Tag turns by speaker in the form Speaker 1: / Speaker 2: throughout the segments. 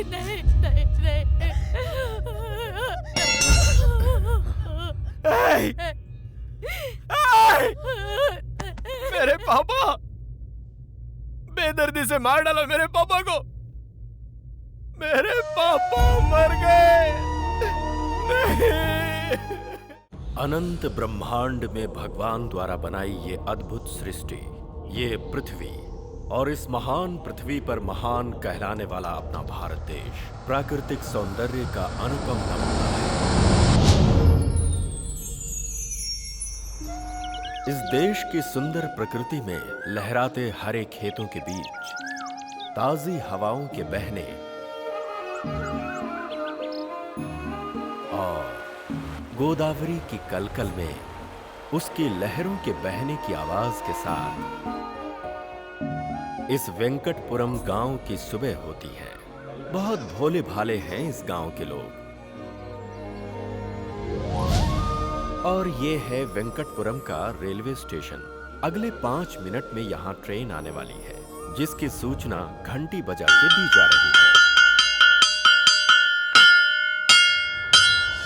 Speaker 1: नहीं नहीं नहीं।
Speaker 2: मेरे पापा, बेदर्दी से मार डाला मेरे पापा को। मेरे पापा मर गए। अनंत ब्रह्मांड में भगवान द्वारा बनाई ये अद्भुत सृष्टि, ये पृथ्वी, और इस महान पृथ्वी पर महान कहलाने वाला अपना भारत देश प्राकृतिक सौंदर्य का अनुपम नमूना है। इस देश की सुंदर प्रकृति में लहराते हरे खेतों के बीच, ताजी हवाओं के बहने और गोदावरी की कलकल में उसकी लहरों के बहने की आवाज के साथ इस वेंकटपुरम गांव की सुबह होती है। बहुत भोले भाले हैं इस गांव के लोग। और ये है वेंकटपुरम का रेलवे स्टेशन। अगले 5 मिनट में यहाँ ट्रेन आने वाली है, जिसकी सूचना घंटी बजा के दी जा रही है।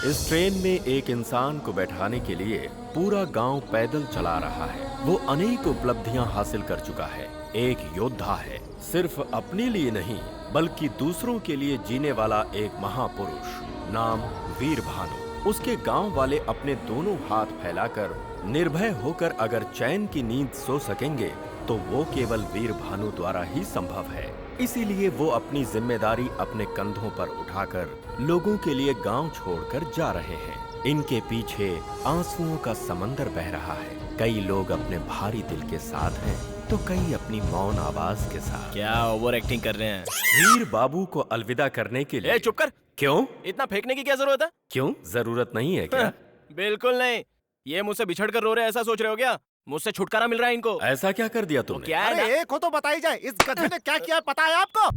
Speaker 2: इस ट्रेन में एक इंसान को बैठाने के लिए पूरा गांव पैदल चला रहा है। वो अनेक उपलब्धियां हासिल कर चुका है। एक योद्धा है, सिर्फ अपने लिए नहीं बल्कि दूसरों के लिए जीने वाला एक महापुरुष, नाम वीर भानु। उसके गांव वाले अपने दोनों हाथ फैलाकर निर्भय होकर अगर चैन की नींद सो सकेंगे तो वो केवल वीर भानु द्वारा ही संभव है। इसीलिए वो अपनी जिम्मेदारी अपने कंधों पर उठाकर लोगों के लिए गांव छोड़कर जा रहे हैं। इनके पीछे आंसुओं का समंदर बह रहा है। कई लोग अपने भारी दिल के साथ हैं तो कई अपनी मौन आवाज के साथ।
Speaker 3: क्या ओवर एक्टिंग कर रहे हैं?
Speaker 2: वीर बाबू को अलविदा करने के लिए।
Speaker 3: चुप कर।
Speaker 2: क्यों?
Speaker 3: इतना फेंकने की क्या जरूरत है?
Speaker 2: क्यों, जरूरत नहीं है क्या?
Speaker 3: बिल्कुल नहीं। ये मुझसे बिछड़ कर रो रहे हैं, ऐसा सोच रहे हो क्या? मुझसे छुटकारा मिल रहा है इनको।
Speaker 2: ऐसा क्या कर दिया तुमने?
Speaker 3: क्या है?
Speaker 4: अरे एक हो तो बताई जाए, इस गधे ने क्या किया पता है आपको?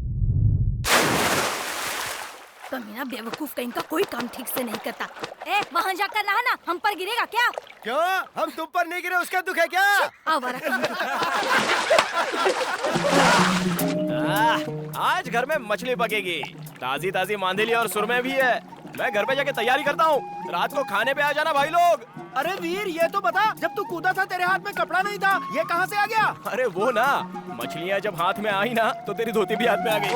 Speaker 1: कमीना बेवकूफ कहीं का कोई काम ठीक से नहीं करता। ए, वहाँ जाकर नहाना, हम पर गिरेगा क्या?
Speaker 4: क्यों? हम तुम पर नहीं गिरे उसका दुख है क्या?
Speaker 1: आवारा
Speaker 3: आज घर में मछली पकेगी, ताजी ताजी मांदेली और सुरमे भी है। मैं घर पे जाके तैयारी करता हूँ। रात को खाने पे आ जाना भाई लोग।
Speaker 4: अरे वीर, ये तो बता, जब तू कूदा था तेरे हाथ में कपड़ा नहीं था, ये कहाँ से आ गया?
Speaker 3: अरे वो ना, मछलियाँ जब हाथ में आई ना तो तेरी धोती भी हाथ में आ गई।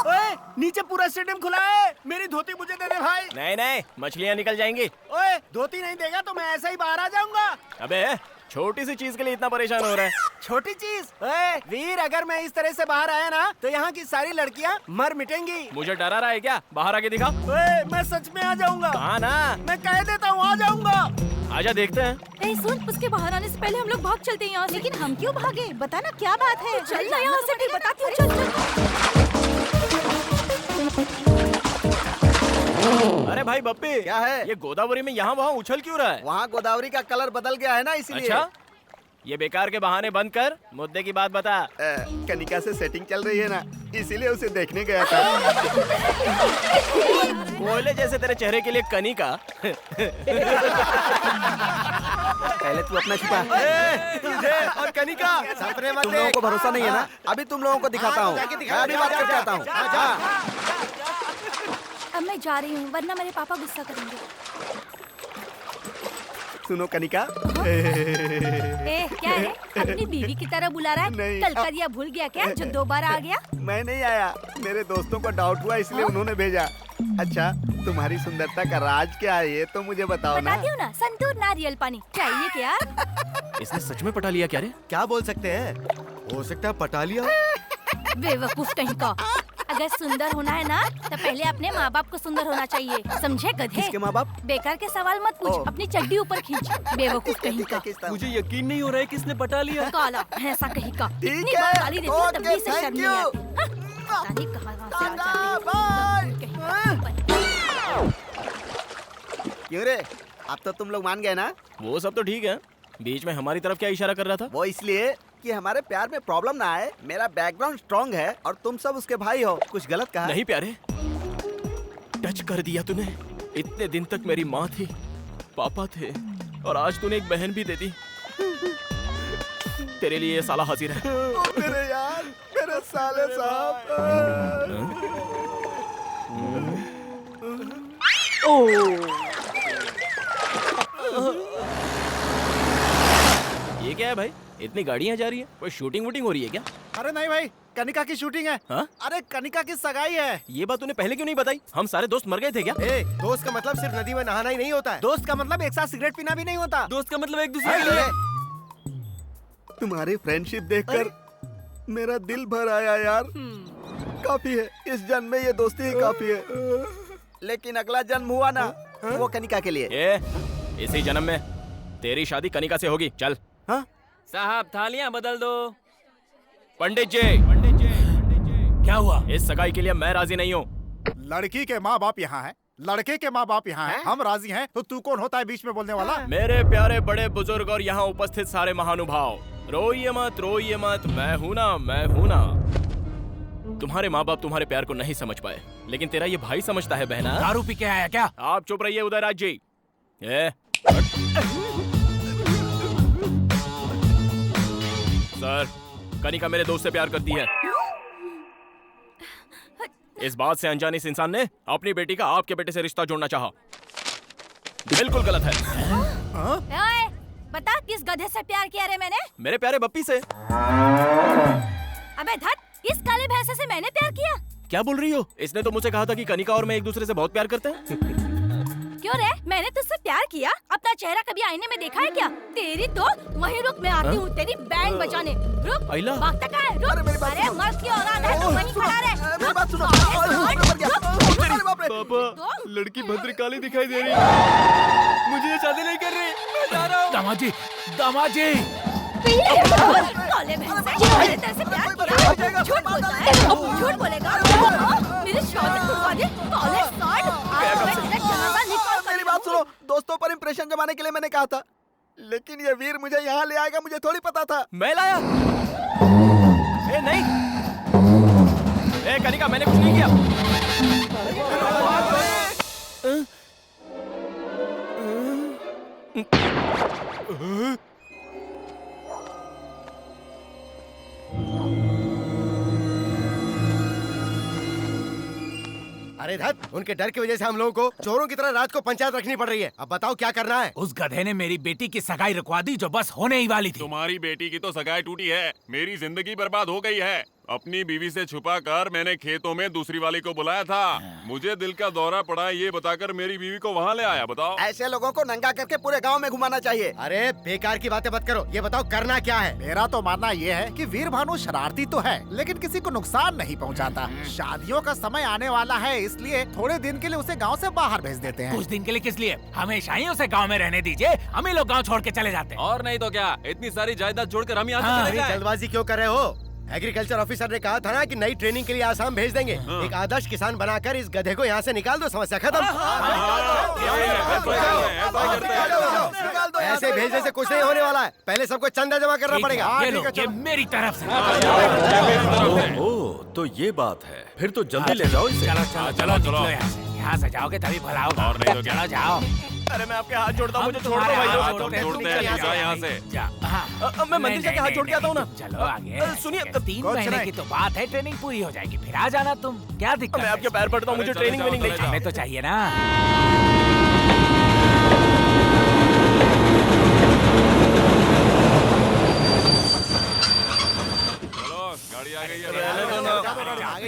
Speaker 4: ओए, नीचे पूरा स्टेडियम खुला है, मेरी धोती मुझे दे दे भाई।
Speaker 3: नहीं नहीं, मछलियाँ निकल जाएंगी।
Speaker 4: ओए, धोती नहीं देगा तो मैं ऐसा ही बाहर आ जाऊंगा।
Speaker 3: अबे छोटी सी चीज के लिए इतना परेशान हो रहा है?
Speaker 4: छोटी चीज? ओए वीर, अगर मैं इस तरह से बाहर आया ना तो यहाँ की सारी लड़कियाँ मर मिटेंगी।
Speaker 3: मुझे डरा रहा है क्या? बाहर आके दिखा।
Speaker 4: ओए, मैं सच में आ जाऊंगा।
Speaker 3: हाँ ना,
Speaker 4: मैं कह देता हूँ आ जाऊंगा।
Speaker 3: आजा देखते हैं।
Speaker 1: ए सुन, उसके बाहर आने से पहले हम लोग भाग चलते हैं यहाँ से। लेकिन हम क्यों भागे? बता ना क्या बात है। चल ना यहाँ से, मैं बताती हूँ। चल।
Speaker 3: अरे भाई बप्पी,
Speaker 4: क्या है?
Speaker 3: ये गोदावरी में यहाँ वहाँ उछल क्यों रहा है?
Speaker 4: वहाँ गोदावरी का कलर बदल गया है ना, इसलिए।
Speaker 3: अच्छा, ये बेकार के बहाने बंद कर, मुद्दे की बात बता।
Speaker 4: कनिका से सेटिंग चल रही है ना, इसीलिए उसे देखने गया था।
Speaker 3: कोयले जैसे तेरे चेहरे के लिए कनिका।
Speaker 4: पहले तू अपना छुपा।
Speaker 3: और कनिका
Speaker 4: तुम लोगों को भरोसा नहीं है ना? अभी तुम लोगों को दिखाता हूँ। मैं अभी बात करके आता हूँ।
Speaker 1: अब मैं जा रही हूँ, वरना मेरे पापा गुस्सा करेंगे।
Speaker 4: सुनो कनिका।
Speaker 1: ए, क्या है? अपनी बीवी की तरह बुला रहा है?
Speaker 4: नहीं।
Speaker 1: कल का दिया भूल गया क्या, जो दोबारा आ गया?
Speaker 4: मैं नहीं आया, मेरे दोस्तों को डाउट हुआ इसलिए उन्होंने भेजा। अच्छा, तुम्हारी सुंदरता का राज क्या है ये तो मुझे बताओ ना।
Speaker 1: बताती हूँ ना, संतूर नारियल पानी चाहिए क्या?
Speaker 3: इसने सच में पटा लिया क्या रे?
Speaker 4: क्या बोल सकते हैं? हो सकता है पटा लिया।
Speaker 1: बेवकूफ कहीं का। अगर सुंदर होना है ना तो पहले अपने माँ बाप को सुंदर होना चाहिए, समझे गधे?
Speaker 4: किसके माँ बाप?
Speaker 1: बेकार के सवाल मत पूछ, अपनी चड्डी ऊपर खींच। बेवकूफ कहीं का।
Speaker 3: मुझे यकीन नहीं हो रहा है किसने पटा लिया।
Speaker 1: काला भैंसा कहीं का।
Speaker 4: ठीक
Speaker 1: इतनी
Speaker 4: है,
Speaker 1: बार गाली देती हूँ तब भी इसे
Speaker 4: ओके,
Speaker 1: शर्म नहीं
Speaker 4: thank
Speaker 1: आती। हाँ, पता नहीं कहाँ से आ जाती है।
Speaker 4: क्यों रे, अब तो तुम लोग मान गए ना?
Speaker 3: वो सब तो ठीक है, बीच में हमारी तरफ क्या इशारा कर रहा था?
Speaker 4: वो इसलिए कि हमारे प्यार में प्रॉब्लम ना आए। मेरा बैकग्राउंड स्ट्रॉन्ग है और तुम सब उसके भाई हो। कुछ गलत कहा?
Speaker 3: नहीं प्यारे, टच कर दिया तूने। इतने दिन तक मेरी माँ थी, पापा थे, और आज तूने एक बहन भी दे दी। तेरे लिए ये साला हाजिर है।
Speaker 4: मेरे यार, मेरे साले साहब।
Speaker 3: ये क्या है भाई? इतनी गाड़ियाँ जा रही है, कोई शूटिंग वूटिंग हो रही है क्या?
Speaker 4: अरे नहीं भाई, कनिका की शूटिंग है।
Speaker 3: हाँ?
Speaker 4: अरे कनिका की सगाई है।
Speaker 3: ये बात तूने पहले क्यों नहीं बताई? हम सारे दोस्त मर गए थे क्या?
Speaker 5: दोस्त का मतलब सिर्फ नदी में नहाना ही नहीं होता है।
Speaker 4: दोस्त का मतलब एक साथ सिगरेट पीना भी नहीं होता।
Speaker 3: दोस्त का मतलब एक दूसरे के लिए।
Speaker 4: तुम्हारी फ्रेंडशिप देखकर मेरा दिल भर आया यार। काफी है, इस जन्म में ये दोस्ती ही काफी है। लेकिन अगला जन्म हुआ ना, वो कनिका के लिए।
Speaker 3: ये इसी जन्म में तेरी शादी कनिका से होगी। चल।
Speaker 4: हाँ?
Speaker 3: साहब थालियां बदल दो। पंडित जी,
Speaker 5: क्या हुआ?
Speaker 3: इस सगाई के लिए मैं राजी नहीं हूँ।
Speaker 6: लड़की के माँ बाप यहाँ हैं, लड़के के माँ बाप यहाँ हैं, हम राजी हैं, तो तू कौन होता है बीच में बोलने वाला?
Speaker 3: मेरे प्यारे बड़े बुजुर्ग और यहाँ उपस्थित सारे महानुभाव, रोइए मत, मैं हूँ ना। तुम्हारे माँ बाप तुम्हारे प्यार को नहीं समझ पाए, लेकिन तेरा ये भाई समझता है बहना।
Speaker 5: दारू पी के आया क्या?
Speaker 3: आप चुप रहिए उदयराज जी। सर, कनिका मेरे दोस्त से प्यार करती है। इस बात से अनजाने इस इंसान ने अपनी बेटी का आपके बेटे से रिश्ता जोड़ना चाहा। बिल्कुल गलत है।
Speaker 1: ओए, बता किस गधे से प्यार किया रे मैंने?
Speaker 3: मेरे प्यारे बप्पी से।
Speaker 1: अबे धत, इस काले भैंसे से मैंने प्यार किया?
Speaker 3: क्या बोल रही हो? इसने तो मुझसे कहा था कि कनिका और मैं एक दूसरे से बहुत प्यार करते हैं।
Speaker 1: क्यों रे, मैंने तुझसे प्यार किया? अपना चेहरा कभी आईने में देखा है क्या? तेरी तो वहीं रुक, मैं आती हूँ तेरी बैंड बजाने। रुक,
Speaker 3: आइला।
Speaker 1: भागता कहाँ है? रुक। अरे मर्द की औलाद है तो वहीं खड़ा रहे।
Speaker 4: मेरी बात सुनो।
Speaker 3: पापा, लड़की भद्रकाली दिखाई दे रही है। मुझे ये शादी नहीं कर रही। मैं जा रहा हूँ।
Speaker 5: दामाद जी।
Speaker 1: काले भैंसे, मैंने तेरे से प्यार किया? झूठ बोलता है? झूठ बोलेगा? मेरी शादी करवा दे, काले साठ। आज मैं तेरा जनाजा निकाल कर।
Speaker 4: मेरी बात सुनो, दोस्तों पर इंप्रेशन जमाने के लिए मैंने कहा था, लेकिन ये वीर मुझे यहाँ ले आएगा मुझे थोड़ी पता था।
Speaker 3: मैं लाया? ए नहीं। ए कनिका, मैंने कुछ नहीं किया।
Speaker 5: अरे धत, उनके डर की वजह से हम लोगों को चोरों की तरह रात को पंचायत रखनी पड़ रही है। अब बताओ क्या करना है?
Speaker 7: उस गधे ने मेरी बेटी की सगाई रुकवा दी जो बस होने ही वाली थी।
Speaker 8: तुम्हारी बेटी की तो सगाई टूटी है, मेरी जिंदगी बर्बाद हो गई है। अपनी बीवी से छुपा कर मैंने खेतों में दूसरी वाली को बुलाया था। मुझे दिल का दौरा पड़ा ये बताकर मेरी बीवी को वहाँ ले आया। बताओ,
Speaker 4: ऐसे लोगों को नंगा करके पूरे गांव में घुमाना चाहिए।
Speaker 5: अरे बेकार की बातें मत करो, ये बताओ करना क्या है?
Speaker 6: मेरा तो मानना ये है कि वीर भानु शरारती तो है, लेकिन किसी को नुकसान नहीं पहुंचाता। शादियों का समय आने वाला है, इसलिए थोड़े दिन के लिए उसे गांव से बाहर भेज देते हैं।
Speaker 7: कुछ दिन के लिए किस लिए? हमेशा ही उसे गांव में रहने दीजिए, हम ही लोग गांव छोड़ के चले जाते हैं।
Speaker 3: और नहीं तो क्या, इतनी सारी जायदाद छोड़कर हम यहाँ
Speaker 5: अरे जल्दबाजी क्यों कर रहे हो? एग्रीकल्चर ऑफिसर ने कहा था ना कि नई ट्रेनिंग के लिए आसाम भेज देंगे। एक आदर्श किसान बनाकर इस गधे को यहाँ से निकाल दो, समस्या खत्म। ऐसे भेजने से कुछ नहीं होने वाला है, पहले सबको चंदा जमा करना पड़ेगा।
Speaker 7: ये लो, ये मेरी तरफ से।
Speaker 2: ओह, तो ये बात है। फिर तो जल्दी ले जाओ इसे।
Speaker 7: चलो निकलो यहाँ से जाओगे तभी भला होगा।
Speaker 8: और नहीं तो क्या?
Speaker 7: चलो जाओ।
Speaker 3: अरे मैं आपके हाथ जोड़ता हूँ, मुझे छोड़ दो
Speaker 7: तुम्हारे
Speaker 3: भाई।
Speaker 7: हाथ
Speaker 8: तुम जोड़ते हैं, जा यहाँ से।
Speaker 3: मैं मंदिर जाके हाथ जोड़ के आता हूँ ना।
Speaker 7: चलो आगे।
Speaker 3: सुनिए,
Speaker 7: 3 महीने की तो बात है, ट्रेनिंग पूरी हो जाएगी, फिर आ जाना तुम। क्या दिक्कत?
Speaker 3: मैं आपके पैर पड़ता हूँ, मुझे ट्रेनिंग वेनिंग नहीं चाहिए।
Speaker 7: हमें तो चाहिए ना।
Speaker 8: चलो, गाड़ी आ गई है।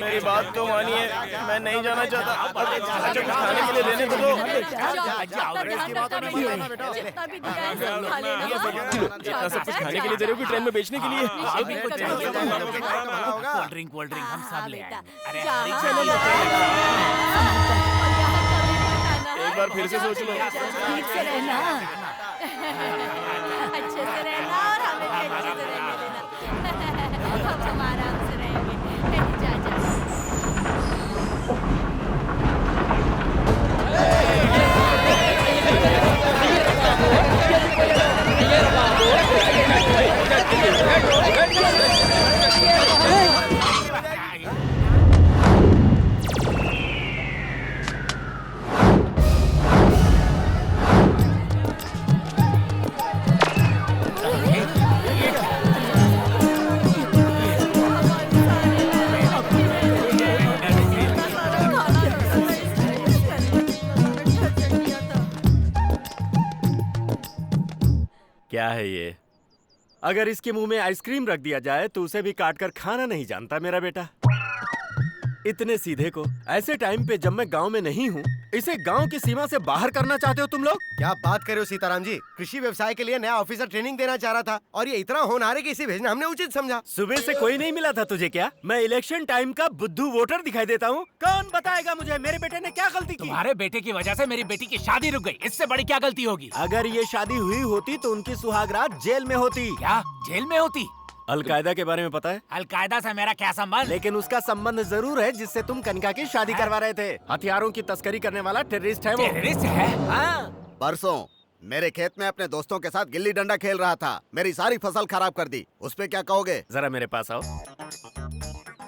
Speaker 3: मेरी बात तो मानिए, मैं नहीं जाना चाहता। अच्छा, कुछ खाने के लिए लेने को दो। इतना सब कुछ खाने के लिए दे रहे हो कि ट्रेन में बेचने के लिए?
Speaker 7: कोल्ड ड्रिंक हम सब ले आएंगे। अरे
Speaker 3: एक बार फिर से सोच लो।
Speaker 1: ठीक से रहना, अच्छे से रहना और हमें भी अच्छे से रहने देना। हम आराम से रहेंगे। जा जा।
Speaker 2: क्या है ये? अगर इसके मुंह में आइसक्रीम रख दिया जाए तो उसे भी काट कर खाना नहीं जानता मेरा बेटा। इतने सीधे को ऐसे टाइम पे जब मैं गांव में नहीं हूँ, इसे गांव की सीमा से बाहर करना चाहते हो तुम लोग?
Speaker 5: क्या बात कर रहे हो सीताराम जी? कृषि व्यवसाय के लिए नया ऑफिसर ट्रेनिंग देना चाह रहा था और ये इतना होनहार है कि इसे भेजना हमने उचित समझा।
Speaker 2: सुबह से कोई नहीं मिला था तुझे क्या? मैं इलेक्शन टाइम का बुद्धू वोटर दिखाई देता हूँ? कौन बताएगा मुझे मेरे बेटे ने क्या गलती की?
Speaker 7: तुम्हारे बेटे की वजह से मेरी बेटी की शादी रुक गई, इससे बड़ी क्या गलती होगी?
Speaker 2: अगर ये शादी हुई होती तो उनकी सुहागरात जेल में होती।
Speaker 7: क्या जेल में होती?
Speaker 2: अलकायदा के बारे में पता है?
Speaker 7: अलकायदा से मेरा क्या संबंध?
Speaker 2: लेकिन उसका संबंध जरूर है जिससे तुम कनिका की शादी करवा रहे थे। हथियारों की तस्करी करने वाला टेररिस्ट है वो।
Speaker 7: टेररिस्ट है?
Speaker 2: हाँ।
Speaker 4: परसों मेरे खेत में अपने दोस्तों के साथ गिल्ली डंडा खेल रहा था, मेरी सारी फसल खराब कर दी। उस पे क्या कहोगे?
Speaker 2: जरा मेरे पास आओ।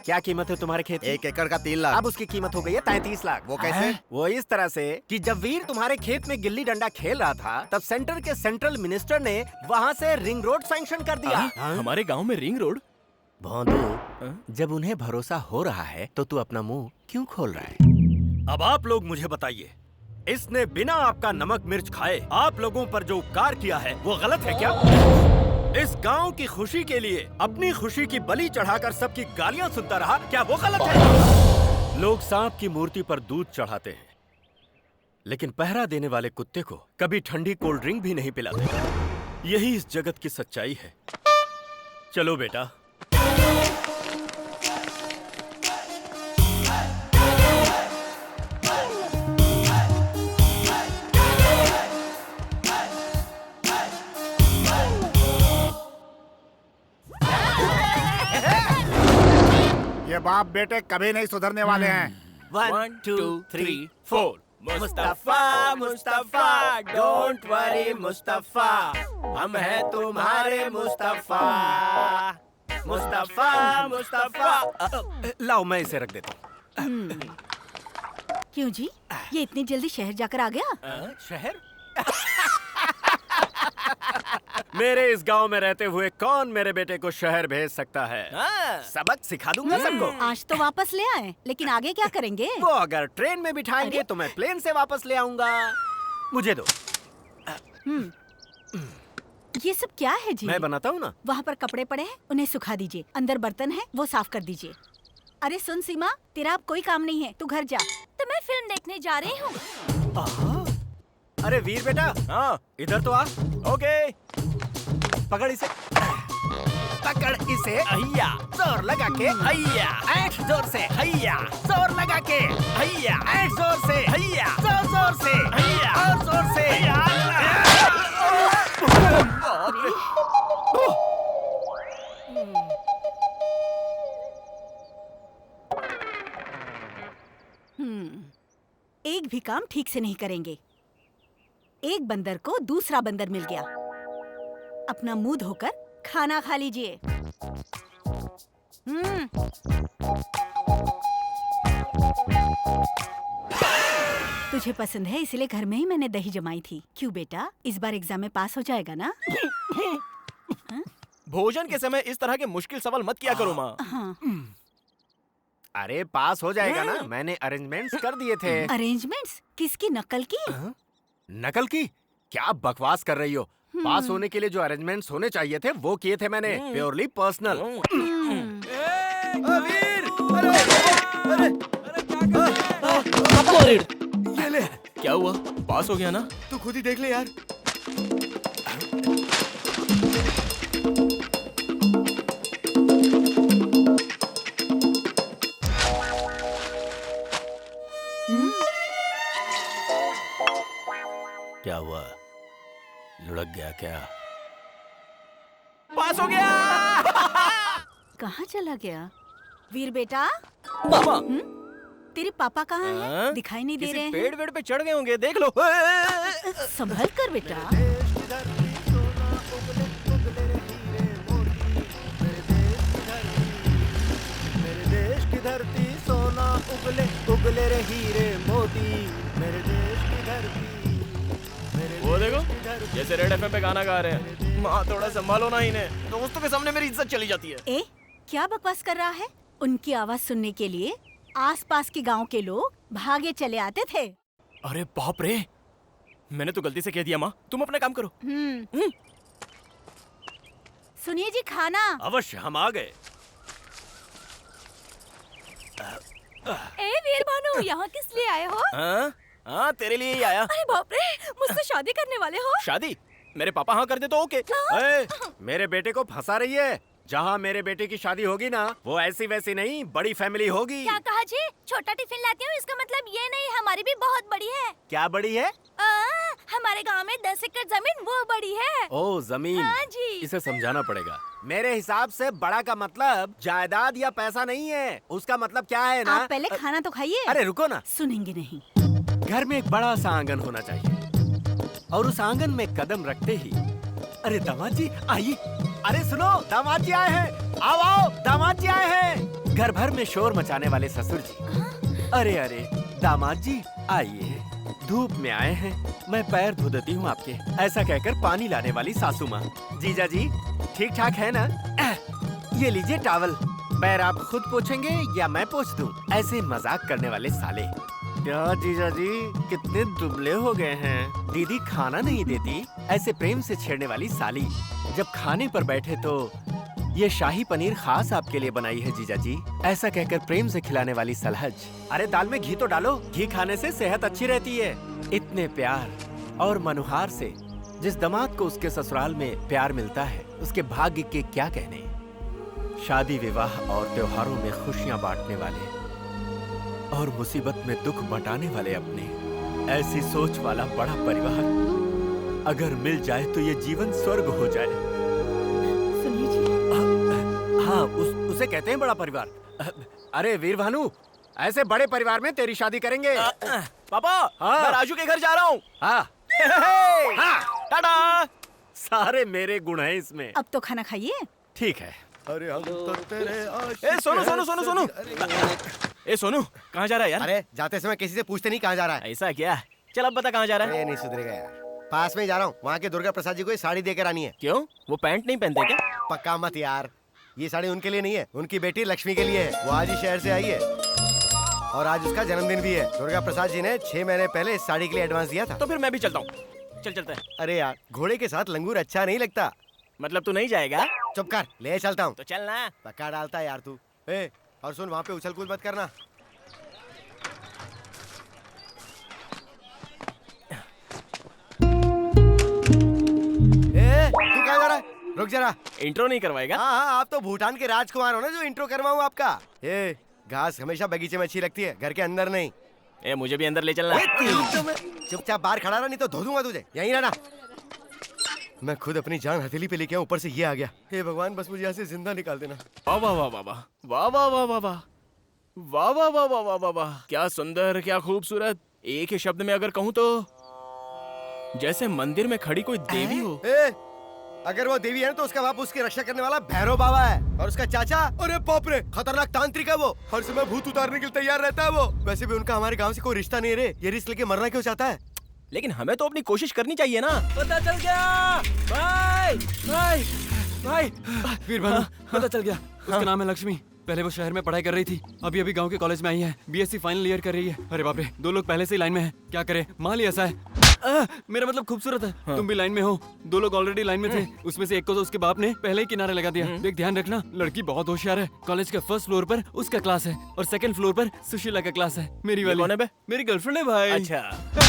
Speaker 2: क्या कीमत है तुम्हारे खेत की?
Speaker 4: 1 एकड़ का 3 लाख।
Speaker 2: अब उसकी कीमत हो गई है 33 लाख।
Speaker 4: वो कैसे?
Speaker 2: वो इस तरह से कि जब वीर तुम्हारे खेत में गिल्ली डंडा खेल रहा था तब सेंटर के सेंट्रल मिनिस्टर ने वहाँ से रिंग रोड सैंक्शन कर दिया।
Speaker 3: हमारे गांव में रिंग रोड?
Speaker 2: भोंदू, जब उन्हें भरोसा हो रहा है तो तू अपना मुंह क्यों खोल रहा है? अब आप लोग मुझे बताइए, इसने बिना आपका नमक मिर्च खाए आप लोगों पर जो उपकार किया है वो गलत है क्या? इस गांव की खुशी के लिए अपनी खुशी की बलि चढ़ाकर सबकी गालियां सुनता रहा, क्या वो गलत है? लोग सांप की मूर्ति पर दूध चढ़ाते हैं, लेकिन पहरा देने वाले कुत्ते को कभी ठंडी कोल्ड ड्रिंक भी नहीं पिलाते। यही इस जगत की सच्चाई है। चलो बेटा।
Speaker 6: ये बाप बेटे कभी नहीं सुधरने वाले हैं।
Speaker 3: 1 2 3 4 मुस्तफा मुस्तफा डोंट वरी मुस्तफा, हम हैं तुम्हारे मुस्तफा। मुस्तफा मुस्तफा।
Speaker 2: लाओ मैं इसे रख देता हूँ।
Speaker 1: क्यों जी, ये इतनी जल्दी शहर जाकर आ गया?
Speaker 2: शहर? मेरे इस गांव में रहते हुए कौन मेरे बेटे को शहर भेज सकता है? सबक सिखा दूंगा सबको।
Speaker 1: आज तो वापस ले आए, लेकिन आगे क्या करेंगे?
Speaker 2: वो अगर ट्रेन में बिठाएंगे तो मैं प्लेन से वापस ले आऊंगा। मुझे दो।
Speaker 1: ये सब क्या है जी?
Speaker 2: मैं बनाता हूँ ना।
Speaker 1: वहाँ पर कपड़े पड़े हैं, उन्हें सुखा दीजिए। अंदर बर्तन है, वो साफ कर दीजिए। अरे सुन सीमा, तेरा अब कोई काम नहीं है, तू घर जा। तो मैं फिल्म देखने जा रही हूँ।
Speaker 2: अरे वीर बेटा, हाँ इधर तो आ। ओके, पकड़ इसे। पकड़ इसे। हैया, जोर लगा के। हैया, ऐठ जोर से। हैया, जोर लगा के। हैया, ऐठ जोर से। हैया, जोर जोर से। हैया, और जोर से।
Speaker 1: एक भी काम ठीक से नहीं करेंगे। एक बंदर को दूसरा बंदर मिल गया। अपना मुंह धोकर खाना खा लीजिए। तुझे पसंद है इसलिए घर में ही मैंने दही जमाई थी। क्यों बेटा, इस बार एग्जाम में पास हो जाएगा ना?
Speaker 3: भोजन के समय इस तरह के मुश्किल सवाल मत किया करो माँ।
Speaker 1: हाँ।
Speaker 2: अरे पास हो जाएगा ना, मैंने अरेंजमेंट्स कर दिए थे।
Speaker 1: अरेंजमेंट्स? किसकी नकल की?
Speaker 2: नकल की? क्या बकवास कर रही हो? पास होने के लिए जो अरेंजमेंट्स होने चाहिए थे वो किए थे मैंने, प्योरली पर्सनल।
Speaker 3: ये ले। क्या हुआ? पास हो गया ना?
Speaker 5: तू खुद ही देख ले यार।
Speaker 2: क्या हुआ? लुढ़क गया क्या?
Speaker 3: पास हो गया।
Speaker 1: कहाँ चला गया? वीर बेटा,
Speaker 3: मामा,
Speaker 1: तेरे पापा कहाँ हैं?
Speaker 3: हाँ?
Speaker 1: दिखाई नहीं दे
Speaker 3: किसी
Speaker 1: रहे हैं।
Speaker 3: पेड़ वेड़ पे चढ़ गए होंगे, देख लो।
Speaker 1: संभल कर बेटा।
Speaker 4: मेरे देश की धरती सोना उगले उगले रे हीरे मोती। मेरे देश की धरती।
Speaker 3: वो देखो, जैसे रेड एफएम पे गाना गा रहे हैं। माँ थोड़ा संभालो ना इन्हें, दोस्तों के सामने मेरी इज्जत चली जाती है।
Speaker 1: ए, क्या बकवास कर रहा है? उनकी आवाज सुनने के लिए आसपास के गांव के लोग भागे चले आते थे।
Speaker 3: अरे बाप रे, मैंने तो गलती से कह दिया माँ, तुम अपना काम करो।
Speaker 1: सुनिए जी, खाना।
Speaker 2: अवश्य, हम आ गए।
Speaker 1: ए वीर भानु, यहाँ किस लिए आए हो?
Speaker 3: हाँ, तेरे लिए ही आया।
Speaker 1: अरे बाप रे, मुझसे शादी करने वाले हो?
Speaker 3: शादी? मेरे पापा हाँ कर दे तो ओके।
Speaker 2: ए, मेरे बेटे को फंसा रही है। जहाँ मेरे बेटे की शादी होगी ना, वो ऐसी वैसी नहीं, बड़ी फैमिली होगी।
Speaker 1: क्या कहा जी? छोटा टिफिन लाती हूँ, इसका मतलब ये नहीं, हमारी भी बहुत बड़ी है।
Speaker 2: क्या बड़ी है?
Speaker 1: हमारे गांव में 10 एकड़ जमीन, वो बड़ी है।
Speaker 2: ओ जमीन।
Speaker 1: हाँ जी।
Speaker 2: इसे समझाना पड़ेगा। मेरे हिसाब से बड़ा का मतलब जायदाद या पैसा नहीं है। उसका मतलब क्या है ना?
Speaker 1: आप पहले खाना तो खाइए।
Speaker 2: अरे रुको ना।
Speaker 1: सुनेंगे नहीं।
Speaker 2: घर में एक बड़ा सा आंगन होना चाहिए और उस आंगन में कदम रखते ही, अरे दामाद जी आइए। अरे सुनो, दामाद जी आए हैं। आओ आओ, दामाद जी आए हैं। घर भर में शोर मचाने वाले ससुर जी। अरे अरे दामाद जी आइए, धूप में आए हैं, मैं पैर धो देती हूँ आपके। ऐसा कहकर पानी लाने वाली सासू माँ। जीजा जी ठीक ठाक है ना? ये लीजिए टॉवल। पैर आप खुद पोछेंगे या मैं पोछ दूं? ऐसे मजाक करने वाले साले। क्या जीजा जी कितने दुबले हो गए हैं। दीदी खाना नहीं देती, ऐसे प्रेम से छेड़ने वाली साली। जब खाने पर बैठे तो ये शाही पनीर खास आपके लिए बनाई है जीजा जी, ऐसा कहकर प्रेम से खिलाने वाली सलहज। अरे दाल में घी तो डालो, घी खाने से सेहत अच्छी रहती है। इतने प्यार और मनुहार से जिस दामाद को उसके ससुराल में प्यार मिलता है, उसके भाग्य के क्या कहने। शादी विवाह और त्योहारों में खुशियां बांटने वाले और मुसीबत में दुख बंटाने वाले अपने, ऐसी सोच वाला बड़ा परिवार अगर मिल जाए तो ये जीवन स्वर्ग हो जाए।
Speaker 1: सुनिए जी।
Speaker 2: हाँ, उसे कहते हैं बड़ा परिवार। अरे वीर भानु, ऐसे बड़े परिवार में तेरी शादी करेंगे।
Speaker 3: पापा,
Speaker 2: हाँ।
Speaker 3: मैं राजू के घर जा रहा हूँ।
Speaker 2: हाँ।
Speaker 3: हाँ, टाटा।
Speaker 2: सारे मेरे गुण हैं इसमें।
Speaker 1: अब तो खाना खाइए।
Speaker 2: ठीक है।
Speaker 5: अरे हम तो तेरे
Speaker 3: ए सोनू सोनू सोनू सोनू। ए सोनू, कहाँ जा रहा है यार?
Speaker 5: अरे जाते समय किसी से पूछते नहीं कहाँ जा रहा है।
Speaker 3: ऐसा क्या? चल अब बता कहाँ जा रहा है?
Speaker 5: ये नहीं सुधरेगा यार। पास में ही जा रहा हूँ, वहाँ के दुर्गा प्रसाद जी को ये साड़ी देकर आनी है।
Speaker 3: क्यों? वो पैंट नहीं पहनते क्या?
Speaker 5: पक्का मत यार, ये साड़ी उनके लिए नहीं है, उनकी बेटी लक्ष्मी के लिए है। वो आज ही शहर से आई है और आज उसका जन्मदिन भी है। दुर्गा प्रसाद जी ने 6 महीने पहले इस साड़ी के लिए एडवांस दिया था।
Speaker 3: तो फिर मैं भी चलता हूँ। चल चलते हैं।
Speaker 5: अरे यार, घोड़े के साथ लंगूर अच्छा नहीं लगता।
Speaker 3: मतलब तू नहीं जाएगा?
Speaker 5: चुप कर, ले चलता हूँ।
Speaker 3: तो चल ना।
Speaker 5: पक्का डालता है यार तू। ए, और सुन, वहाँ पे उछल कूद मत करना। तू कहाँ जा रहा है? रुक जरा।
Speaker 3: इंट्रो नहीं करवाएगा?
Speaker 5: हाँ हाँ, आप तो भूटान के राजकुमार हो ना, जो इंट्रो करवाऊँ आपका। ए, घास हमेशा बगीचे में अच्छी लगती है, घर के अंदर नहीं।
Speaker 3: ए, मुझे भी अंदर ले चलना।
Speaker 5: चुपचाप बाहर खड़ा रहा, नहीं तो धो दूंगा तुझे। यहीं रहना। मैं खुद अपनी जान हथेली पे लेके आऊं, ऊपर से ये आ गया। हे भगवान, बस मुझे यहाँ से जिंदा निकाल देना।
Speaker 3: वाह वाह वाह वाह वाह वाह वाह वाह वाह वाह वाह वाह वाह वाह वाह वाह, क्या सुंदर, क्या खूबसूरत। एक ही शब्द में अगर कहूँ तो जैसे मंदिर में खड़ी कोई देवी हो।
Speaker 5: अगर वो देवी है तो उसका बाप उसकी रक्षा करने वाला भैरव बाबा है, और उसका चाचा, अरे बाप रे, खतरनाक तांत्रिक है। वो हर समय भूत उतारने के लिए तैयार रहता है। वो वैसे भी उनका हमारे गांव से कोई रिश्ता नहीं है। ये रिस्क लेके मरना क्यों चाहता है?
Speaker 3: लेकिन हमें तो अपनी कोशिश करनी चाहिए ना। पता चल गया भाई, भाई भाई।
Speaker 9: वीर भानु, पता चल गया। उसका नाम है लक्ष्मी। पहले वो शहर में पढ़ाई कर रही थी, अभी अभी गांव के कॉलेज में आई है। बीएससी फाइनल ईयर कर रही है। अरे बाप रे, 2 लोग पहले से ही लाइन में हैं। क्या करे, माल ही ऐसा है। मेरा मतलब खूबसूरत है। हाँ। तुम भी लाइन में हो। 2 लोग ऑलरेडी लाइन में थे, उसमें से एक को तो उसके बाप ने पहले ही किनारे लगा दिया। देख, ध्यान रखना, लड़की बहुत होशियार है। कॉलेज के फर्स्ट फ्लोर पर उसका क्लास है और सेकंड फ्लोर पर सुशीला का क्लास है। मेरी वाली।
Speaker 3: कौन है बे?
Speaker 9: मेरी गर्लफ्रेंड है भाई।
Speaker 3: अच्छा,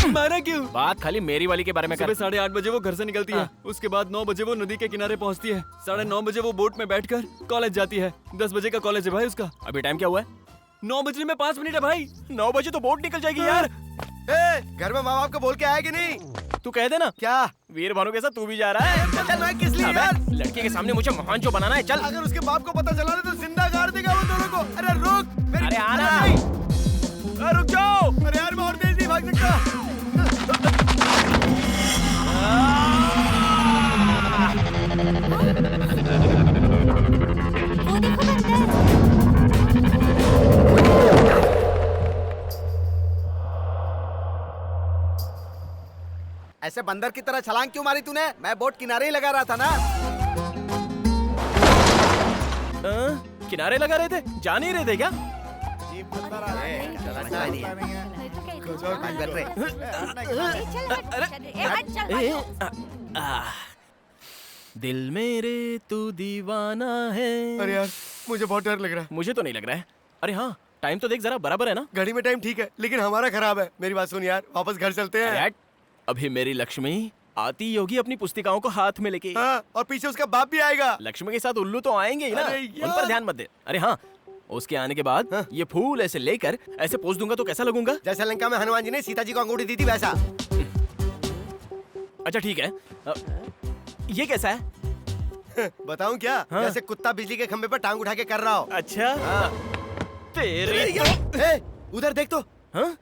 Speaker 9: मारा क्यों?
Speaker 3: बात खाली मेरी वाली के बारे में कर।
Speaker 9: सुबह 8:30 बजे वो घर से निकलती है। उसके बाद 9 बजे वो नदी के किनारे पहुंचती है। 9:30 बजे वो बोट में बैठकर कॉलेज जाती है। 10 बजे का कॉलेज है भाई उसका।
Speaker 3: अभी टाइम क्या हुआ है?
Speaker 9: 9 बजने में 5 मिनट है भाई।
Speaker 3: 9 बजे तो बोट निकल जाएगी यार।
Speaker 5: घर में माँ बाप को बोल के आया कि नहीं?
Speaker 3: तू कह देना।
Speaker 5: क्या
Speaker 3: वीर भानु के साथ तू भी जा रहा है?
Speaker 5: चल, मैं किस लिए यार?
Speaker 3: लड़के के सामने मुझे महान जो बनाना है। चल,
Speaker 5: अगर उसके बाप को पता चला तो जिंदा गाड़ देगा वो दोनों को। अरे रुक, मेरी...
Speaker 3: अरे आना। रुक जाओ।
Speaker 5: अरे यार, मैं और तेज नहीं भाग सकता।
Speaker 1: वो देखो बंदर।
Speaker 4: ऐसे बंदर की तरह छलांग क्यों मारी तूने? मैं बोट किनारे ही लगा रहा था ना।
Speaker 3: किनारे लगा रहे थे, जा नहीं रहे थे क्या? दिल मेरे तू दीवाना है।
Speaker 5: अरे यार मुझे बहुत डर लग रहा है।
Speaker 3: मुझे तो नहीं लग रहा है। अरे हाँ, टाइम तो देख जरा, बराबर है ना?
Speaker 5: घड़ी में टाइम ठीक है लेकिन हमारा खराब है। मेरी बात सुन यार, वापस घर चलते हैं।
Speaker 3: अभी मेरी लक्ष्मी आती होगी अपनी पुस्तिकाओं को हाथ में लेके।
Speaker 5: हाँ, और पीछे उसका बाप भी आएगा।
Speaker 3: लक्ष्मी के साथ उल्लू तो आएंगे ही ना, उन पर ध्यान मत दे। अरे हाँ, उसके आने के बाद ये फूल ऐसे लेकर ऐसे पोज दूंगा तो कैसा लगूंगा?
Speaker 5: जैसे लंका में हनुमान जी ने सीता जी को अंगूठी दी थी वैसा।
Speaker 3: अच्छा ठीक है, ये कैसा है?
Speaker 5: बताऊं क्या? जैसे कुत्ता बिजली के खंबे पर टांग उठा के कर रहा हो।
Speaker 3: अच्छा तेरे
Speaker 5: उधर देख तो।
Speaker 3: हाँ?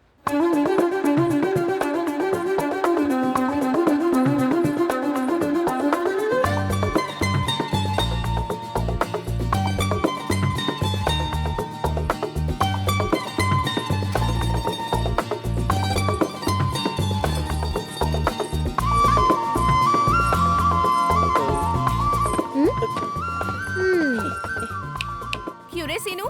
Speaker 1: क्यों रे सीनू,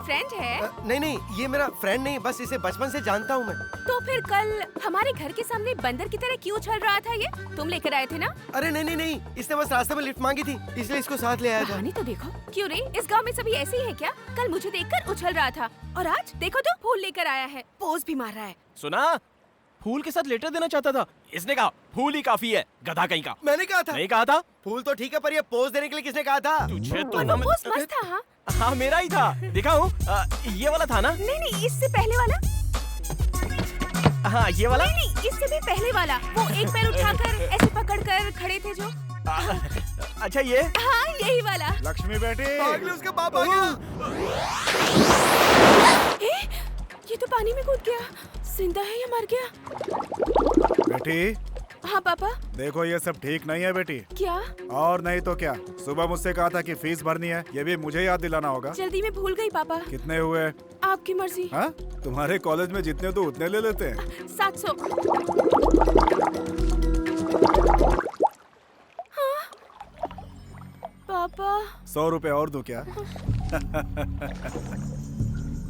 Speaker 1: फ्रेंड है?
Speaker 5: नहीं नहीं, ये मेरा फ्रेंड नहीं, बस इसे बचपन से जानता हूँ मैं।
Speaker 1: तो फिर कल हमारे घर के सामने बंदर की तरह क्यों चल रहा था? ये तुम लेकर आए थे ना?
Speaker 5: अरे नहीं नहीं नहीं, इसने बस रास्ते में लिफ्ट मांगी थी इसलिए इसको साथ ले आया था।
Speaker 1: कहानी तो देखो। क्यों रे, इस गांव में सभी ऐसे ही है क्या? कल मुझे देखकर उछल रहा था और आज देखो तो फूल लेकर आया है, पोज भी मार रहा है।
Speaker 3: सुना, फूल के साथ लेटर देना चाहता था। इसने कहा फूल ही काफी है, गधा कहीं का।
Speaker 5: मैंने कहा था।
Speaker 3: नहीं कहा था।
Speaker 5: फूल तो ठीक है पर ये पोज देने के लिए किसने कहा था?
Speaker 3: तुझे तो
Speaker 1: और वो पोज मस्त था। हाँ
Speaker 3: हाँ, मेरा ही था, दिखाऊं? ये वाला था ना?
Speaker 1: नहीं नहीं, इससे पहले वाला।
Speaker 3: हाँ ये वाला।
Speaker 1: नहीं नहीं, इससे भी पहले वाला। वो एक पैर उठाकर ऐसे पकड़कर खड़े थे जो।
Speaker 3: अच्छा ये?
Speaker 1: हाँ यही वाला।
Speaker 6: लक्ष्मी बेटी,
Speaker 5: भाग ले, उसका बाप आ गया।
Speaker 1: ये तो पानी में कूद गया। जिंदा है या मर गया?
Speaker 6: बेटी।
Speaker 1: हाँ पापा।
Speaker 6: देखो ये सब ठीक नहीं है बेटी।
Speaker 1: क्या?
Speaker 6: और नहीं तो क्या, सुबह मुझसे कहा था कि फीस भरनी है, ये भी मुझे याद दिलाना होगा।
Speaker 1: जल्दी में भूल गई पापा।
Speaker 6: कितने हुए?
Speaker 1: आपकी मर्जी।
Speaker 6: हाँ, तुम्हारे कॉलेज में जितने तो उतने ले लेते हैं।
Speaker 1: 700। हाँ? पापा
Speaker 6: 100 रुपए और दूं क्या?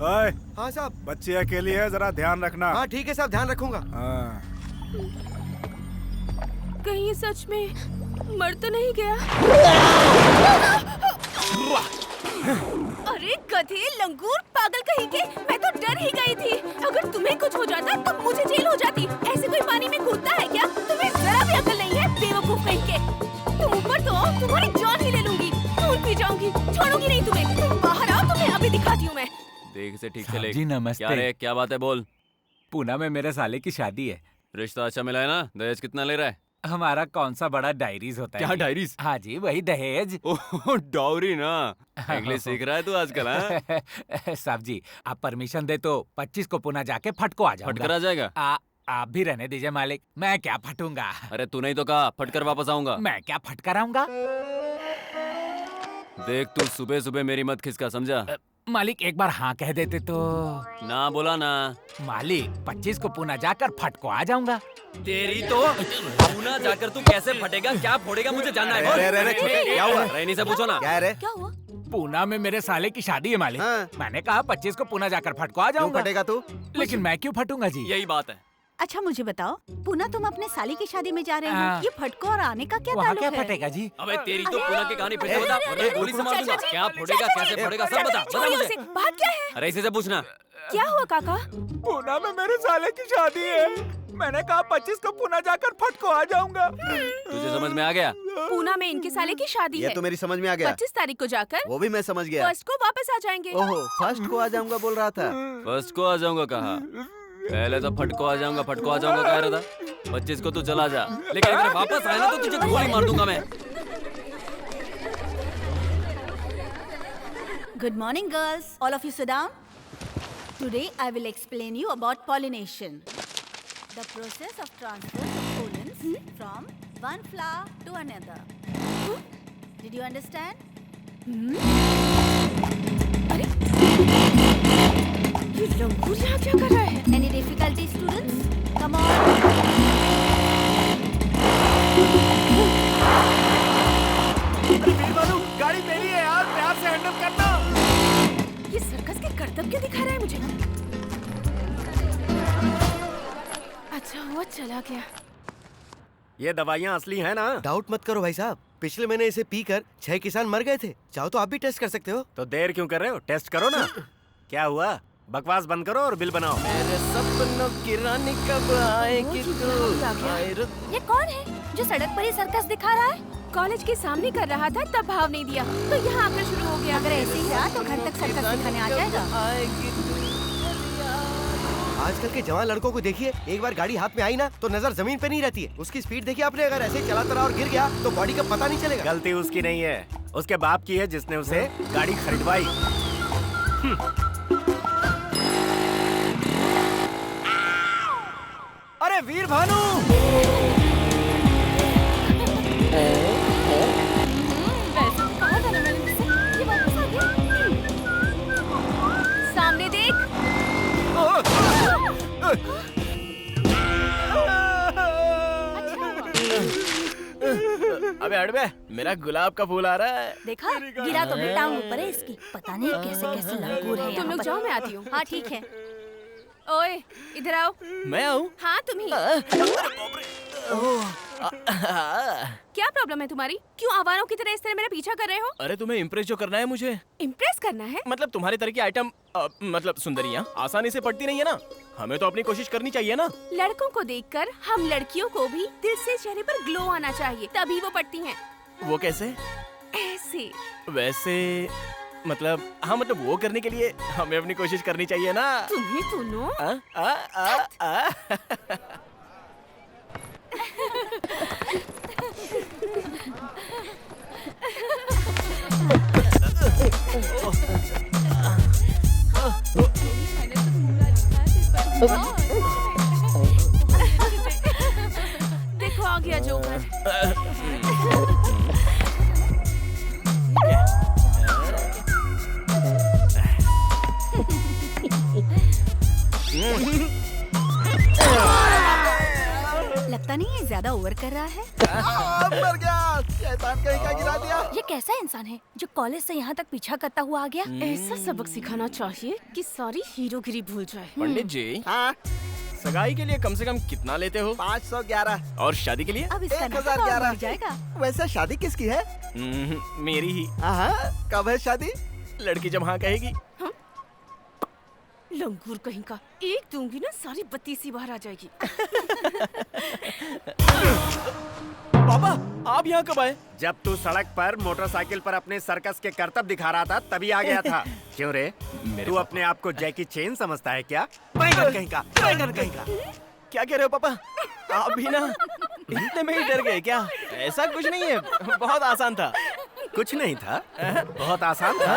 Speaker 6: ओए,
Speaker 5: हाँ साहब।
Speaker 6: बच्ची अकेली है, जरा ध्यान रखना।
Speaker 5: हाँ ठीक है साहब, ध्यान रखूंगा।
Speaker 6: हाँ।
Speaker 1: कहीं ये सच में मर तो नहीं गया? अरे गधे, लंगूर, पागल कहीं के, मैं तो डर ही गई थी। अगर तुम्हें कुछ हो जाता तो मुझे जेल हो जाती। ऐसे कोई पानी में कूदता है क्या? तुम्हें जरा भी अकल नहीं है, बेवकूफ कहीं के। तुम ऊपर तो आओ, तुम्हारी जान ही ले लूंगी, खून पी जाऊंगी, छोड़ूंगी नहीं तुम्हें। तुम बाहर आओ, तुम्हें अभी दिखाती हूँ मैं।
Speaker 2: देख से ठीक से ले।
Speaker 7: जी नमस्ते।
Speaker 2: क्या रे, क्या बात है, बोल।
Speaker 7: पूना में मेरे साले की शादी है।
Speaker 2: रिश्ता अच्छा मिला है ना? दहेज कितना ले रहा है?
Speaker 7: हमारा कौन सा बड़ा डायरीज होता है?
Speaker 2: क्या डायरीज?
Speaker 7: हाँ जी, वही दहेज।
Speaker 2: ओह डाउरी ना। इंग्लिश सीख रहा है तू आजकल? हाँ?
Speaker 7: साहब जी, आप परमिशन दे तो 25 को पुणे जाके फटको आ जाऊंगा।
Speaker 2: फटकर आ जाएगा?
Speaker 7: आप भी रहने दीजिए मालिक, मैं क्या फटूंगा।
Speaker 2: अरे तू नहीं तो कहा फटकर वापस आऊंगा।
Speaker 7: मैं क्या फटकर आऊंगा?
Speaker 2: देख तू सुबह सुबह मेरी मत खिसका, समझा?
Speaker 7: मालिक एक बार हाँ कह देते तो।
Speaker 2: ना बोला ना।
Speaker 7: मालिक 25 को पुणे जाकर फटको आ जाऊंगा।
Speaker 2: तेरी तो पूना जाकर तू कैसे फटेगा, क्या फोड़ेगा, मुझे जानना है।
Speaker 5: क्या हुआ?
Speaker 2: रहनी से पूछो ना।
Speaker 5: क्या है?
Speaker 1: क्या हुआ?
Speaker 7: पूना में मेरे साले की शादी है मालिक।
Speaker 5: हाँ।
Speaker 7: मैंने कहा 25 को पुणे जाकर फटको आ
Speaker 5: क्यों
Speaker 7: जाऊंगा।
Speaker 5: फटेगा तू?
Speaker 7: लेकिन मैं क्यों फटूंगा जी?
Speaker 2: यही बात है।
Speaker 10: अच्छा मुझे बताओ, पूना तुम अपने साली की शादी में जा रहे
Speaker 7: हाँ।
Speaker 10: हो, ये फटको और आने का क्या
Speaker 7: वहाँ
Speaker 10: ताल्लुक
Speaker 7: क्या
Speaker 10: है?
Speaker 7: फटेगा जी?
Speaker 2: अबे तेरी तो पूना की कहानी फिर से बता, वरना गोली से मार दूंगा। क्या फोड़ेगा, कैसे फोड़ेगा, सब बता, बता मुझे।
Speaker 1: बात क्या है?
Speaker 2: अरे इसी से पूछना।
Speaker 1: क्या हुआ काका?
Speaker 7: पूना में मेरे साले की शादी है। मैंने कहा 25 को पुणे जाकर फटको आ जाऊंगा।
Speaker 2: तुझे समझ में आ गया?
Speaker 1: पूना में इनके साले की शादी
Speaker 4: ये
Speaker 1: है।
Speaker 4: तो मेरी समझ में आ गया।
Speaker 1: 25 तारीख को जाकर
Speaker 4: वो भी मैं समझ गया।
Speaker 1: फर्स्ट को वापस आ जाएंगे।
Speaker 4: ओहो, फर्स्ट को आ जाऊंगा बोल रहा था।
Speaker 2: फर्स्ट को आ जाऊंगा कहा? पहले तो फटको आ जाऊंगा कह रहा था। 25 को तू चला जा, लेकिन अगर वापस आए ना तो तुझे गोली मार दूंगा मैं।
Speaker 10: Good morning, girls. All of you sit down. Today I will explain you about pollination. The process of transfer of pollens from one flower to another. Did you understand?
Speaker 1: अरे ये लंगूर यहाँ क्या कर रहा है?
Speaker 10: Any difficulty, students? Come on.
Speaker 5: गाड़ी मेरी है यार, प्यार से हैंडल करना।
Speaker 1: ये सर्कस के करतब क्या दिखा रहा है मुझे? अच्छा हुआ चला गया।
Speaker 2: ये दवाइयाँ असली हैं ना?
Speaker 5: डाउट मत करो भाई साहब, पिछले महीने इसे पीकर 6 किसान मर गए थे। चाहो तो आप भी टेस्ट कर सकते हो।
Speaker 2: तो देर क्यों कर रहे हो? टेस्ट करो ना। क्या हुआ? बकवास बंद करो और बिल बनाओ।
Speaker 3: मेरे सपनों की रानी कब आएगी तू?
Speaker 1: ये कौन है जो सड़क पर ही सर्कस दिखा रहा है? कॉलेज के सामने कर रहा था तब भाव नहीं दिया तो यहाँ आकर शुरू हो गया।
Speaker 10: अगर ऐसे ही रहा तो घर तक सर्कस दिखाने आ जाएगा।
Speaker 5: आजकल के जवान लड़कों को देखिए, एक बार गाड़ी हाथ में आई ना तो नजर जमीन पे नहीं रहती है। उसकी स्पीड देखिए आपने, अगर ऐसे चलाता रहा और गिर गया तो बॉडी का पता नहीं चलेगा।
Speaker 2: गलती उसकी नहीं है, उसके बाप की है जिसने उसे गाड़ी खरीदवाई।
Speaker 7: अरे वीर भानु,
Speaker 1: सामने देख।
Speaker 3: अबे हट बे, मेरा गुलाब का फूल आ रहा है।
Speaker 10: देखा, गिरा तो भी टांग ऊपर है इसकी। पता नहीं कैसे कैसे लंगूर है
Speaker 1: तुम
Speaker 10: यहाँ
Speaker 1: लोग
Speaker 10: पर।
Speaker 1: जाओ, मैं आती हूँ।
Speaker 10: हाँ ठीक है।
Speaker 1: ओए इधर आओ।
Speaker 3: मैं आऊँ?
Speaker 1: हाँ तुम ही। क्या प्रॉब्लम है तुम्हारी? क्यों आवारों की तरह इस तरह मेरा पीछा कर रहे हो?
Speaker 3: अरे तुम्हें इम्प्रेस जो करना है मुझे।
Speaker 1: इम्प्रेस करना है?
Speaker 3: मतलब तुम्हारे तरह की आइटम मतलब सुंदरियाँ आसानी से पड़ती नहीं है ना। हमें तो अपनी कोशिश करनी चाहिए ना।
Speaker 1: लड़कों को देखकर हम लड़कियों को भी दिल से चेहरे पर ग्लो आना चाहिए, तभी वो पड़ती हैं।
Speaker 3: वो कैसे?
Speaker 1: ऐसे।
Speaker 3: वैसे मतलब हाँ, मतलब वो करने के लिए हमें अपनी कोशिश करनी चाहिए ना।
Speaker 1: तुम्हें सुनो। देखो आ गया जोकर।
Speaker 10: लगता नहीं ये ज्यादा ओवर कर रहा है।
Speaker 4: मर गया, शैतान कहीं का गिरा दिया।
Speaker 10: ये कैसा इंसान है जो कॉलेज से यहाँ तक पीछा करता हुआ आ गया?
Speaker 1: ऐसा सबक सिखाना चाहिए कि सारी हीरोगिरी भूल जाए।
Speaker 3: पंडित जी,
Speaker 4: हाँ,
Speaker 3: सगाई के लिए कम से कम कितना लेते हो?
Speaker 4: 511।
Speaker 3: और शादी के लिए?
Speaker 10: अब इसका नाम तो और
Speaker 4: 1011।
Speaker 10: बढ़ जाएगा।
Speaker 4: वैसे शादी किसकी है?
Speaker 3: मेरी ही।
Speaker 4: हाँ, कब है शादी?
Speaker 3: लड़की जब हाँ कहेगी।
Speaker 1: लंगूर कहीं का, एक दूंगी ना सारी बत्ती सी बाहर आ जाएगी।
Speaker 3: पापा, आप यहाँ कब आए?
Speaker 2: जब तू सड़क पर मोटरसाइकिल पर अपने सर्कस के करतब दिखा रहा था तभी आ गया था। क्यों रे, तू अपने आप को जैकी चेन समझता है क्या? बैंगन कहीं का, बैंगन कहीं का।
Speaker 3: क्या कह रहे हो पापा? आप भी ना इतने में ही डर गए क्या? ऐसा कुछ नहीं है, बहुत आसान था।
Speaker 2: कुछ नहीं था, बहुत आसान था।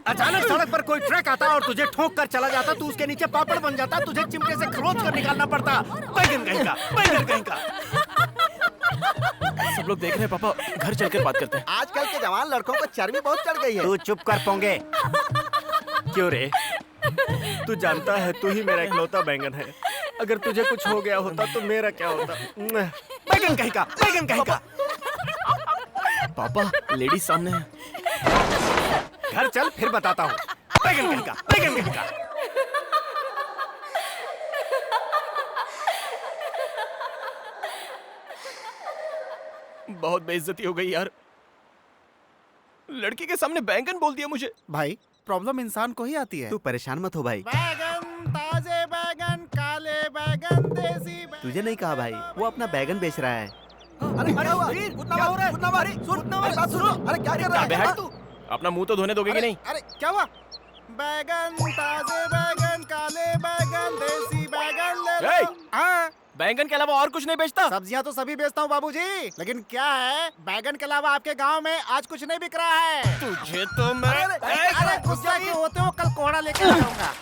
Speaker 2: अचानक सड़क पर कोई ट्रक आता और तुझे ठोक कर चला जाता, तू उसके नीचे पापड़ बन जाता, तुझे चिमटे से खरोच कर निकालना पड़ता। बैंगन कहीं का, बैंगन कहीं का।
Speaker 3: सब लोग देख रहे हैं पापा, घर चलकर बात करते हैं।
Speaker 4: आजकल के जवान लड़कों को चर्बी बहुत चढ़ गई है।
Speaker 2: तू चुप कर पोंगे। क्यों रे, तू जानता है तू ही मेरा इकलौता बैंगन है। अगर तुझे कुछ हो गया होता तो मेरा क्या होता? बैंगन कहीं का, बैंगन कहीं का।
Speaker 3: पापा, लेडीज सामने है।
Speaker 2: घर चल फिर बताता हूँ। बैंगन कहीं का, बैंगन कहीं का।
Speaker 3: बहुत बेइज्जती हो गई यार। लड़की के सामने बैंगन बोल दिया मुझे।
Speaker 6: भाई प्रॉब्लम इंसान को ही आती है।
Speaker 4: तू परेशान मत हो भाई।
Speaker 6: बैगन, ताजे बैगन, काले बैगन, देसी बैगन।
Speaker 4: तुझे नहीं कहा भाई, वो अपना बैगन बेच रहा है। अरे क्या हुआ? क्या हो रहा है? अरे बात सुनो। अरे क्या कर रहा
Speaker 3: अबे
Speaker 4: है
Speaker 3: हट तू। अपना मुंह तो धोने दोगे कि नहीं?
Speaker 6: अरे क्या हुआ? बैगन, ताजे बैगन, काले बैगन, देसी बैगन ले
Speaker 3: ए!
Speaker 6: लो। हाँ,
Speaker 3: बैंगन के अलावा और कुछ नहीं बेचता?
Speaker 6: सब्जियां तो सभी बेचता हूँ बाबूजी, लेकिन क्या है, बैगन के अलावा आपके गांव में आज कुछ नहीं बिक रहा है।
Speaker 3: तुझे तो मैं
Speaker 6: अरे गुस्सा क्यों होते हो? कल कोहड़ा लेके आऊंगा।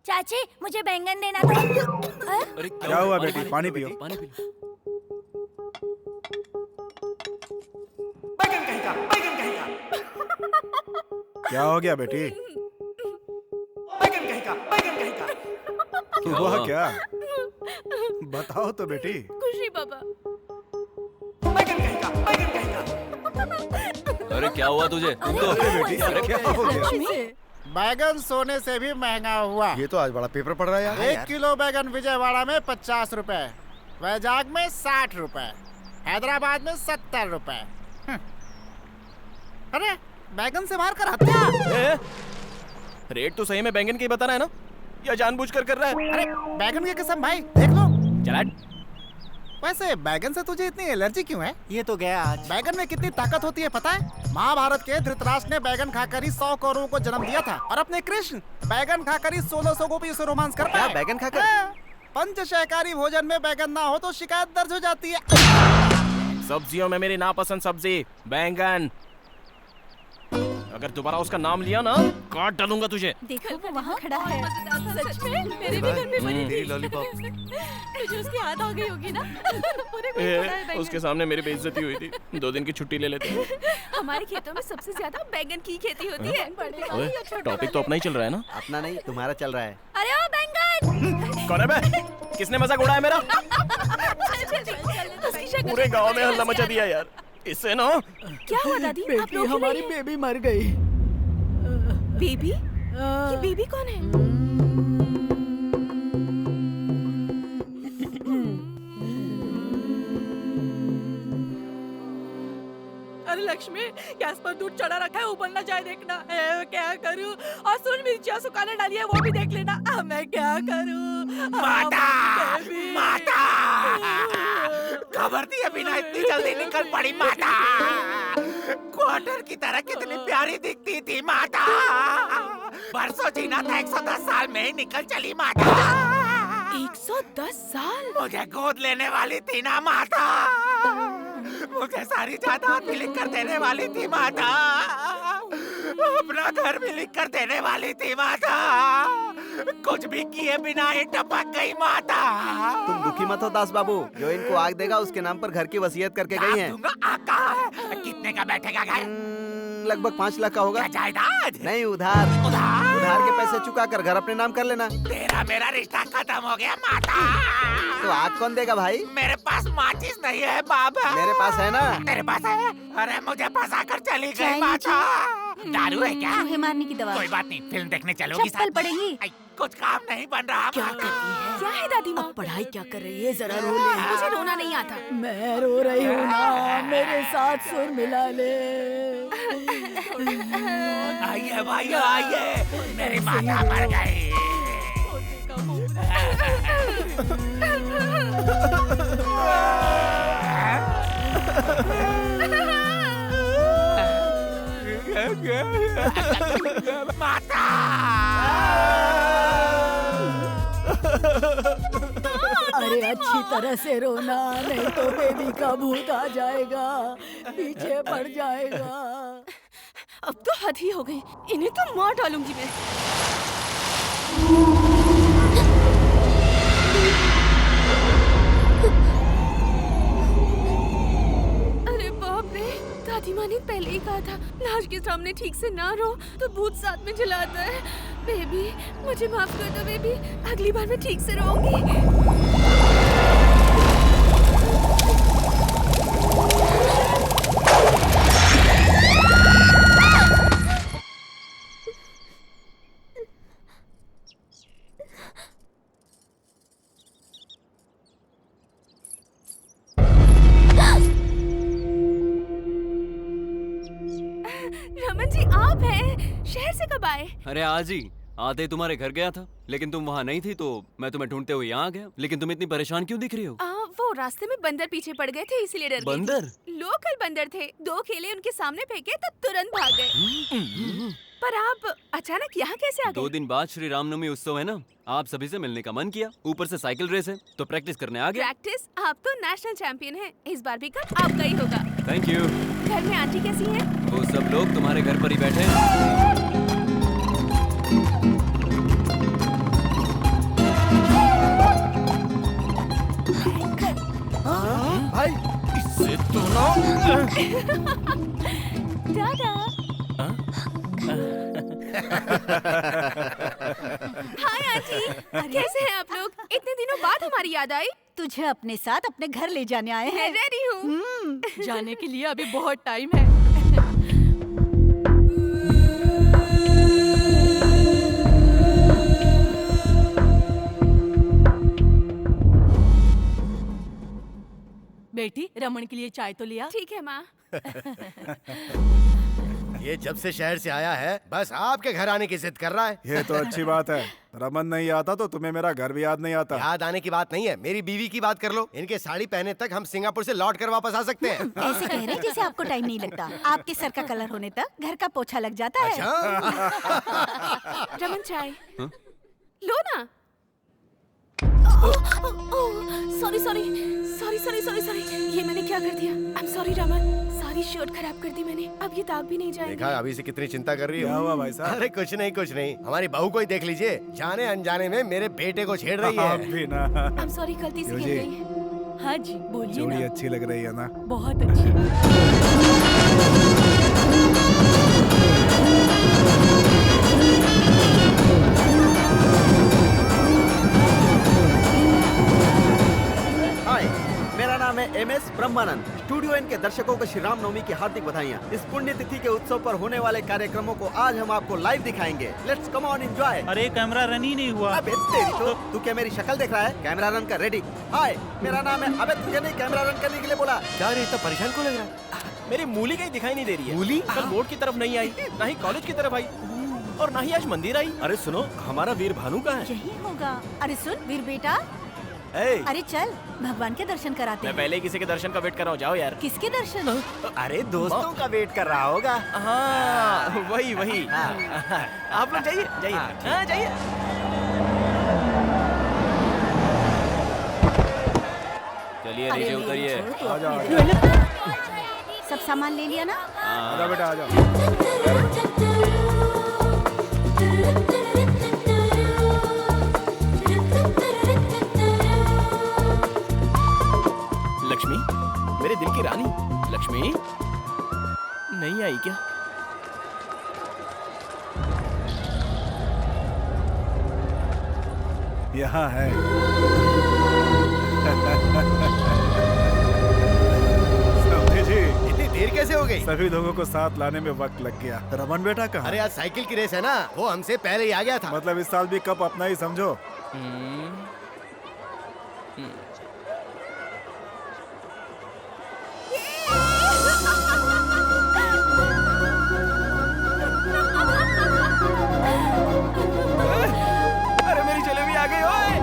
Speaker 10: चाची मुझे बैंगन देना था।
Speaker 3: अरे
Speaker 6: क्या हुआ बेटी? पानी पियो।
Speaker 3: पानी पी लो।
Speaker 2: बैंगन कहीं का, बैंगन कहीं का।
Speaker 6: क्या हो गया बेटी?
Speaker 2: बैंगन कहीं का, बैंगन कहीं का।
Speaker 6: हुआ क्या? बताओ तो बेटी।
Speaker 1: खुशी पापा।
Speaker 2: बैंगन कहीं का, बैंगन कहीं का।
Speaker 9: अरे क्या हुआ तुझे? तुम तो
Speaker 6: बेटी क्या हो गया? बैगन सोने से भी महंगा हुआ।
Speaker 5: ये तो आज बड़ा पेपर पड़ रहा है यार।
Speaker 6: 1 किलो बैगन विजयवाड़ा में 50 रुपए, वैजाग में 60 रुपए, हैदराबाद में 70 रुपए। अरे बैगन से मार कर हत्या।
Speaker 3: रेट तो सही में बैंगन की बता रहा है ना, या जानबूझकर कर रहा है?
Speaker 6: अरे बैगन की कसम भाई, देख लो।
Speaker 3: चला।
Speaker 6: वैसे बैगन से तुझे इतनी एलर्जी क्यों है?
Speaker 4: ये तो गया आज।
Speaker 6: बैगन में कितनी ताकत होती है पता है? महाभारत के धृतराष्ट्र ने बैगन खाकर ही 100 कौरवों को जन्म दिया था, और अपने कृष्ण बैगन खाकर ही 1600 गोपियों से रोमांस कर पाए।
Speaker 4: बैगन खाकर?
Speaker 6: पंचशाकाहारी भोजन में बैगन ना हो तो शिकायत दर्ज हो जाती है।
Speaker 3: सब्जियों में मेरी नापसंद सब्जी बैंगन। अगर दोबारा उसका नाम लिया ना, काट डालूंगा तुझे।
Speaker 10: देखो वो वहाँ खड़ा है।
Speaker 1: सच में मेरे भी घर में बनी थी।
Speaker 5: तेरी लॉलीपॉप।
Speaker 1: तुझे उसकी याद आ गई होगी ना? पूरे कोई पड़ा है बैंगन।
Speaker 3: उसके सामने मेरी बेइज्जती हुई थी। 2 दिन की छुट्टी ले लेते हैं।
Speaker 1: हमारे खेतों में सबसे ज्यादा बैंगन की खेती होती है। बड़े वाले या छोटे
Speaker 3: टॉपिक तो अपना ही चल रहा है ना।
Speaker 4: अपना नहीं, तुम्हारा चल रहा है।
Speaker 1: अरे ओ बैंगन!
Speaker 3: कौन है बे? किसने मजाक उड़ाया मेरा?
Speaker 1: उसकी शक्ल
Speaker 3: पूरे गांव में हल्ला मचा दिया यार। इससे ना
Speaker 1: क्या हुआ दादी? आप लोग
Speaker 6: हमारी बेबी मर गई।
Speaker 1: बेबी? ये बेबी कौन है?
Speaker 11: अरे लक्ष्मी, गैस पर दूध चढ़ा रखा है, उबल ना जाए देखना। क्या करूं? और सुन, मिर्चियाँ सुखाने डाली है, वो भी देख लेना। मैं क्या करूं?
Speaker 6: माता! माता! खबर दिए बिना इतनी जल्दी निकल पड़ी माता। क्वार्टर की तरह कितनी प्यारी दिखती थी माता। बरसों जीना था, 110 साल में ही निकल चली माता।
Speaker 1: 110 साल?
Speaker 6: मुझे गोद लेने वाली थी ना माता। मुझे सारी जायदाद भी लिख कर देने वाली थी माता। अपना घर भी लिख कर देने वाली थी माता। कुछ भी किए बिना ही टपक गई माता।
Speaker 4: तुम दुखी मत हो दास बाबू, जो इनको आग देगा उसके नाम पर घर की वसीयत करके गई हैं।
Speaker 6: कितने का बैठेगा घर?
Speaker 4: लगभग 5 लाख का होगा।
Speaker 6: जायदाद
Speaker 4: नहीं, उधार। उधार के पैसे चुका कर घर अपने नाम कर लेना।
Speaker 6: तेरा मेरा रिश्ता खत्म हो गया माता।
Speaker 4: तो आग कौन देगा भाई?
Speaker 6: मेरे पास माचिस नहीं है बाबा।
Speaker 4: मेरे पास है ना।
Speaker 6: तेरे पास है? अरे मुझे फंसा कर चली गई
Speaker 10: चाहिए
Speaker 6: माता। दारू है क्या?
Speaker 10: चूहे मारने की दवा।
Speaker 6: कोई बात नहीं, फिल्म देखने चलोगी
Speaker 10: चप्पल पड़ेगी।
Speaker 6: कुछ काम नहीं बन रहा।
Speaker 11: क्या कर रही है?
Speaker 1: क्या है दादी माँ?
Speaker 11: अब पढ़ाई क्या कर रही है? जरा रो ले।
Speaker 1: मुझे रोना नहीं आता।
Speaker 11: मैं रो रही हूँ ना, मेरे साथ सुर मिला ले।
Speaker 6: आइए भाई आइए, मेरी माता मर गई। माता!
Speaker 11: अरे अच्छी तरह से रोना, नहीं तो बेबी का भूत आ जाएगा, पीछे पड़ जाएगा।
Speaker 1: अब तो हद ही हो गई, इन्हें तो मार डालूंगी मैं। अरे बाप रे, दादी माँ ने पहले ही कहा था लाश के सामने ठीक से ना रो तो भूत साथ में जलाता है। बेबी मुझे माफ कर दो बेबी, अगली बार मैं ठीक से रोऊंगी। रमन जी आप हैं? शहर से कब आए?
Speaker 9: अरे आज ही आते ही तुम्हारे घर गया था, लेकिन तुम वहाँ नहीं थी तो मैं तुम्हें ढूंढते हुए यहाँ आ गया। लेकिन तुम इतनी परेशान क्यों दिख रही हो?
Speaker 1: वो रास्ते में बंदर पीछे पड़ गए थे इसलिए डर गई थी।
Speaker 9: बंदर?
Speaker 1: लोकल बंदर थे, 2 केले उनके सामने फेंके तो तुरंत भाग गए। पर आप अचानक यहाँ कैसे आ गए?
Speaker 9: 2 दिन बाद श्री रामनवमी उत्सव है ना, आप सभी से मिलने का मन किया। ऊपर से साइकिल रेस है तो प्रैक्टिस करने आ गया।
Speaker 1: प्रैक्टिस? आप तो नेशनल चैंपियन हैं, इस बार भी कप आपका ही होगा।
Speaker 9: Thank you.
Speaker 1: घर में आंटी कैसी हैं?
Speaker 9: वो सब लोग तुम्हारे घर पर ही बैठे हैं।
Speaker 4: भाई
Speaker 3: इससे तो ना
Speaker 1: दादा। हाय आंटी, कैसे हैं आप लोग? इतने दिनों बाद हमारी याद आई।
Speaker 10: तुझे अपने साथ अपने घर ले जाने आए
Speaker 1: मैं
Speaker 10: हैं।
Speaker 1: रेडी हूँ।
Speaker 11: जाने के लिए अभी बहुत टाइम है। रमन के लिए चाय तो लिया।
Speaker 1: ठीक है माँ।
Speaker 5: ये जब से शहर से आया है बस आपके घर आने की जिद कर रहा है।
Speaker 12: ये तो अच्छी बात है। रमन नहीं आता तो तुम्हें मेरा घर भी याद नहीं आता।
Speaker 5: याद आने की बात नहीं है, मेरी बीवी की बात कर लो। इनके साड़ी पहने तक हम सिंगापुर से लौट कर वापस आ सकते हैं।
Speaker 10: ऐसे कह रहे हैं जैसे आपको टाइम नहीं लगता। आपके सर का कलर होने तक घर का पोछा लग जाता है।
Speaker 1: रमन चाय लो ना। Sorry sorry sorry sorry sorry sorry, ये मैंने क्या कर दिया? आई एम सॉरी रमन, सारी शर्ट खराब कर दी मैंने। अब ये दाग भी नहीं जाएंगे।
Speaker 5: देखा अभी से कितनी चिंता कर रही हो।
Speaker 12: क्या हुआ भाई साहब?
Speaker 5: अरे कुछ नहीं कुछ नहीं, हमारी बहू को ही देख लीजिए, जाने अनजाने में मेरे बेटे को छेड़ रही
Speaker 12: आप
Speaker 5: है।
Speaker 12: भी ना।
Speaker 1: आई एम सॉरी, गलती से गिर गई।
Speaker 11: हाँ जी बोलिए
Speaker 12: जोड़ी
Speaker 11: ना।
Speaker 12: अच्छी लग रही है ना?
Speaker 11: बहुत अच्छी।
Speaker 4: हाय, मेरा नाम है MS ब्रह्मानंद। स्टूडियो इनके दर्शकों को श्री राम नवमी की हार्दिक बधाइयाँ। इस पुण्य तिथि के उत्सव पर होने वाले कार्यक्रमों को आज हम आपको लाइव दिखाएंगे। Let's come on enjoy.
Speaker 13: अरे कैमरा रन ही नहीं हुआ।
Speaker 4: अबे तेरी तो, तू क्या मेरी शक्ल देख रहा है? कैमरा रन कर, रेडी। हाय, मेरा नाम है। अबे तुझे नहीं कैमरा रन करने के लिए बोला?
Speaker 5: क्या रे इतना परेशान क्यों लग रहा है?
Speaker 3: मेरी मूली कहीं दिखाई नहीं दे रही है।
Speaker 5: मूली?
Speaker 3: कल बोर्ड की तरफ नहीं आई, ना ही कॉलेज की तरफ आई, और ना ही आज मंदिर आई।
Speaker 2: अरे सुनो, हमारा वीर भानु कहाँ है?
Speaker 10: यही होगा। अरे सुन वीर बेटा,
Speaker 2: ए,
Speaker 10: अरे चल भगवान के दर्शन कराते
Speaker 3: मैं
Speaker 10: हैं।
Speaker 3: पहले किसी के दर्शन का वेट कर रहा हूँ, जाओ यार।
Speaker 10: किसके दर्शन?
Speaker 4: अरे दोस्तों का वेट कर रहा होगा।
Speaker 3: हाँ वही वही। आप लोग जाइए जाइए। हाँ जाइए। चलिए
Speaker 10: अरे
Speaker 3: नीचे
Speaker 10: मेरी
Speaker 3: उतरिए।
Speaker 10: छोड़ तू
Speaker 12: आ जाओ,
Speaker 10: अपनी। सब सामान ले लिया ना?
Speaker 12: आजा बेटा आजा।
Speaker 3: लक्ष्मी, मेरे दिल की रानी लक्ष्मी नहीं आई क्या?
Speaker 12: यहाँ है। समझे जी?
Speaker 5: इतनी देर कैसे हो गई?
Speaker 12: सभी लोगों को साथ लाने में वक्त लग गया। रमन बेटा कहाँ?
Speaker 5: अरे आज साइकिल की रेस है ना, वो हमसे पहले ही आ गया था।
Speaker 12: मतलब इस साल भी कप अपना ही समझो।
Speaker 3: अरे मेरी जलेबी आ गई ओए।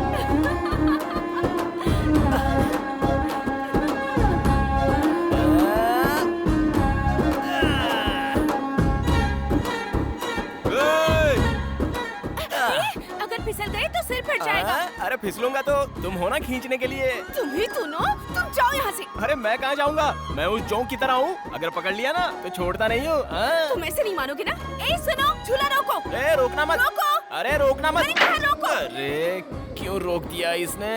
Speaker 1: अगर फिसल गए तो सिर फट जाएगा।
Speaker 3: अरे फिसलूंगा तो तुम हो ना खींचने के लिए।
Speaker 1: तुम ही सुनो, तुम जाओ यहाँ से।
Speaker 3: अरे मैं कहाँ जाऊंगा? मैं उस जोंक की तरह हूँ, अगर पकड़ लिया ना तो छोड़ता नहीं हूँ।
Speaker 1: तुम ऐसे नहीं मानोगे ना। ए सुनो, झूला रोको।
Speaker 3: ए रोकना मत।
Speaker 1: रोको।
Speaker 3: अरे रोकना मत।
Speaker 1: मैंने कहा रोको।
Speaker 3: अरे क्यों रोक दिया इसने?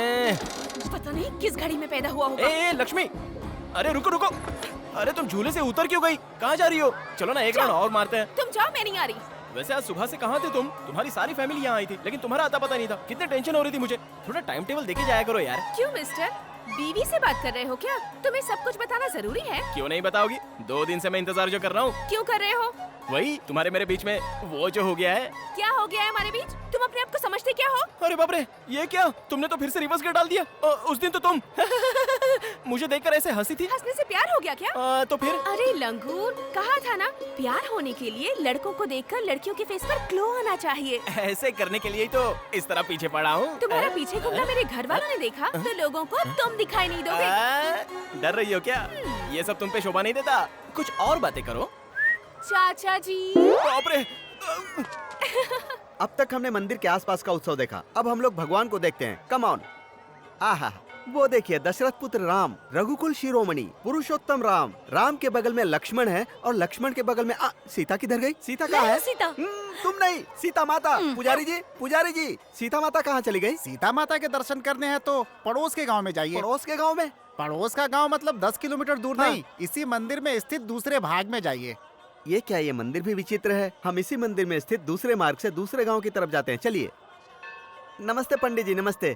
Speaker 1: पता नहीं किस घड़ी में पैदा हुआ होगा।
Speaker 3: ए लक्ष्मी, अरे रुको रुको। अरे तुम झूले से उतर क्यों गई? कहाँ जा रही हो? चलो ना एक राउंड और मारते हैं।
Speaker 1: तुम जाओ, मैं नहीं आ रही।
Speaker 3: वैसे आज सुबह से कहाँ थे तुम? तुम्हारी सारी फैमिली यहाँ आई थी, लेकिन तुम्हारा आता पता नहीं था। कितनी टेंशन हो रही थी मुझे। थोड़ा टाइम टेबल देके जाया करो यार।
Speaker 1: क्यों मिस्टर, बीवी से बात कर रहे हो क्या? तुम्हें सब कुछ बताना जरूरी है।
Speaker 3: क्यों नहीं बताओगी? 2 दिन से मैं इंतजार जो कर रहा हूँ।
Speaker 1: क्यों कर रहे हो?
Speaker 3: वही तुम्हारे मेरे बीच में वो जो हो गया है।
Speaker 1: क्या हो गया है हमारे बीच? तुम अपने आप को समझते क्या हो?
Speaker 3: अरे बाप रे, ये क्या? तुमने तो फिर से रिवर्स गियर डाल दिया। उस दिन तो तुम मुझे देखकर ऐसे हंसी थी।
Speaker 1: हंसने से प्यार हो गया क्या?
Speaker 3: तो फिर?
Speaker 1: अरे लंगूर, कहा था ना, प्यार होने के लिए लड़कों को देखकर लड़कियों के फेस पर ग्लो आना चाहिए।
Speaker 3: ऐसे करने के लिए ही तो इस तरह पीछे पड़ा हूँ।
Speaker 1: तुम्हारा पीछे घूमना मेरे घर वालों ने देखा तो लोगों को तुम दिखाई नहीं दोगे।
Speaker 3: डर रही हो क्या? ये सब तुम पे शोभा नहीं देता। कुछ और बातें करो।
Speaker 1: चाचा जी।
Speaker 3: बाप रे।
Speaker 4: अब तक हमने मंदिर के आसपास का उत्सव देखा, अब हम लोग भगवान को देखते हैं। Come on. आहा, वो देखिए दशरथ पुत्र राम, रघुकुल शिरोमणि, पुरुषोत्तम राम। राम के बगल में लक्ष्मण है और लक्ष्मण के बगल में सीता किधर गई? सीता कहाँ है?
Speaker 10: सीता।
Speaker 4: तुम नहीं, सीता माता। पुजारी जी, सीता माता कहाँ चली गई?
Speaker 13: सीता माता के दर्शन करने हैं तो पड़ोस के गांव में जाइए।
Speaker 4: पड़ोस के गांव में?
Speaker 13: पड़ोस का गांव मतलब 10 किलोमीटर दूर नहीं, इसी मंदिर में स्थित दूसरे भाग में जाइए।
Speaker 4: ये क्या, ये मंदिर भी विचित्र है। हम इसी मंदिर में स्थित दूसरे मार्ग से दूसरे गांव की तरफ जाते हैं। चलिए। नमस्ते पंडित जी, नमस्ते।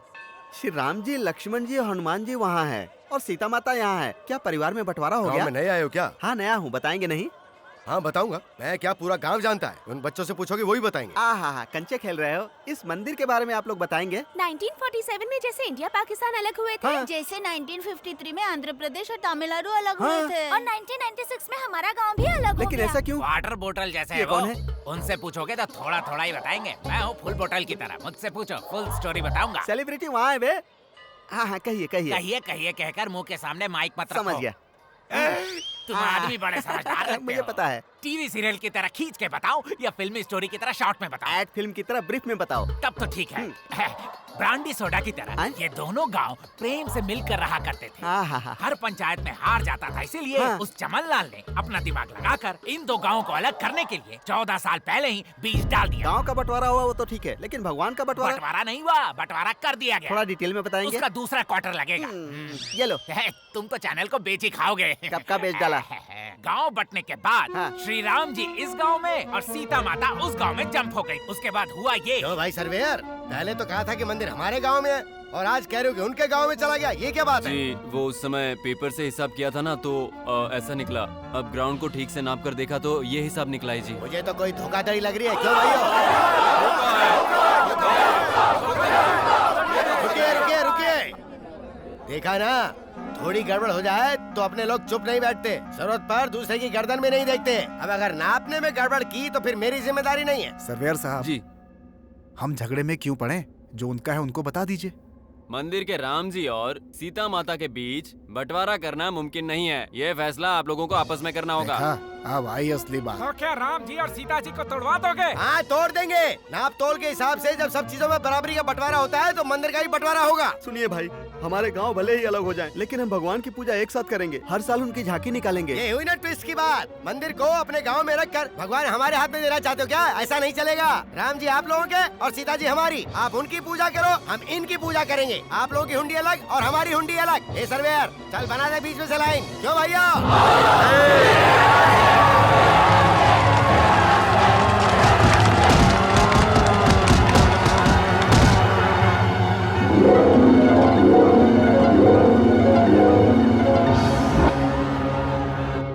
Speaker 4: श्री राम जी, लक्ष्मण जी और हनुमान जी वहाँ है और सीता माता यहाँ है। क्या परिवार में बंटवारा हो गया?
Speaker 5: में नए आए हो क्या?
Speaker 4: हाँ नया हूँ, बताएंगे नहीं?
Speaker 5: हाँ बताऊंगा। मैं क्या पूरा गांव जानता है? उन बच्चों से पूछोगे वही बताएंगे।
Speaker 4: हाँ, कंचे खेल रहे हो। इस मंदिर के बारे में आप लोग बताएंगे?
Speaker 1: 1947 में जैसे इंडिया पाकिस्तान अलग हुए थे,
Speaker 4: हाँ।
Speaker 10: जैसे 1953 में आंध्र प्रदेश और तमिलनाडु अलग
Speaker 4: हाँ।
Speaker 10: हुए थे।
Speaker 1: और 1996 में हमारा गांव भी अलग हो
Speaker 4: लेकिन
Speaker 1: गया।
Speaker 4: ऐसा क्यों?
Speaker 6: वाटर बोतल जैसे
Speaker 4: ये
Speaker 6: है वो।
Speaker 4: कौन है?
Speaker 6: उनसे पूछोगे तो थोड़ा थोड़ा ही बताएंगे। मैं हूँ फुल बोतल की तरह, मुझसे पूछो फुल स्टोरी बताऊंगा।
Speaker 4: सेलिब्रिटी वहाँ है बे। हाँ, कहिए
Speaker 6: कहिए कहिए कहकर मुंह के सामने माइक मत रखो।
Speaker 4: समझ गया।
Speaker 6: तुम आदमी बड़े समझदार लगते
Speaker 4: मुझे
Speaker 6: हो।
Speaker 4: पता है।
Speaker 6: टीवी सीरियल की तरह खींच के बताओ या फिल्मी स्टोरी की तरह शॉर्ट में बताओ।
Speaker 4: एड फिल्म की तरह ब्रीफ में बताओ।
Speaker 6: तब तो ठीक है। ब्रांडी सोडा की तरह ये दोनों गांव प्रेम से मिलकर रहा करते थे। हर पंचायत में हार जाता था, इसीलिए उस चमन लाल ने अपना दिमाग लगाकर इन दो गांवों को अलग करने के लिए 14 साल पहले ही बीज डाल दिया।
Speaker 4: गांव का बंटवारा हुआ वो तो ठीक है, लेकिन भगवान का
Speaker 6: बंटवारा नहीं हुआ, बंटवारा कर दिया गया।
Speaker 4: थोड़ा डिटेल में बताएंगे?
Speaker 6: उसका दूसरा क्वार्टर लगेगा।
Speaker 4: ये लो।
Speaker 6: तुम तो चैनल को बेच ही खाओगे।
Speaker 4: कब का बेच डाला?
Speaker 6: गांव बंटने के बाद श्री राम जी इस गांव में और सीता माता उस गांव में जंप हो गई। उसके बाद हुआ ये।
Speaker 5: क्यों भाई सर्वेयर, पहले तो कहा था कि मंदिर हमारे गांव में है और आज कह रहे हो कि उनके गांव में चला गया। ये क्या बात है?
Speaker 9: जी वो उस समय पेपर से हिसाब किया था ना, तो ऐसा निकला। अब ग्राउंड को ठीक से नाप कर देखा तो ये हिसाब निकला है जी।
Speaker 5: मुझे तो कोई धोखाधड़ी लग रही है। क्यों भाइयों? रुकिए रुकिए रुकिए। देखा ना, थोड़ी गड़बड़ हो जाए तो अपने लोग चुप नहीं बैठते, जरूरत पर दूसरे की गर्दन में नहीं देखते। अब अगर नापने में गड़बड़ की तो फिर मेरी जिम्मेदारी नहीं है।
Speaker 12: सर्वेयर साहब
Speaker 9: जी,
Speaker 12: हम झगड़े में क्यों पड़े? जो उनका है उनको बता दीजिए।
Speaker 9: मंदिर के राम जी और सीता माता के बीच बंटवारा करना मुमकिन नहीं है। ये फैसला आप लोगों को आपस में करना होगा।
Speaker 12: देखा, अब आई असली बात।
Speaker 7: तो क्या राम जी और सीता जी को तोड़वा दोगे?
Speaker 5: हाँ तोड़ देंगे। नाप तोल के हिसाब से जब सब चीजों में बराबरी का बंटवारा होता है तो मंदिर का ही बंटवारा होगा।
Speaker 4: सुनिए भाई, हमारे गांव भले ही अलग हो जाएं, लेकिन हम भगवान की पूजा एक साथ करेंगे। हर साल उनकी झांकी निकालेंगे।
Speaker 5: ये हुई ना ट्विस्ट की बात। मंदिर को अपने गांव में रखकर भगवान हमारे हाथ में देना चाहते हो क्या? ऐसा नहीं चलेगा। राम जी आप लोगों के और सीता जी हमारी। आप उनकी पूजा करो, हम इनकी पूजा करेंगे। आप लोगों की हुंडी अलग और हमारी हुंडी अलग। ए सर्वेयर, चल बना दे बीच में से लाइन। क्यों भैया?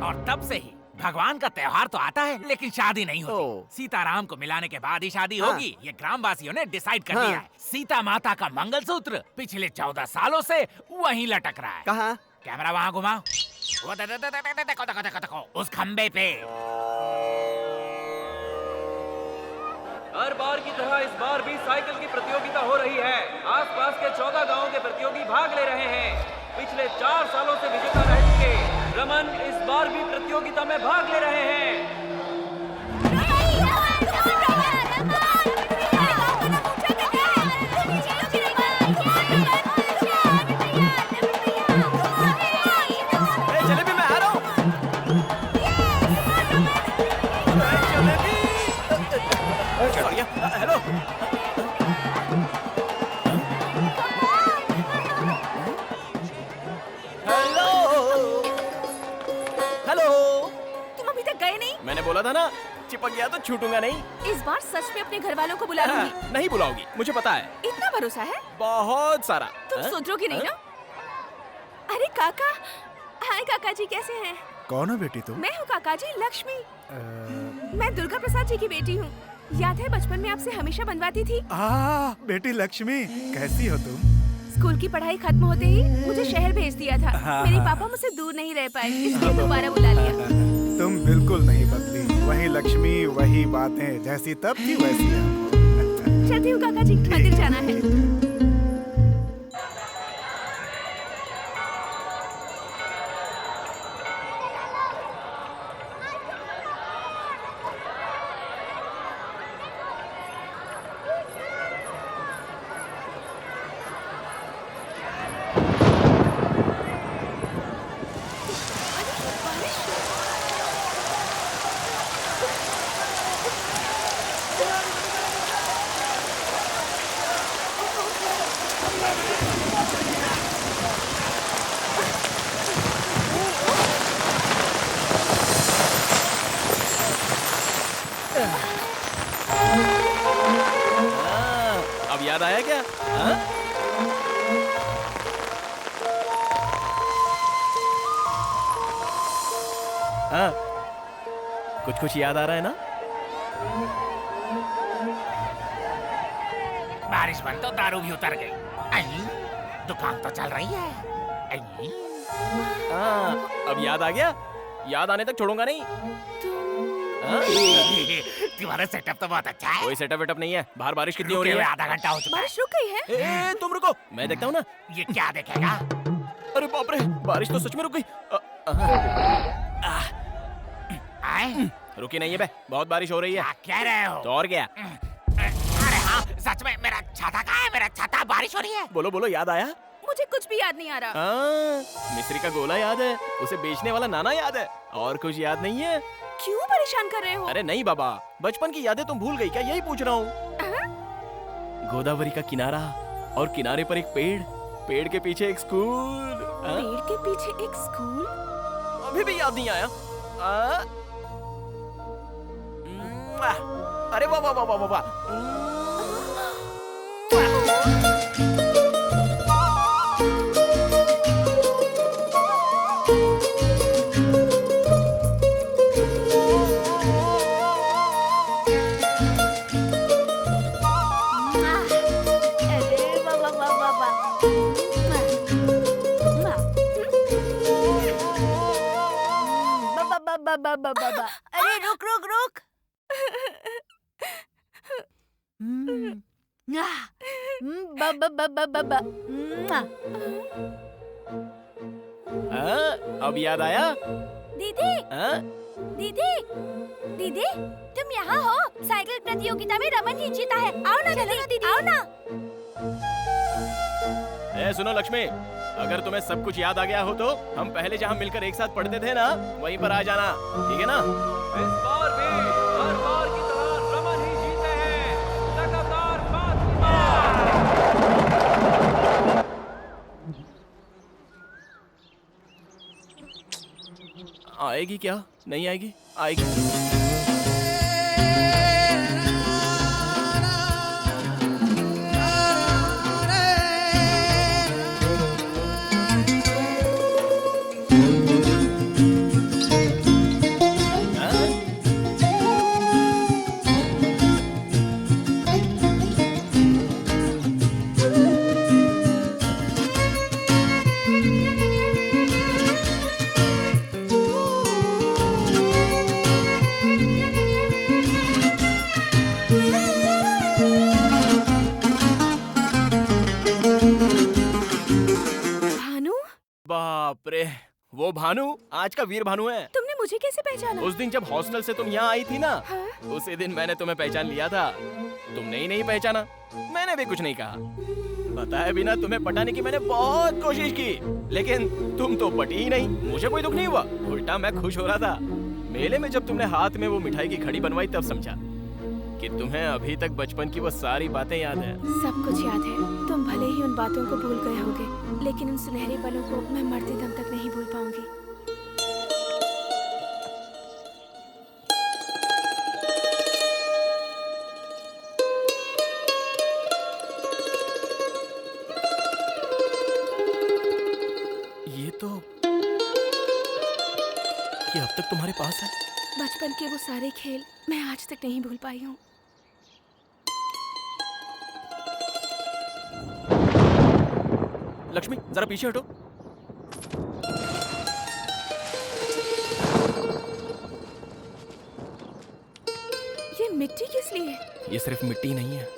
Speaker 6: और तब से ही भगवान का त्योहार तो आता है लेकिन शादी नहीं होती। सीताराम को मिलाने के बाद ही शादी होगी, ये ग्रामवासियों ने डिसाइड कर दिया है। सीता माता का मंगलसूत्र पिछले 14 सालों से वहीं लटक रहा है।
Speaker 4: कहाँ?
Speaker 6: कैमरा वहाँ घुमाओ। वो देखो, उस खम्बे पे।
Speaker 9: हर बार की तरह इस बार भी साइकिल की प्रतियोगिता हो रही है। आसपास के 14 गांवों के प्रतियोगी भाग ले रहे हैं। पिछले 4 सालों से विजेता रह चुके रमन इस बार भी प्रतियोगिता में भाग ले रहे हैं।
Speaker 3: जलेबी मैं आ रहा हूँ। हेलो। हेलो।
Speaker 1: तुम अभी तक गए नहीं?
Speaker 3: मैंने बोला था ना, चिपक गया तो छूटूंगा नहीं।
Speaker 1: इस बार सच में अपने घर वालों को बुला लूंगी।
Speaker 3: नहीं बुलाओगी, मुझे पता है।
Speaker 1: इतना भरोसा है?
Speaker 3: बहुत सारा।
Speaker 1: तुम सोचोगी नहीं ना? अरे काका, हाय काका जी, कैसे हैं?
Speaker 12: कौन हो बेटी तुम?
Speaker 1: मैं हूँ काका जी, लक्ष्मी। मैं दुर्गा प्रसाद जी की बेटी हूँ। याद है बचपन में आपसे हमेशा बनवाती थी?
Speaker 12: बेटी लक्ष्मी, कैसी हो तुम?
Speaker 1: स्कूल की पढ़ाई खत्म होते ही मुझे शहर भेज दिया था। मेरे पापा मुझसे दूर नहीं रह पाए, इसलिए दोबारा बुला लिया।
Speaker 12: तुम बिल्कुल नहीं बदली, वही लक्ष्मी, वही बातें, जैसी तब थी वैसी है।
Speaker 1: चलती हूँ काका जी, मंदिर जाना है।
Speaker 3: अब याद आया क्या? हाँ? हाँ। कुछ कुछ याद आ रहा है ना?
Speaker 6: बारिश बंद तो दारू भी उतर गई। दुकान तो चल रही है।
Speaker 3: अब याद आ गया? याद आने तक छोड़ूंगा नहीं।
Speaker 6: तुम्हारा सेटअप तो बहुत अच्छा है।
Speaker 3: कोई सेटअप वेटअप नहीं है। बाहर बारिश कितनी हो रही है?
Speaker 6: आधा घंटा हो चुका है।
Speaker 1: बारिश रुक गई है।
Speaker 3: तुम रुको, मैं देखता हूँ ना।
Speaker 6: ये क्या देखेगा?
Speaker 3: अरे बाप रे, बारिश तो सच में रुक गई। रुकी नहीं है बे, बहुत बारिश हो रही है।
Speaker 6: कह रहे हो?
Speaker 3: तो और क्या?
Speaker 6: अरे हाँ, सच में मेरा छाता कहाँ है? मेरा छाता, बारिश हो रही है।
Speaker 3: बोलो बोलो, याद आया?
Speaker 1: मुझे कुछ भी याद नहीं आ रहा।
Speaker 3: मिस्री का गोला याद है, उसे बेचने वाला नाना याद है, और कुछ याद नहीं है?
Speaker 1: क्यों परेशान कर रहे हो?
Speaker 3: अरे नहीं बाबा, बचपन की यादें तुम भूल गई क्या? यही पूछ रहा हूँ। गोदावरी का किनारा, और किनारे पर एक पेड़, पेड़ के पीछे एक स्कूल।
Speaker 1: पेड़ के पीछे एक स्कूल?
Speaker 3: अभी भी याद नहीं आया? अरे वाह वाह वाह वाह वाह।
Speaker 10: अरे रुक रुक रुक।
Speaker 3: अब याद आया?
Speaker 1: दीदी, दीदी, दीदी, तुम यहाँ हो? साइकिल प्रतियोगिता में रमन ही जीता है। आओ ना दीदी, आओ ना।
Speaker 3: सुनो लक्ष्मी, अगर तुम्हें सब कुछ याद आ गया हो तो हम पहले जहाँ मिलकर एक साथ पढ़ते थे ना, वहीं पर आ जाना, ठीक है ना?
Speaker 9: इस बार भी हर बार की तरह रमन ही जीते हैं, लगातार 5वीं बार।
Speaker 3: आएगी क्या? नहीं आएगी? आएगी। बाप रे, वो भानु आज का वीर भानु है।
Speaker 1: तुमने मुझे कैसे पहचाना?
Speaker 3: उस दिन जब हॉस्टल से तुम यहाँ आई थी ना,
Speaker 1: हाँ?
Speaker 3: उसी दिन मैंने तुम्हें पहचान लिया था। तुमने ही नहीं पहचाना, मैंने भी कुछ नहीं कहा। बताए बिना तुम्हें पटाने की मैंने बहुत कोशिश की, लेकिन तुम तो पटी ही नहीं। मुझे कोई दुख नहीं हुआ, उल्टा मैं खुश हो रहा था। मेले में जब तुमने हाथ में वो मिठाई की घड़ी बनवाई तब समझा कि तुम्हें अभी तक बचपन की वो सारी बातें याद है।
Speaker 1: सब कुछ याद है। तुम भले ही उन बातों को भूल गए होगे, लेकिन उन सुनहरे पलों को मैं मरते दम तक नहीं भूल पाऊंगी।
Speaker 3: ये अब तक तुम्हारे पास है?
Speaker 1: बचपन के वो सारे खेल मैं आज तक नहीं भूल पाई हूँ।
Speaker 3: लक्ष्मी जरा पीछे हटो।
Speaker 1: ये मिट्टी किस लिए?
Speaker 3: ये सिर्फ मिट्टी नहीं है,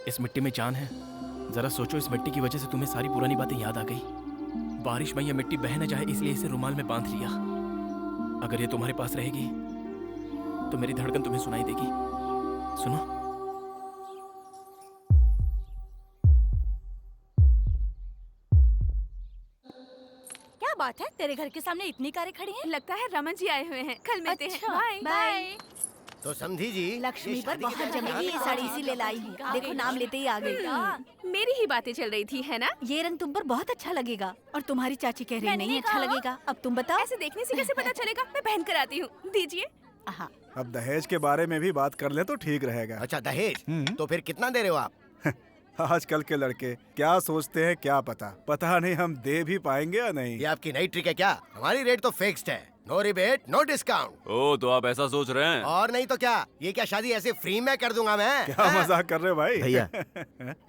Speaker 3: इस मिट्टी में जान है। जरा सोचो, इस मिट्टी की वजह से तुम्हें सारी पुरानी बातें याद आ गई। बारिश में ये मिट्टी बह न जाए इसलिए इसे रुमाल में बांध लिया। अगर ये तुम्हारे पास रहेगी तो मेरी धड़कन तुम्हें सुनाई देगी। सुनो।
Speaker 10: क्या बात है, तेरे घर के सामने इतनी कारें खड़ी हैं?
Speaker 1: लगता है रमन जी आए हुए हैं। कल मिलते हैं। Bye
Speaker 10: bye.
Speaker 5: तो समझी जी,
Speaker 10: लक्ष्मी पर बहुत जमेगी ये साड़ी, इसीलिए लाई हूँ। देखो नाम लेते ही आ गई।
Speaker 1: मेरी ही बातें चल रही थी, है ना?
Speaker 10: ये रंग तुम पर बहुत अच्छा लगेगा। और तुम्हारी चाची कह रही नहीं अच्छा लगेगा। अब तुम बताओ।
Speaker 1: ऐसे देखने से कैसे पता चलेगा? मैं पहन कर आती हूँ, दीजिए।
Speaker 12: अब दहेज के बारे में भी बात कर ले तो ठीक रहेगा।
Speaker 5: अच्छा दहेज, तो फिर कितना दे रहे हो आप?
Speaker 12: आजकल के लड़के क्या सोचते हैं क्या पता नहीं हम दे भी पाएंगे या नहीं।
Speaker 5: ये आपकी नई ट्रिक है क्या? हमारी रेट तो फिक्स्ड है। No rebate, no discount.
Speaker 8: ओ तो आप ऐसा सोच रहे हैं?
Speaker 5: और नहीं तो क्या, ये क्या शादी ऐसे फ्री में कर दूंगा मैं?
Speaker 12: क्या मजाक कर रहे हो भाई?
Speaker 4: भैया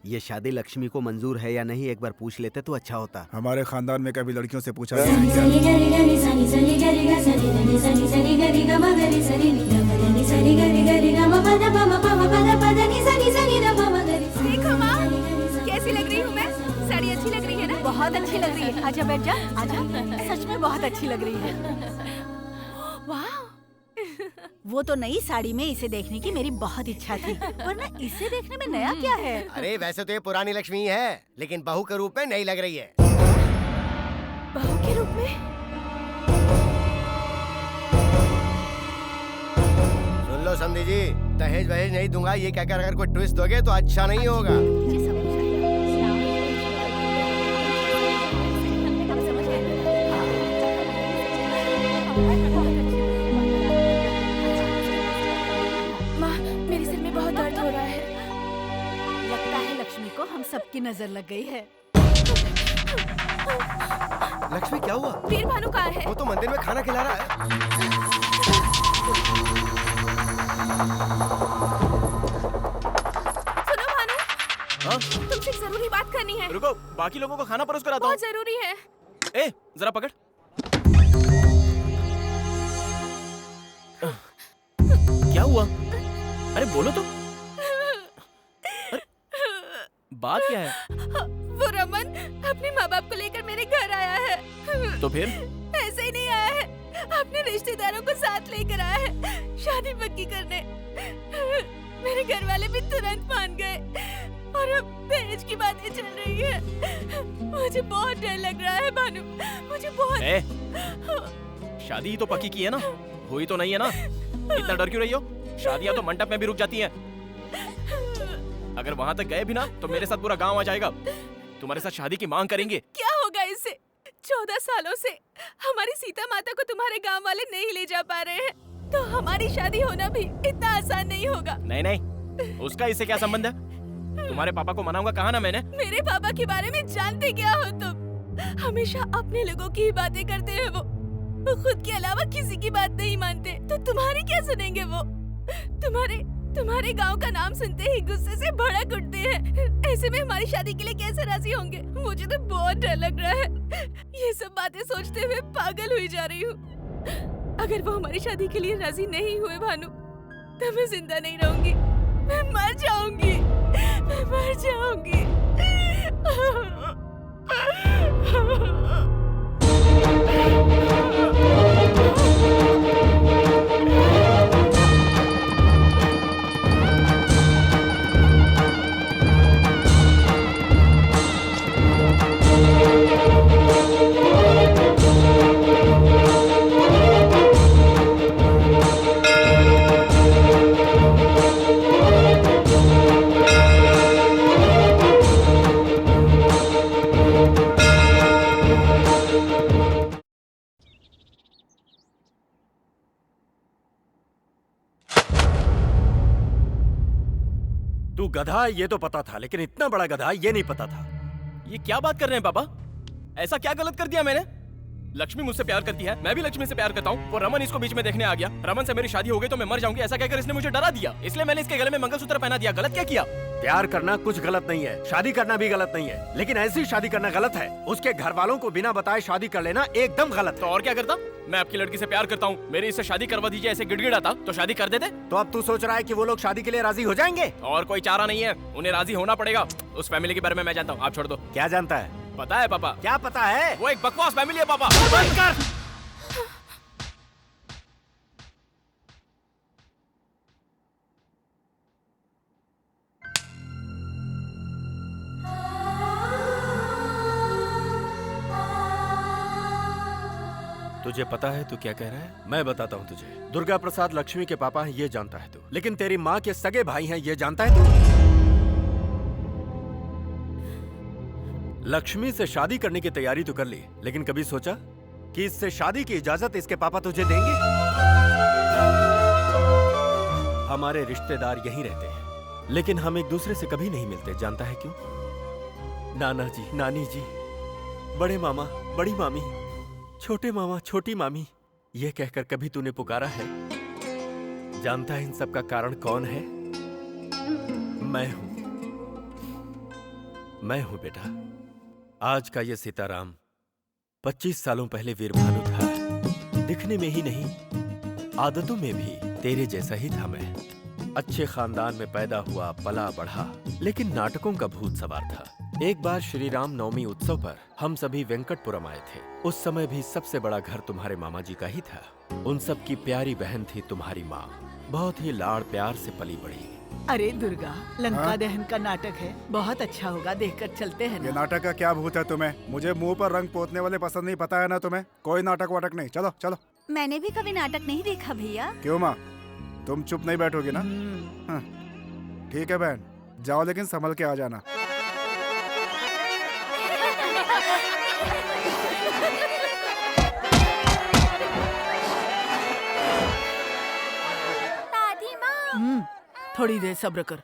Speaker 4: ये शादी लक्ष्मी को मंजूर है या नहीं एक बार पूछ लेते तो अच्छा होता।
Speaker 12: हमारे खानदान में कभी लड़कियों से पूछा नहीं।
Speaker 1: देखो माँ, कैसी लग रही हूँ मैं? साड़ी अच्छी लग रही है ना?
Speaker 10: बहुत अच्छी लग रही है। आजा बैठ जा, आजा। सच में बहुत अच्छी लग रही है।
Speaker 1: वाह।
Speaker 10: वो तो नई साड़ी में इसे देखने की मेरी बहुत इच्छा थी, वरना इसे देखने में नया क्या है?
Speaker 5: अरे वैसे तो ये पुरानी लक्ष्मी है, लेकिन बहू के रूप में नई लग रही है।
Speaker 1: बहू के रूप में?
Speaker 5: सुन लो समधी जी, दहेज वहेज नहीं दूंगा ये कहकर अगर कोई ट्विस्ट दोगे तो अच्छा नहीं होगा।
Speaker 1: माँ, मेरे सिर में बहुत दर्द हो रहा है।
Speaker 10: लगता है लक्ष्मी को हम सबकी नजर लग गई है।
Speaker 5: लक्ष्मी क्या हुआ?
Speaker 1: वीर भानु कहाँ है?
Speaker 5: वो तो मंदिर में खाना खिला रहा है।
Speaker 1: सुनो भानु,
Speaker 3: हाँ?
Speaker 1: तुमसे एक जरूरी बात करनी है।
Speaker 3: रुको, बाकी लोगों को खाना परोस कर आता हूँ।
Speaker 1: बहुत जरूरी है।
Speaker 3: ए, जरा पकड़। क्या हुआ? अरे बोलो तो। अरे, बात क्या है?
Speaker 1: वो रमन अपने माँ बाप को लेकर मेरे घर आया है।
Speaker 3: तो फिर?
Speaker 1: ऐसे ही नहीं आया है, अपने रिश्तेदारों को साथ लेकर आया है शादी पक्की करने। मेरे घर वाले भी तुरंत मान गए और अब दहेज की बातें चल रही है। मुझे बहुत डर लग रहा है भानु, मुझे बहुत।
Speaker 3: शादी ही तो पक्की की है ना, हुई तो नहीं है ना? इतना डर क्यों रही हो? शादियां तो मंडप में भी रुक जाती हैं। अगर वहां तक गए भी ना तो मेरे साथ पूरा गांव आ जाएगा, तुम्हारे साथ शादी की मांग करेंगे।
Speaker 1: क्या होगा इससे? 14 सालों से हमारी सीता माता को तुम्हारे गांव वाले नहीं ले जा पा रहे हैं, तो हमारी शादी होना भी इतना आसान नहीं होगा।
Speaker 3: नहीं नहीं, उसका इससे क्या संबंध है? तुम्हारे पापा को मनाऊंगा कहा ना मैंने।
Speaker 1: मेरे पापा के बारे में जानते क्या हो तुम? हमेशा अपने लोगों की ही बातें करते हैं वो खुद के अलावा किसी की बात नहीं मानते, तो तुम्हारी क्या सुनेंगे वो? तुम्हारे गांव का नाम सुनते ही गुस्से से भड़क उठते हैं। ऐसे में हमारी शादी के लिए कैसे राजी होंगे? मुझे तो बहुत डर लग रहा है। ये सब बातें सोचते हुए पागल हुई जा रही हूँ। अगर वो हमारी शादी के लिए राजी नहीं हुए भानु, तो मैं जिंदा नहीं रहूंगी, मैं मर जाऊंगी, मैं मर जाऊंगी।
Speaker 2: तू गधा है ये तो पता था, लेकिन इतना बड़ा गधा ये नहीं पता था।
Speaker 3: ये क्या बात कर रहे हैं पापा? ऐसा क्या गलत कर दिया मैंने? लक्ष्मी मुझसे प्यार करती है, मैं भी लक्ष्मी से प्यार करता हूँ। वो रमन इसको बीच में देखने आ गया। रमन से मेरी शादी हो गई तो मैं मर जाऊंगी ऐसा कहकर इसने मुझे डरा दिया, इसलिए मैंने इसके गले में मंगलसूत्र पहना दिया। गलत क्या किया?
Speaker 2: प्यार करना कुछ गलत नहीं है, शादी करना भी गलत नहीं है, लेकिन ऐसी शादी करना गलत है। उसके घर वालों को बिना बताए शादी कर लेना एकदम गलत।
Speaker 3: तो और क्या करता? मैं आपकी लड़की से प्यार करता हूँ, मेरी इससे शादी करवा दीजिए ऐसे गिड़गिड़ाता तो शादी कर देते।
Speaker 2: तो अब तू सोच रहा है कि वो लोग शादी के लिए राजी हो जाएंगे?
Speaker 3: और कोई चारा नहीं है, उन्हें राजी होना पड़ेगा। उस फैमिली के बारे में मैं जानता हूँ, आप छोड़ दो।
Speaker 2: क्या जानता है?
Speaker 3: पता है पापा।
Speaker 2: क्या पता है?
Speaker 3: वो एक बकवास फैमिली है पापा।
Speaker 2: बंद कर। तुझे पता है तू क्या कह रहा है? मैं बताता हूँ तुझे। दुर्गा प्रसाद लक्ष्मी के पापा हैं ये जानता है तू, लेकिन तेरी माँ के सगे भाई हैं ये जानता है तू? लक्ष्मी से शादी करने की तैयारी तो कर ली, लेकिन कभी सोचा कि इससे शादी की इजाजत इसके पापा तुझे देंगे? हमारे रिश्तेदार यहीं रहते हैं, लेकिन हम एक दूसरे से कभी नहीं मिलते। जानता है क्यों? नाना जी, नानी जी, बड़े मामा, बड़ी मामी, छोटे मामा, छोटी मामी, ये कहकर कभी तूने पुकारा है? जानता है इन सब का कारण कौन है? मैं हूं। मैं हूं बेटा। आज का ये सीताराम 25 सालों पहले वीरभानु था। दिखने में ही नहीं, आदतों में भी तेरे जैसा ही था मैं। अच्छे खानदान में पैदा हुआ, पला बढ़ा, लेकिन नाटकों का भूत सवार था। एक बार श्री राम नवमी उत्सव पर हम सभी वेंकटपुरम आए थे। उस समय भी सबसे बड़ा घर तुम्हारे मामा जी का ही था। उन सब की प्यारी बहन थी तुम्हारी माँ। बहुत ही लाड़ प्यार से पली बढ़ी।
Speaker 11: अरे दुर्गा, लंका दहन का नाटक है, बहुत अच्छा होगा, देखकर चलते हैं
Speaker 12: ये
Speaker 11: ना।
Speaker 12: नाटक का क्या भूत है तुम्हें? मुझे मुंह पर रंग पोतने वाले पसंद नहीं, पता है ना तुम्हें? कोई नाटक वाटक नहीं, चलो चलो।
Speaker 10: मैंने भी कभी नाटक नहीं देखा भैया।
Speaker 12: क्यों माँ, तुम चुप नहीं बैठोगी ना? हाँ, ठीक है बहन, जाओ लेकिन संभल के आ जाना।
Speaker 1: दादी माँ,
Speaker 11: थोड़ी देर सब्र कर।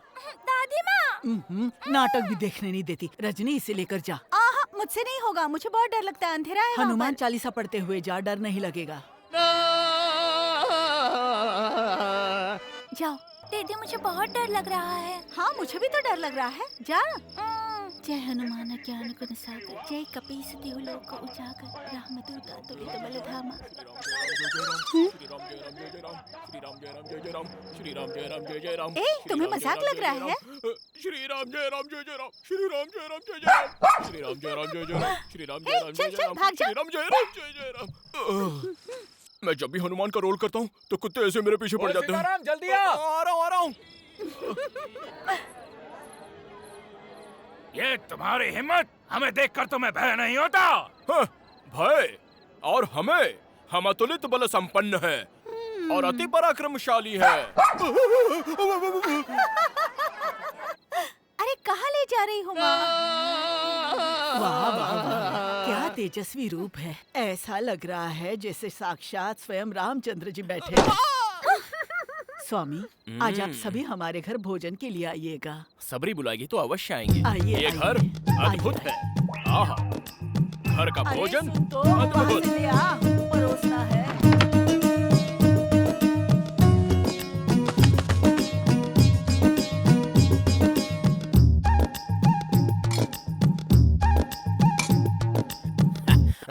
Speaker 1: दादी माँ।
Speaker 11: नाटक भी देखने नहीं देती। रजनी, इसे लेकर जा।
Speaker 10: आहा, मुझसे नहीं होगा, मुझे बहुत डर लगता है, अंधेरा है वहाँ
Speaker 11: हनुमान
Speaker 10: पर।
Speaker 11: चालीसा पढ़ते हुए जा, डर नहीं लगेगा।
Speaker 10: जाओ।
Speaker 1: दीदी मुझे बहुत डर लग रहा है।
Speaker 10: हाँ, मुझे भी तो डर लग रहा है, जा। जय हनुमान ज्ञान गुण सागर, जय कपीस तिहु लोक उजागर, रामदूत अतुलित बल धामा। ए, तुम्हें मजाक लग रहा है?
Speaker 3: श्री राम जय राम जय जय राम, श्री राम जय राम जय जय राम, श्री राम जय राम जय जय राम, श्री राम जय राम जय जय राम, श्री राम जय राम जय जय राम। मैं जब भी हनुमान का रोल करता हूँ तो कुत्ते ऐसे मेरे पीछे पड़ जाते हैं।
Speaker 7: सीताराम, जल्दी आ
Speaker 3: रहा हूँ।
Speaker 6: ये तुम्हारी हिम्मत, हमें देखकर तुम्हें भय नहीं होता?
Speaker 3: हाँ, भय? और हमें? हम अतुलित बल संपन्न है और अति पराक्रमशाली है।
Speaker 10: अरे कहाँ ले जा रही हो माँ?
Speaker 11: वाह वाह वाह, क्या तेजस्वी रूप है। ऐसा लग रहा है जैसे साक्षात स्वयं रामचंद्र जी बैठे हैं। स्वामी, आज आप सभी हमारे घर भोजन के लिए आइएगा।
Speaker 3: सबरी बुलाएगी तो अवश्य आएंगे।
Speaker 11: आइए,
Speaker 3: ये
Speaker 11: आइए।
Speaker 3: घर अद्भुत है। आहा, घर का
Speaker 11: अरे
Speaker 3: भोजन
Speaker 11: सुन तो, वहाँ
Speaker 3: अद्भुत।
Speaker 11: से ले आ, परोसना है।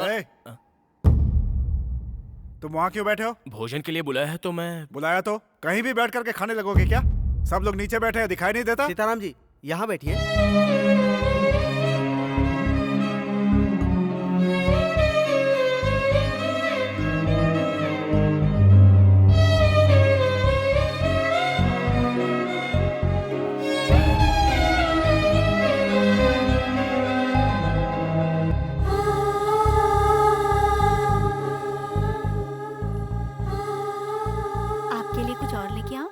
Speaker 12: ए, तुम वहाँ क्यों बैठे हो?
Speaker 3: भोजन के लिए बुलाया है तो मैं।
Speaker 12: बुलाया तो कहीं भी बैठ करके खाने लगोगे क्या? सब लोग नीचे बैठे हैं, दिखाई नहीं देता?
Speaker 4: सीताराम जी, यहाँ बैठिए।
Speaker 10: आपके लिए कुछ और लेके आऊं?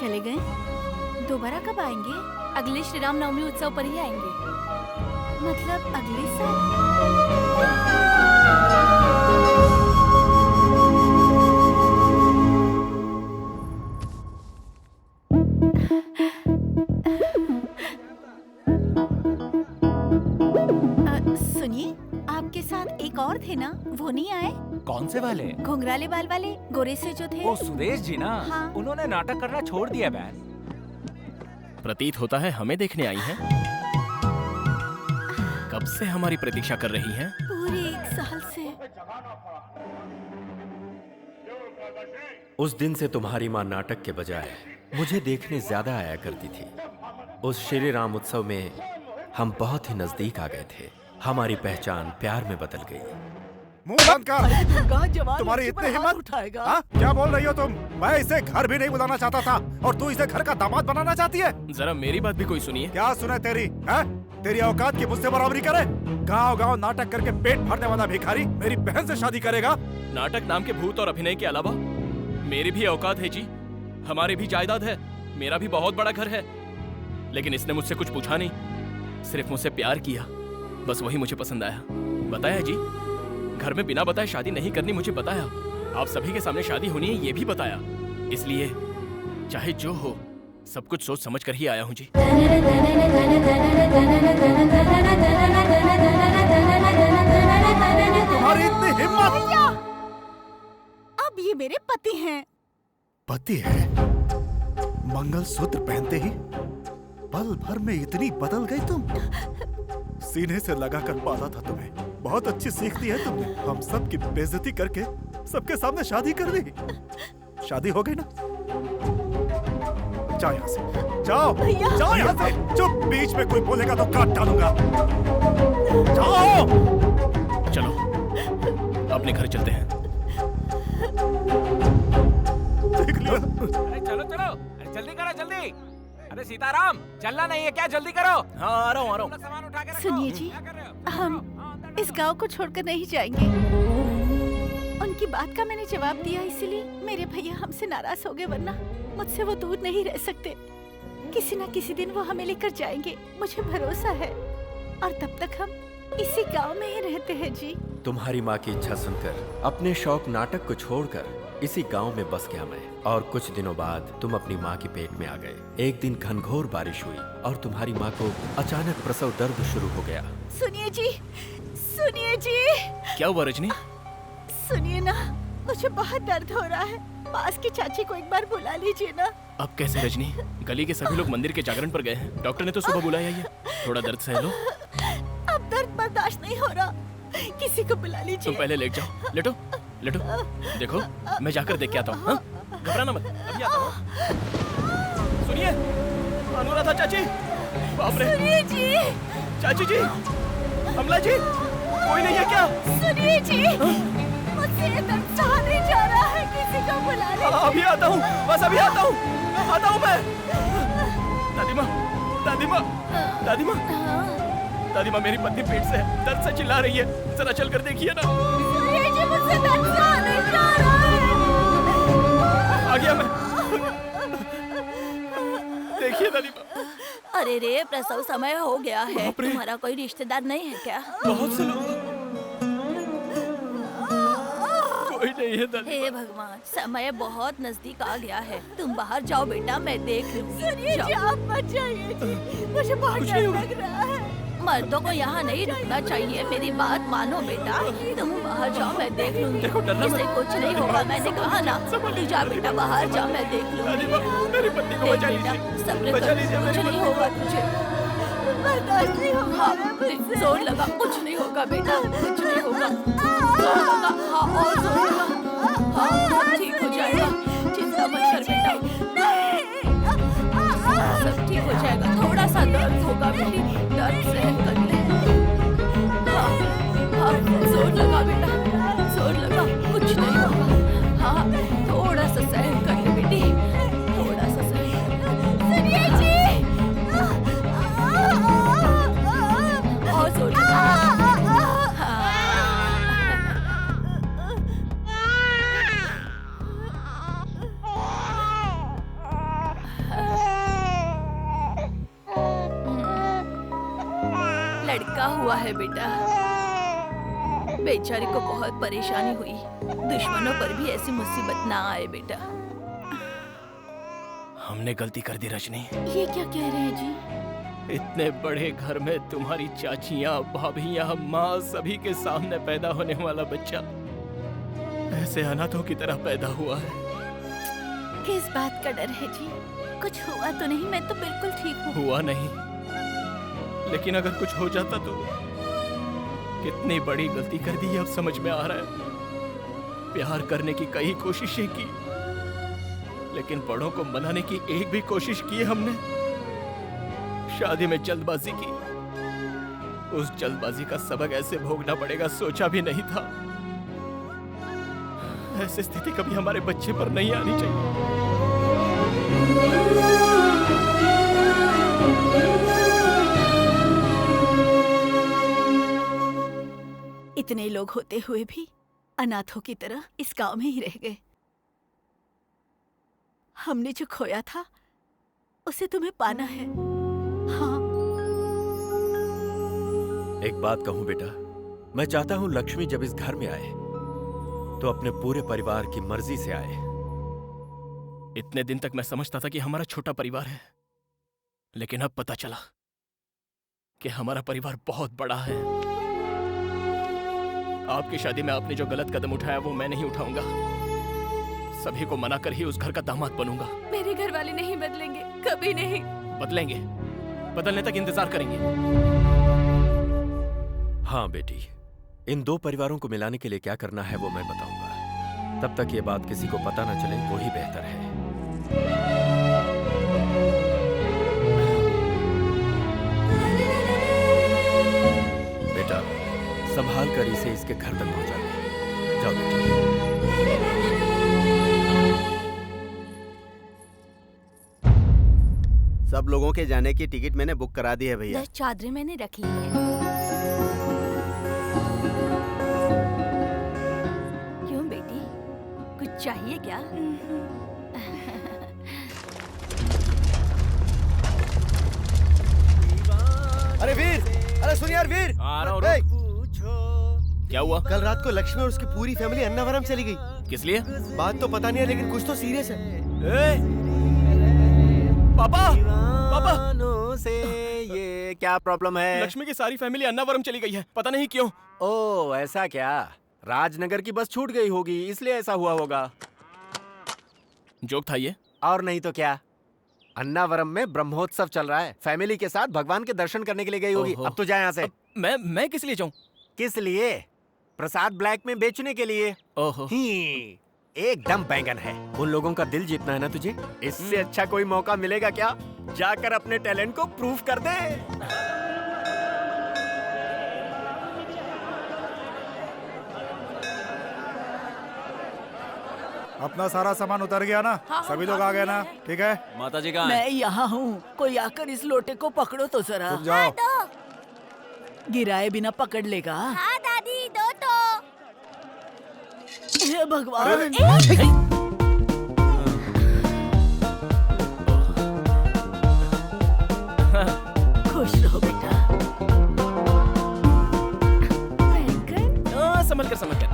Speaker 10: चले गए? दोबारा कब आएंगे?
Speaker 1: अगले श्री राम नवमी उत्सव पर ही आएंगे।
Speaker 10: मतलब अगले साल? सुनिए, आपके साथ एक और थे ना, वो नहीं आए?
Speaker 7: कौन से वाले?
Speaker 10: घुंघराले बाल वाले, गोरे से जो थे।
Speaker 7: वो सुरेश जी ना?
Speaker 10: हाँ।
Speaker 7: उन्होंने नाटक करना छोड़ दिया बहन।
Speaker 3: प्रतीत होता है हमें देखने आई हैं। कब से हमारी प्रतीक्षा कर रही हैं?
Speaker 10: पूरे 1 साल से।
Speaker 2: उस दिन से तुम्हारी माँ नाटक के बजाय मुझे देखने ज्यादा आया करती थी। उस श्री राम उत्सव में हम बहुत ही नजदीक आ गए थे। हमारी पहचान प्यार में बदल गई।
Speaker 12: मुंह बंद कर।
Speaker 11: दुर्गा, जवान
Speaker 12: तुम्हारी
Speaker 11: बच्चे पर
Speaker 12: इतनी
Speaker 11: हाथ
Speaker 12: हिम्मत?
Speaker 11: उठाएगा।
Speaker 12: हाँ? क्या बोल रही हो तुम? मैं इसे घर भी नहीं बुलाना चाहता था और तू इसे घर का दामाद बनाना चाहती है?
Speaker 3: जरा मेरी बात भी कोई सुनिए।
Speaker 12: क्या सुने तेरी? है? तेरी औकात की मुझसे बराबरी करे? गांव-गांव नाटक करके पेट भरने वाला भिखारी मेरी बहन से शादी करेगा?
Speaker 3: नाटक नाम के भूत और अभिनय के अलावा मेरी भी औकात है जी। हमारी भी जायदाद है, मेरा भी बहुत बड़ा घर है। लेकिन इसने मुझसे कुछ पूछा नहीं, सिर्फ मुझसे प्यार किया। बस वही मुझे पसंद आया। बताया जी, घर में बिना बताए शादी नहीं करनी मुझे बताया। आप सभी के सामने शादी होनी है ये भी बताया। इसलिए चाहे जो हो, सब कुछ सोच समझ कर ही आया हूँ जी।
Speaker 12: तुम्हारी इतनी हिम्मत!
Speaker 11: अब ये मेरे पति हैं।
Speaker 12: पति है? मंगलसूत्र पहनते ही पल भर में इतनी बदल गई तुम। सीने से लगाकर पाला था तुम्हें, बहुत अच्छी सीख दी है तुमने। हम सब की बेइज्जती करके सबके सामने शादी कर दी। शादी हो गई ना? जाओ यहाँ से, जाओ जाओ यहाँ से। चुप, बीच में कोई बोलेगा तो काट डालूंगा। जाओ।
Speaker 3: चलो अपने घर चलते हैं।
Speaker 12: देख लिया।
Speaker 7: अरे चलो चलो, अरे जल्दी करो जल्दी। अरे सीताराम, चलना नहीं है क्या? जल्दी करो।
Speaker 3: हाँ आ रहा हूँ।
Speaker 7: सामान उठा के रखो।
Speaker 11: सुनिए जी, हम इस गांव को छोड़कर नहीं जाएंगे। उनकी बात का मैंने जवाब दिया, इसीलिए मेरे भैया हमसे नाराज हो गए, वरना मुझसे वो दूर नहीं रह सकते। किसी न किसी दिन वो हमें लेकर जाएंगे, मुझे भरोसा है। और तब तक हम इसी गांव में ही रहते हैं जी।
Speaker 2: तुम्हारी माँ की इच्छा सुनकर अपने शौक नाटक को छोड़कर इसी गांव में बस गया मैं। और कुछ दिनों बाद तुम अपनी माँ के पेट में आ गए। एक दिन घनघोर बारिश हुई और तुम्हारी माँ को अचानक प्रसव दर्द शुरू हो गया।
Speaker 11: सुनिए जी, सुनिए जी।
Speaker 3: क्या हुआ रजनी?
Speaker 11: सुनिए ना, मुझे बहुत दर्द हो रहा है। पास की चाची को एक बार बुला लीजिए ना।
Speaker 3: अब कैसे रजनी? गली के सभी लोग मंदिर के जागरण पर गए हैं। डॉक्टर ने तो सुबह बुलाया ही है। थोड़ा दर्द सह लो।
Speaker 11: अब दर्द बर्दाश्त नहीं हो रहा, किसी को बुला लीजिए।
Speaker 3: तुम पहले लेट जाओ। लेटो लेटो। देखो मैं जाकर देख के आता हूँ। घबराना मत, अभी आता हूँ। सुनिए, अनुराधा चाची। बाप रे।
Speaker 11: सुनिए जी।
Speaker 3: चाची जी, कमला जी, कोई नहीं है क्या?
Speaker 11: सुनिए जी, मुझसे ये दर्द सहा नहीं जा रहा है, किसी को बुला लीजिए।
Speaker 3: अभी आता हूँ, बस अभी आता हूँ। आता हूँ मैं। दादी माँ, दादी माँ, दादी माँ, दादी माँ, मेरी पत्नी पेट से है, दर्द से चिल्ला रही है। जरा चल कर देखिए ना।
Speaker 11: सुनिए जी, मुझसे दर्द सहा नहीं जा रहा है।
Speaker 3: आ गया मैं। देखिए दादी माँ।
Speaker 1: अरे रे, प्रसव समय हो गया है। तुम्हारा कोई रिश्तेदार नहीं है क्या?
Speaker 3: बहुत से लोग। कोई नहीं है दादी।
Speaker 1: हे भगवान, समय बहुत नजदीक आ गया है। तुम बाहर जाओ बेटा, मैं देख लूंगी।
Speaker 11: सुनिए जी, आप मत जाइए जी, मुझे बहुत डर लग रहा है।
Speaker 1: मर्दों को यहाँ नहीं रुकना चाहिए, मेरी बात मानो बेटा। तुम बाहर जाओ, मैं देख लूंगी। इसे कुछ नहीं होगा, मैंने कहा ना। तू जा बेटा, बाहर जा, मैं देख लूंगी।
Speaker 3: मेरी पत्नी को बचा लीजिए।
Speaker 1: सब्र कर, कुछ नहीं होगा तुझे।
Speaker 11: बर्दाश्त नहीं होगा मुझसे।
Speaker 1: जोर लगा, कुछ नहीं होगा बेटा, कुछ नहीं होगा। जोर लगा, हाँ और जोर लगा। हाँ ठीक हो जाएगा, चिंता मत कर बेटा। सब ठीक हो जाएगा। थोड़ा सा दर्द होगा बेटी, दर्द सहन कर ले। हाँ जोर लगा बेटा, जोर लगा, कुछ नहीं होगा। हाँ थोड़ा सा सहन कर ले बेटी, थोड़ा सा सहन।
Speaker 11: सुनिए जी,
Speaker 1: और जोर लगा। लड़का हुआ है बेटा। बेचारी को बहुत परेशानी हुई। दुश्मनों पर भी ऐसी मुसीबत ना आए बेटा।
Speaker 3: हमने गलती कर दी रजनी।
Speaker 1: ये क्या कह रहे हैं जी?
Speaker 3: इतने बड़े घर में तुम्हारी चाचियाँ, भाभियाँ, माँ सभी के सामने पैदा होने वाला बच्चा ऐसे अनाथों की तरह पैदा हुआ है।
Speaker 1: किस बात का डर है जी? कुछ हुआ तो नहीं? मैं तो बिल्कुल ठीक हूँ।
Speaker 3: हुआ नहीं, लेकिन अगर कुछ हो जाता तो कितनी बड़ी गलती कर दी अब समझ में आ रहा है। प्यार करने की कई कोशिशें की, लेकिन बड़ों को मनाने की एक भी कोशिश की हमने। शादी में जल्दबाजी की। उस जल्दबाजी का सबक ऐसे भोगना पड़ेगा सोचा भी नहीं था। ऐसी स्थिति कभी हमारे बच्चे पर नहीं आनी चाहिए।
Speaker 11: इतने लोग होते हुए भी अनाथों की तरह इस गांव में ही रह गए। हमने जो खोया था उसे तुम्हें पाना है। हाँ।
Speaker 2: एक बात कहूं बेटा, मैं चाहता हूं लक्ष्मी जब इस घर में आए तो अपने पूरे परिवार की मर्जी से आए।
Speaker 3: इतने दिन तक मैं समझता था कि हमारा छोटा परिवार है, लेकिन अब पता चला कि हमारा परिवार बहुत बड़ा है। आपकी शादी में आपने जो गलत कदम उठाया वो मैं नहीं उठाऊंगा। सभी को मना कर ही उस घर का दामाद बनूंगा।
Speaker 1: मेरे घर वाले नहीं बदलेंगे, कभी नहीं।
Speaker 3: बदलेंगे, बदलने तक इंतजार करेंगे।
Speaker 2: हाँ बेटी, इन दो परिवारों को मिलाने के लिए क्या करना है वो मैं बताऊंगा। तब तक ये बात किसी को पता न चले, वो ही बेहतर है। बेटा, संभाल कर इसे इसके घर तक पहुंचा दे। जाओ बेटी।
Speaker 4: सब लोगों के जाने की टिकट मैंने बुक करा दी है भैया।
Speaker 1: 10 चादरें मैंने रख ली हैं। क्यों बेटी, कुछ चाहिए क्या?
Speaker 5: अरे वीर, अरे सुन यार वीर।
Speaker 3: आ रहा हूँ,
Speaker 5: ए,
Speaker 3: क्या हुआ?
Speaker 5: कल रात को लक्ष्मी और उसकी पूरी फैमिली अन्नावरम चली गई।
Speaker 3: किस लिए?
Speaker 5: बात तो पता नहीं है, लेकिन कुछ तो सीरियस है।
Speaker 3: पापा, पापा,
Speaker 13: से ये क्या प्रॉब्लम है?
Speaker 3: लक्ष्मी की सारी फैमिली अन्नावरम चली गई है, पता नहीं क्यों।
Speaker 13: ओह ऐसा क्या? राजनगर की बस छूट गई होगी, इसलिए ऐसा हुआ होगा।
Speaker 3: जोक था ये?
Speaker 13: और नहीं तो क्या, अन्नावरम में ब्रह्मोत्सव चल रहा है, फैमिली के साथ भगवान के दर्शन करने के लिए गई होगी। अब तो जाए यहाँ से।
Speaker 3: मैं किस लिए जाऊँ?
Speaker 13: किस लिए? प्रसाद ब्लैक में बेचने के लिए।
Speaker 3: ओहो,
Speaker 13: एकदम बैंगन है।
Speaker 2: उन लोगों का दिल जीतना है ना तुझे।
Speaker 13: इससे अच्छा कोई मौका मिलेगा क्या? जाकर अपने टैलेंट को प्रूव कर दे।
Speaker 12: अपना सारा सामान उतर गया ना? सभी लोग आ गए ना? ठीक है।
Speaker 9: माता जी कहाँ हैं?
Speaker 11: मैं यहाँ हूँ, कोई आकर इस लोटे को पकड़ो तो जरा।
Speaker 12: तुम जाओ।
Speaker 11: गिराए बिना पकड़ लेगा।
Speaker 1: हाँ दादी, दो तो।
Speaker 11: हे भगवान। खुश रहो बेटा।
Speaker 3: संभल कर।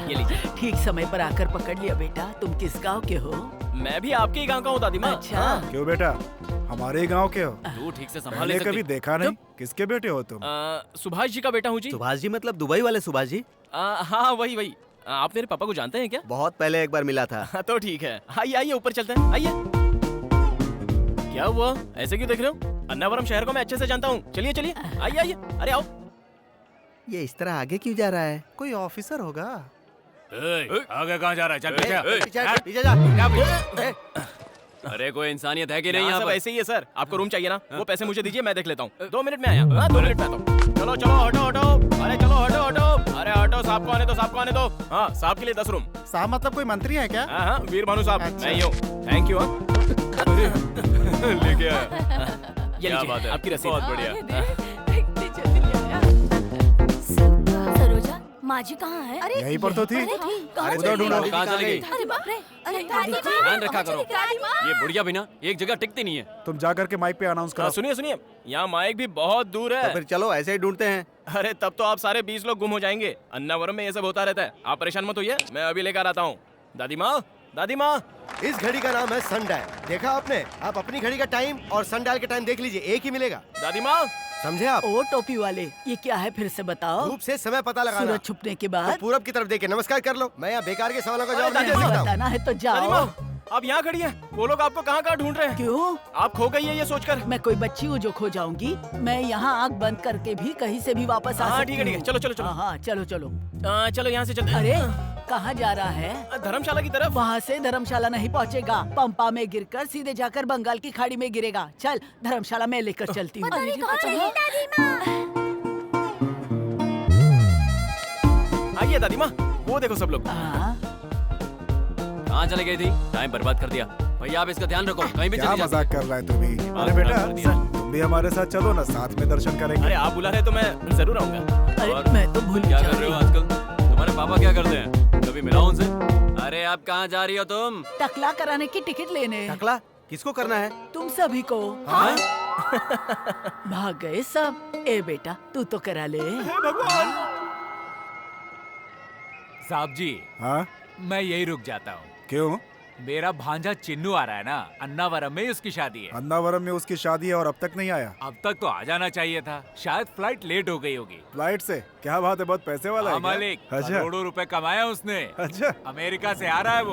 Speaker 3: ये लीजिए।
Speaker 11: ठीक समय पर आकर पकड़ लिया बेटा। तुम किस गांव के हो?
Speaker 3: मैं भी आपके ही गांव का हूँ दादी माँ।
Speaker 11: अच्छा।
Speaker 12: क्यों बेटा, हमारे ही गांव के हो?
Speaker 9: तू ठीक से संभाल
Speaker 12: मैंने
Speaker 9: नहीं
Speaker 12: कभी
Speaker 9: सकती।
Speaker 12: देखा नहीं। किसके बेटे हो तुम?
Speaker 3: सुभाष जी का बेटा हूँ जी।
Speaker 4: सुभाष जी मतलब दुबई वाले सुभाष जी?
Speaker 3: हाँ वही। आप मेरे पापा को जानते हैं क्या?
Speaker 4: बहुत पहले एक बार मिला था।
Speaker 3: तो ठीक है, आइए ऊपर चलते हैं, आइए। क्या हुआ, ऐसे क्यों देख रहे हो? अन्नावरम शहर को मैं अच्छे से जानता हूँ। चलिए, आइए, अरे आओ।
Speaker 4: ये इस तरह आगे क्यों जा रहा है?
Speaker 12: कोई ऑफिसर होगा।
Speaker 6: आगे कहाँ जा रहा है? चल पीछे।
Speaker 4: पीछे जा।
Speaker 9: अरे कोई इंसानियत है कि नहीं
Speaker 3: यहाँ
Speaker 9: यहाँ
Speaker 3: सब
Speaker 9: पर?
Speaker 3: ऐसे ही है सर। आपको रूम चाहिए ना? वो पैसे मुझे दीजिए, मैं देख लेता हूँ। 2 मिनट में आया। हाँ 2 मिनट में आता हूँ। चलो हटो। अरे चलो हटो। अरे हटो, साहब को आने दो। हाँ साहब के लिए 10 रूम।
Speaker 12: साहब मतलब कोई मंत्री है क्या?
Speaker 3: हाँ वीर भानु साहब, मैं ही हूँ। Thank you.
Speaker 8: लेके आया।
Speaker 3: ये
Speaker 9: क्या बात है,
Speaker 3: आपकी रसीद।
Speaker 9: बहुत बढ़िया।
Speaker 1: सरोजा, माँ जी कहाँ है? अरे
Speaker 12: यहीं पर तो थी।
Speaker 1: कहाँ
Speaker 12: उधर ढूंढो।
Speaker 9: कहाँ चली गई?
Speaker 1: अरे बाप रे, अरे दादी माँ,
Speaker 9: ध्यान रखा करो।
Speaker 1: दादी माँ।
Speaker 9: ये बुढ़िया भी ना एक जगह टिकती नहीं है।
Speaker 12: तुम जा करके माइक पे अनाउंस करो।
Speaker 3: सुनिए, यहाँ माइक भी बहुत दूर
Speaker 4: तो
Speaker 3: है।
Speaker 4: फिर चलो ऐसे ही ढूंढते हैं।
Speaker 3: अरे तब तो आप सारे 20 लोग गुम हो जाएंगे। अन्नावरम में ये सब होता रहता है। आप परेशान मत होइए, मैं अभी लेकर आता हूँ। दादी माँ।
Speaker 5: इस घड़ी का नाम है सनडायल। देखा आपने? आप अपनी घड़ी का टाइम और सनडायल का टाइम देख लीजिए, एक ही मिलेगा।
Speaker 3: दादी माँ,
Speaker 5: समझे आप?
Speaker 11: ओ टोपी वाले, ये क्या है फिर से बताओ।
Speaker 5: धूप से समय पता लगाना।
Speaker 11: सूरज छुपने के
Speaker 5: तो
Speaker 11: बाद
Speaker 5: पूरब की तरफ देख के नमस्कार कर लो। मैं यहाँ बेकार के सवालों का जवाब नहीं दे
Speaker 11: नहीं
Speaker 5: सकता हूँ।
Speaker 11: बताना है तो
Speaker 3: दादी
Speaker 11: जाओ।
Speaker 3: माँ, आप यहाँ खड़ी हैं। वो लोग आपको कहाँ ढूंढ रहे हैं।
Speaker 11: क्यों?
Speaker 3: आप खो गई है ये सोचकर।
Speaker 11: मैं कोई बच्ची हूँ जो खो जाऊंगी? मैं यहाँ आँख बंद करके भी कहीं से भी वापस आ
Speaker 3: हाँ,
Speaker 11: सकती
Speaker 3: ठीक है।
Speaker 11: हूँ।
Speaker 3: चलो।
Speaker 11: हाँ चलो।
Speaker 3: चलो यहाँ से चलते हैं।
Speaker 11: अरे कहाँ जा रहा है?
Speaker 3: धर्मशाला की तरफ।
Speaker 11: वहाँ से धर्मशाला नहीं पहुँचेगा। पंपा में गिरकर सीधे जाकर बंगाल की खाड़ी में गिरेगा। चल धर्मशाला में लेकर चलती हूँ।
Speaker 3: आइए दादी माँ, वो देखो सब लोग।
Speaker 9: कहाँ चले गई थी? टाइम बर्बाद कर दिया। भैया आप इसका ध्यान रखो, कहीं भी
Speaker 12: क्या
Speaker 9: चली जाती।
Speaker 12: मजाक कर रहा है तू भी? अरे
Speaker 9: खराब
Speaker 12: बेटा,
Speaker 9: कर दिया।
Speaker 12: तुम भी हमारे साथ चलो ना, साथ में दर्शन करेंगे।
Speaker 3: अरे आप बुला रहे तो मैं जरूर आऊंगा।
Speaker 11: अरे मैं तो भूल
Speaker 9: क्या
Speaker 11: जा
Speaker 9: कर रहे हो
Speaker 11: रही।
Speaker 9: आजकल? तुम्हारे पापा क्या करते हैं? कभी मिला उनसे? अरे आप कहाँ जा रही हो तुम?
Speaker 11: टकला कराने की टिकट लेने।
Speaker 4: टकला किसको करना है?
Speaker 11: तुम सभी को।
Speaker 12: हाँ?
Speaker 11: भाग गए सब। ए बेटा तू तो करा ले।
Speaker 3: भगवान।
Speaker 6: साहब जी,
Speaker 12: हाँ?
Speaker 6: मैं यही रुक जाता हूँ।
Speaker 12: क्यों?
Speaker 7: मेरा भांजा चिन्नू आ रहा है ना, अन्नावरम में उसकी शादी है।
Speaker 12: अन्नावरम में उसकी शादी है और अब तक नहीं आया।
Speaker 7: अब तक तो आ जाना चाहिए था, शायद फ्लाइट लेट हो गई होगी।
Speaker 12: फ्लाइट से क्या बात है, बहुत पैसे वाला है क्या?
Speaker 7: मालिक,
Speaker 12: अच्छा।
Speaker 7: करोड़ों रुपए कमाया उसने।
Speaker 12: अच्छा,
Speaker 7: अमेरिका से आ रहा है वो।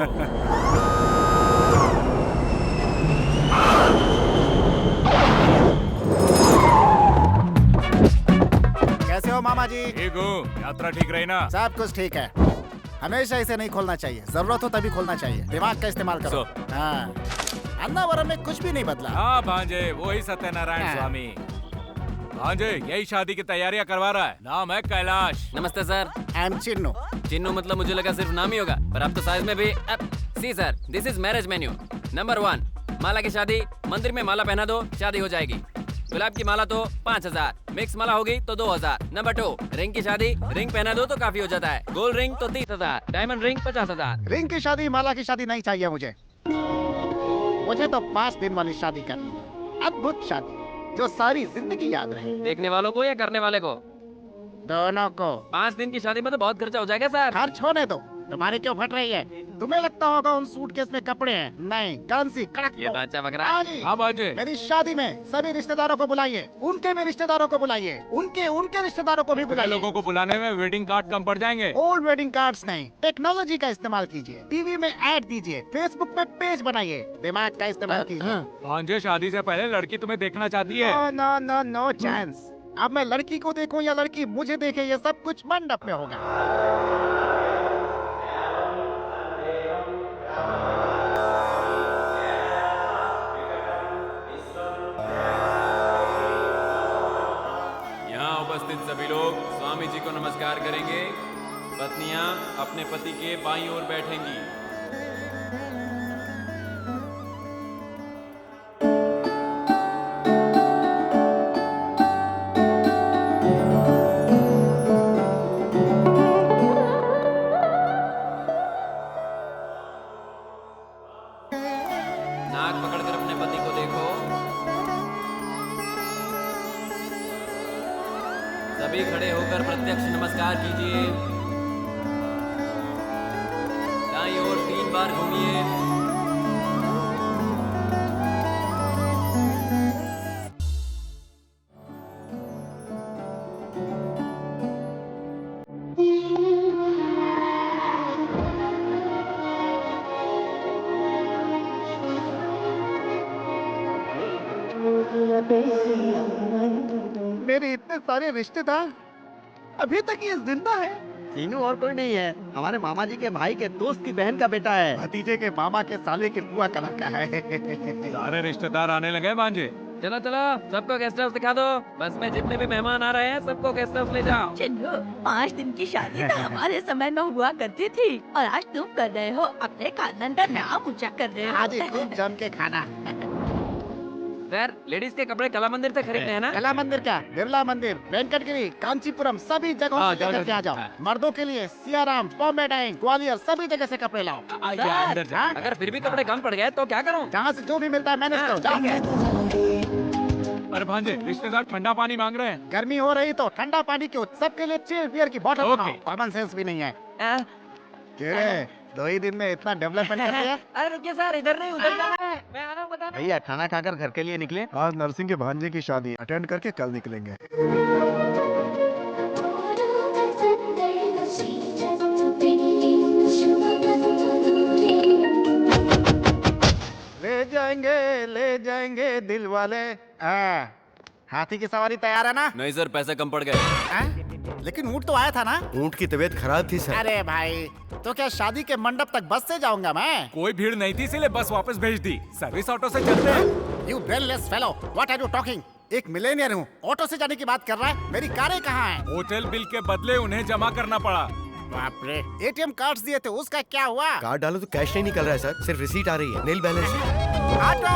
Speaker 14: कैसे हो मामा जी?
Speaker 7: ठीक हूँ, यात्रा ठीक रही ना?
Speaker 14: सब कुछ ठीक है। हमेशा इसे नहीं खोलना चाहिए, जरूरत हो तभी खोलना चाहिए। दिमाग का इस्तेमाल करो। हाँ, अन्नावरम में कुछ भी नहीं बदला।
Speaker 7: हाँ भांजे, वही सत्यनारायण स्वामी। भांजे यही शादी की तैयारियां करवा रहा है, नाम है कैलाश।
Speaker 9: नमस्ते sir.
Speaker 14: I am Chinnu.
Speaker 9: Chinnu मतलब मुझे लगा सिर्फ नाम ही होगा, पर अब तो साइज में भी। See sir, this is marriage menu. Number 1, Mala की शादी। मंदिर में माला पहना दो, शादी हो जाएगी। गुलाब की माला तो 5000, मिक्स माला होगी तो 2000। नंबर 2, रिंग की शादी। रिंग पहना दो तो काफी हो जाता है। गोल्ड रिंग तो 30,000, डायमंड रिंग 50,000।
Speaker 14: रिंग की शादी, माला की शादी नहीं चाहिए मुझे। मुझे तो 5 दिन वाली शादी करनी है। अद्भुत शादी जो सारी जिंदगी याद रहे।
Speaker 9: देखने वालों को या करने वाले को?
Speaker 14: दोनों को।
Speaker 9: 5 दिन की शादी में तो बहुत खर्चा हो जाएगा सर।
Speaker 14: खर्च होने दो, तुम्हारी क्यों फट रही है? तुम्हें लगता होगा उन सूटकेस में कपड़े हैं, नहीं, करेंसी कड़क।
Speaker 9: ये ढांचा वगैरह।
Speaker 7: हाँ भांजे,
Speaker 14: मेरी शादी में सभी रिश्तेदारों को बुलाइए, उनके भी रिश्तेदारों को बुलाइए, उनके रिश्तेदारों को भी बुलाइए।
Speaker 7: लोगों को बुलाने में वेडिंग कार्ड कम पड़ जाएंगे।
Speaker 14: ओल्ड वेडिंग कार्ड्स नहीं, टेक्नोलॉजी का इस्तेमाल कीजिए। टीवी में ऐड दीजिए, फेसबुक पे पेज बनाइए, दिमाग का इस्तेमाल कीजिए।
Speaker 7: भांजे शादी से पहले लड़की तुम्हें देखना चाहती है।
Speaker 14: No chance. अब मैं लड़की को देखूं या लड़की मुझे देखे, ये सब कुछ मंडप में होगा।
Speaker 9: यहाँ उपस्थित सभी लोग स्वामी जी को नमस्कार करेंगे। पत्नियाँ अपने पति के बाईं ओर बैठेंगी। नाक पकड़कर अपने पति को देखो। सभी खड़े होकर प्रत्यक्ष नमस्कार कीजिए। दाईं ओर 3 बार घूमिए।
Speaker 14: मेरे इतने सारे रिश्तेदार, अभी तक ये जिंदा है।
Speaker 4: तीनों और कोई नहीं है, हमारे मामा जी के भाई के दोस्त की बहन का बेटा है।
Speaker 14: भतीजे के मामा के साले के बुआ का लड़का है।
Speaker 7: सारे रिश्तेदार आने लगे भांजे।
Speaker 9: चलो चलो, सबको गेस्ट हाउस दिखा दो। बस में जितने भी मेहमान आ रहे हैं सबको गेस्ट हाउस ले जाओ।
Speaker 11: चिन्नू, 5 दिन की शादी तो हमारे समय में हुआ करती थी, और आज तुम कर रहे हो, अपने खानदान का नाम ऊंचा कर रहे हो।
Speaker 14: आज खूब जम के खाना।
Speaker 9: सर, लेडीज के कपड़े कला मंदिर से खरीदने हैं ना?
Speaker 14: कला मंदिर क्या, बिरला मंदिर, वेंकटगिरी, कांचीपुरम, सभी जगहों से लेकर के आ जाओ। मर्दों के लिए सियाराम, बॉम्बे डाइंग, ग्वालियर, सभी जगह से कपड़े लाओ।
Speaker 9: अंदर जा। अगर फिर भी कपड़े कम पड़ गए तो क्या करूं?
Speaker 14: जहाँ से जो भी मिलता है मैनेज करो, जाओ।
Speaker 7: अरे भांजे, रिश्तेदार ठंडा पानी मांग रहे हैं।
Speaker 14: गर्मी हो रही तो ठंडा पानी क्यों, सबके लिए चिल बियर की बोतल बनाओ। कॉमन सेंस भी नहीं है। 2 ही दिन में इतना डेवलपमेंट कर दिया।
Speaker 9: अरे रुकिए सर, इधर नहीं उधर जाना है। मैं आ रहा हूँ बताने।
Speaker 4: भैया खाना खाकर घर के लिए निकले।
Speaker 12: आज नरसिंह के भांजे की शादी अटेंड करके कल निकलेंगे।
Speaker 14: ले जाएंगे दिल वाले। हाथी की सवारी तैयार है ना?
Speaker 9: नहीं सर, पैसे कम पड़ गए।
Speaker 14: लेकिन ऊँट तो आया था ना?
Speaker 5: ऊँट की तबीयत खराब थी सर।
Speaker 14: अरे भाई, तो क्या शादी के मंडप तक बस से जाऊंगा मैं?
Speaker 7: कोई भीड़ नहीं थी इसलिए बस वापस भेज दी। सर्विस ऑटो से चलते हैं।
Speaker 14: You brainless fellow, what are you talking? एक मिलेनियर हूँ, ऑटो से जाने की बात कर रहा है। मेरी कारें कहाँ हैं?
Speaker 7: होटल बिल के बदले उन्हें जमा करना पड़ा।
Speaker 14: बाप रे, ATM कार्ड्स दिए थे, उसका क्या हुआ?
Speaker 5: कार्ड डालो तो कैश नहीं निकल रहा है सर, सिर्फ रिसीट आ रही है, नील बैलेंस।
Speaker 14: ऑटो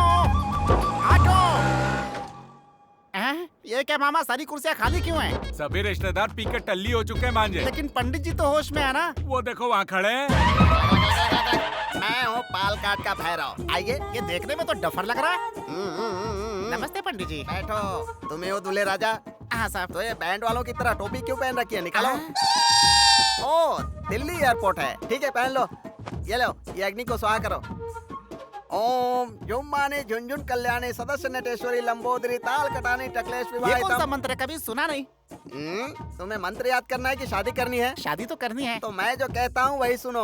Speaker 14: ये क्या मामा, सारी कुर्सियाँ खाली क्यों हैं?
Speaker 7: सभी रिश्तेदार पी के टल्ली हो चुके हैं भांजे।
Speaker 14: लेकिन पंडित जी तो होश में है ना?
Speaker 7: वो देखो वहाँ खड़े हैं।
Speaker 14: मैं हूँ पालकाट का भैरव। आइए, ये देखने में तो डफर लग रहा है। नमस्ते पंडित जी।
Speaker 4: बैठो। तुम्हें हो दूल्हे राजा?
Speaker 14: हाँ साहब।
Speaker 4: तो ये बैंड वालों की तरह टोपी क्यों पहन रखी है? निकालो। ओ, दिल्ली एयरपोर्ट है। ठीक है, पहन लो। ये लो, ये अग्नि को स्वाहा करो। ओम जुम्मानी झुंझुन कल्याणी सदस्य नटेश्वरी लंबोदरी ताल कटानी टकलेश
Speaker 14: ये कौन सा
Speaker 4: विवाहितम।
Speaker 14: मंत्र है? कभी सुना नहीं।
Speaker 4: तुम्हें मंत्र याद करना है कि शादी करनी है?
Speaker 14: शादी तो करनी है।
Speaker 4: तो मैं जो कहता हूँ वही सुनो।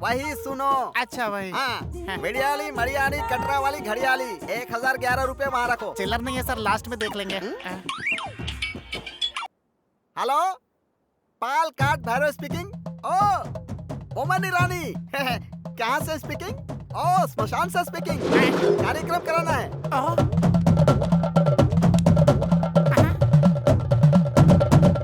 Speaker 4: वही सुनो।
Speaker 14: अच्छा वही।
Speaker 4: हाँ मिडियाली मरियाली कटरा वाली घड़ियाली 1011 रुपए वहाँ रखो।
Speaker 14: चिल्लर नहीं है सर, लास्ट में देख लेंगे।
Speaker 4: हेलो पाल काट भैरव स्पीकिंग। ओ ओमन ईरानी कहाँ से स्पीकिंग? ओ स्मशान से स्पीकिंग। कार्यक्रम कराना है।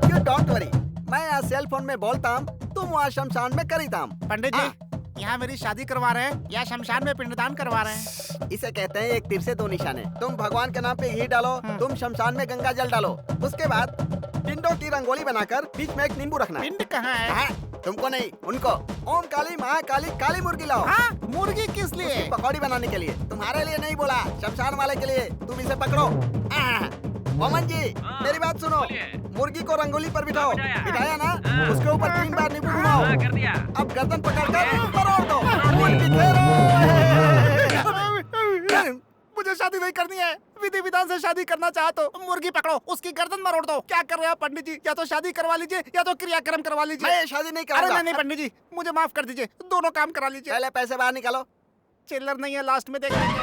Speaker 4: यू डोंट वरी, मैं यहाँ सेल फोन में बोलता हूँ, तुम वहाँ शमशान में करीता हूँ।
Speaker 14: पंडित जी यहाँ मेरी शादी करवा रहे हैं या शमशान में पिंडदान करवा रहे हैं?
Speaker 4: इसे कहते हैं एक तीर से दो निशाने। तुम भगवान के नाम पे घी डालो, तुम शमशान में गंगा जल डालो, उसके बाद पिंडों की रंगोली बनाकर बीच में एक नींबू रखना।
Speaker 14: पिंड कहाँ है?
Speaker 4: तुमको नहीं, उनको। ओम काली महाकाली काली मुर्गी लाओ।
Speaker 14: मुर्गी किस लिए?
Speaker 4: पकौड़ी बनाने के लिए। तुम्हारे लिए नहीं बोला, शमशान वाले के लिए। तुम इसे पकड़ो। मोमन जी मेरी बात सुनो, मुर्गी को रंगोली पर बिठाओ। बिठाया ना? उसके ऊपर 3 बार नींबू घुमाओ। अब गर्दन पकड़कर मरोड़ दो। मुर्गी
Speaker 14: मुझे शादी नहीं करनी है। विधि विधान से शादी करना चाहा तो मुर्गी पकड़ो, उसकी गर्दन मरोड़ दो। क्या कर रहे हो पंडित जी? या तो शादी करवा लीजिए या तो क्रियाक्रम करवा लीजिए।
Speaker 4: मैं शादी नहीं कराऊंगा।
Speaker 14: अरे नहीं पंडित जी, मुझे माफ कर दीजिए, दोनों काम करा लीजिए।
Speaker 4: पहले पैसे बाहर निकालो।
Speaker 14: चिल्लर नहीं है, लास्ट में देख लेंगे।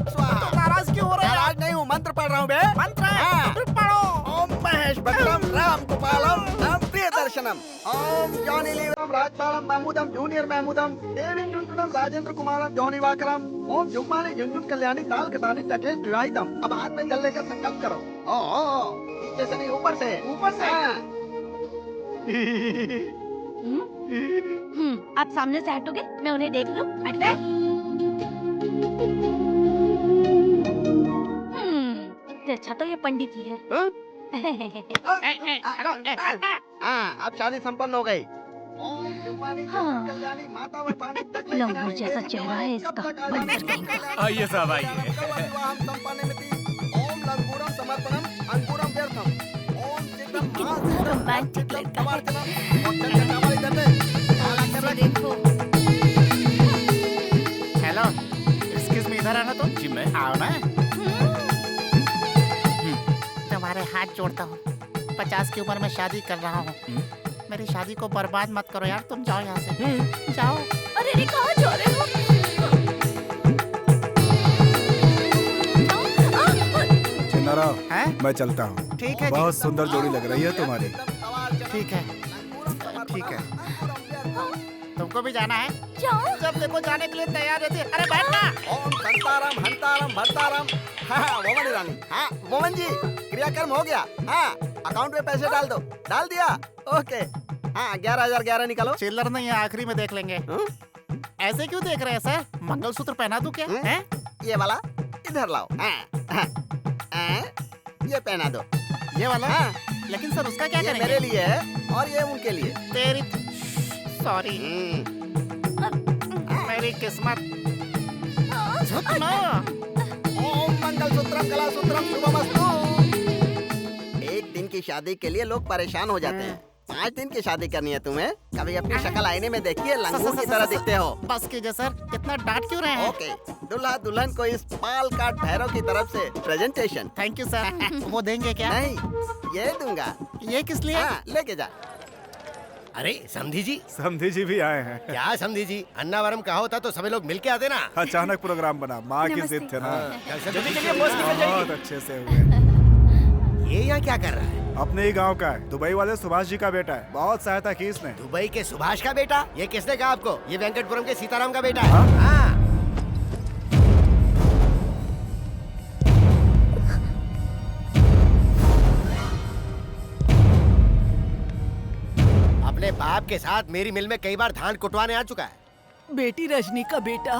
Speaker 4: तो
Speaker 14: नाराज क्यों हो रहे हैं?
Speaker 4: नाराज नहीं हूँ, मंत्र पढ़ रहा हूँ बे।
Speaker 14: मंत्र है? फिर पढ़ो।
Speaker 4: ओम महेश भद्रम राम गोपालम राम प्रिय दर्शनम। ओम जॉनी लीवरम राजपालम महमूदम जूनियर महमूदम देवी झुंझुनम राजेंद्र कुमारम जॉनी वाकरम। ओम जुम्मानी झुंझुन कल्याणी ताल कटानी टकेश विवाहितम। अब हाथ में जल लेकर संकल्प करो। ओ नीचे से नहीं, ऊपर से। ऊपर से।
Speaker 1: आप सामने से हटोगे? मैं उन्हें देख लूं। अच्छा तो ये पंडित जी है।
Speaker 4: अब शादी संपन्न हो गई।
Speaker 1: लंगूर जैसा चेहरा है इसका। बंदर कहीं।
Speaker 7: आइए साहब आइए।
Speaker 4: ओम लंगूरम समर्पणम अंगूरम व्यर्थम। ओम चित्रम
Speaker 1: रोमांटिक लड़का है।
Speaker 14: हेलो एक्सक्यूज मी, इधर आना। तुम
Speaker 3: जी मैं।
Speaker 14: आओ ना। तुम्हारे हाथ जोड़ता हूँ, 50 की उम्र में शादी कर रहा हूँ। मेरी शादी को बर्बाद मत करो यार। तुम जाओ यहाँ से, जाओ।
Speaker 1: अरे कहाँ जा रहे हो?
Speaker 12: चिन्नारा, मैं चलता हूँ।
Speaker 14: ठीक है।
Speaker 12: बहुत सुंदर जोड़ी लग रही है तुम्हारी।
Speaker 14: ठीक है, ठीक है। तुमको भी जाना है?
Speaker 1: जाओ।
Speaker 14: जब देखो जाने के लिए तैयार रहती है। अरे बैठना।
Speaker 4: ओम संताराम हंताराम भरताराम। हाँ मोमन ईरानी। हाँ मोमन जी क्रियाक्रम हो गया। हाँ अकाउंट में पैसे डाल दो। डाल दिया? ओके। हाँ 11,011 निकालो।
Speaker 14: चिल्लर नहीं है, आखिरी में देख लेंगे। ऐसे क्यों देख रहे हैं सर? मंगलसूत्र पहना दूं क्या?
Speaker 4: ये वाला इधर लाओ। ये पहना दो।
Speaker 14: ये वाला?
Speaker 4: हाँ।
Speaker 14: लेकिन सर उसका क्या
Speaker 4: ये
Speaker 14: करेंगे?
Speaker 4: मेरे लिए है और ये उनके लिए।
Speaker 14: तेरी सॉरी, मेरी किस्मत।
Speaker 4: ओम मंगलसूत्रम कलासूत्रम शुभमस्तु। एक दिन की शादी के लिए लोग परेशान हो जाते हैं। 5 दिन की शादी करनी है तुम्हें? कभी अपनी शक्ल आईने में देखिए, लंगूर की तरह दिखते हो।
Speaker 14: बस कीजिए सर, कितना डांट क्यों रहे हैं?
Speaker 4: ओके, दुल्हा दुल्हन को इस पाल काट भैरव की तरफ से प्रेजेंटेशन।
Speaker 14: Thank you sir. वो देंगे क्या?
Speaker 4: नहीं, ये दूंगा।
Speaker 14: ये किस लिए?
Speaker 4: हाँ, लेके जा।
Speaker 5: अरे समधी जी।
Speaker 12: समधी जी भी आए हैं।
Speaker 5: क्या समधी जी, अन्नावरम का होता तो सभी लोग मिलके आते ना।
Speaker 12: अचानक प्रोग्राम बना, माँ की जिद थे ना। बहुत अच्छे से हुए।
Speaker 5: ये यहाँ क्या कर रहा है?
Speaker 12: अपने ही गांव का है, दुबई वाले सुभाष जी का बेटा है। बहुत सहायता की इसने।
Speaker 5: दुबई के सुभाष का बेटा? ये किसने कहा आपको? ये वेंकटपुरम के सीताराम का बेटा है। हाँ। अपने बाप के साथ मेरी मिल में कई बार धान कुटवाने आ चुका है।
Speaker 11: बेटी रजनी का बेटा,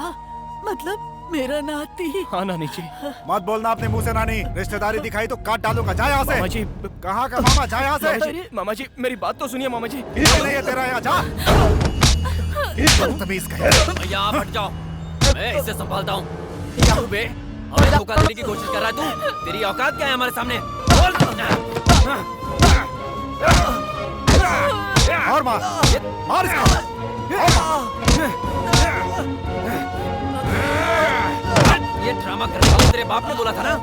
Speaker 11: मतलब मेरा नाती।
Speaker 3: हाँ नानी जी।
Speaker 12: मत बोलना अपने मुंह से नानी, रिश्तेदारी दिखाई तो काट डालूंगा। जा यहाँ से।
Speaker 3: मामा जी।
Speaker 12: कहाँ का मामा? जा यहाँ से।
Speaker 3: मामा जी मेरी बात तो सुनिए मामा जी।
Speaker 12: नहीं है तेरा यहाँ, जा। बदतमीज कहीं।
Speaker 9: भैया आप हट जाओ, मैं इसे संभालता हूँ। क्या तू बे? हमें धोखा देने की कोशिश कर रहा है तू? तेरी औकात क्या है हमारे सामने?
Speaker 12: और मार इसको।
Speaker 9: ये ड्रामा करने वाला तेरे बाप ने बोला था ना।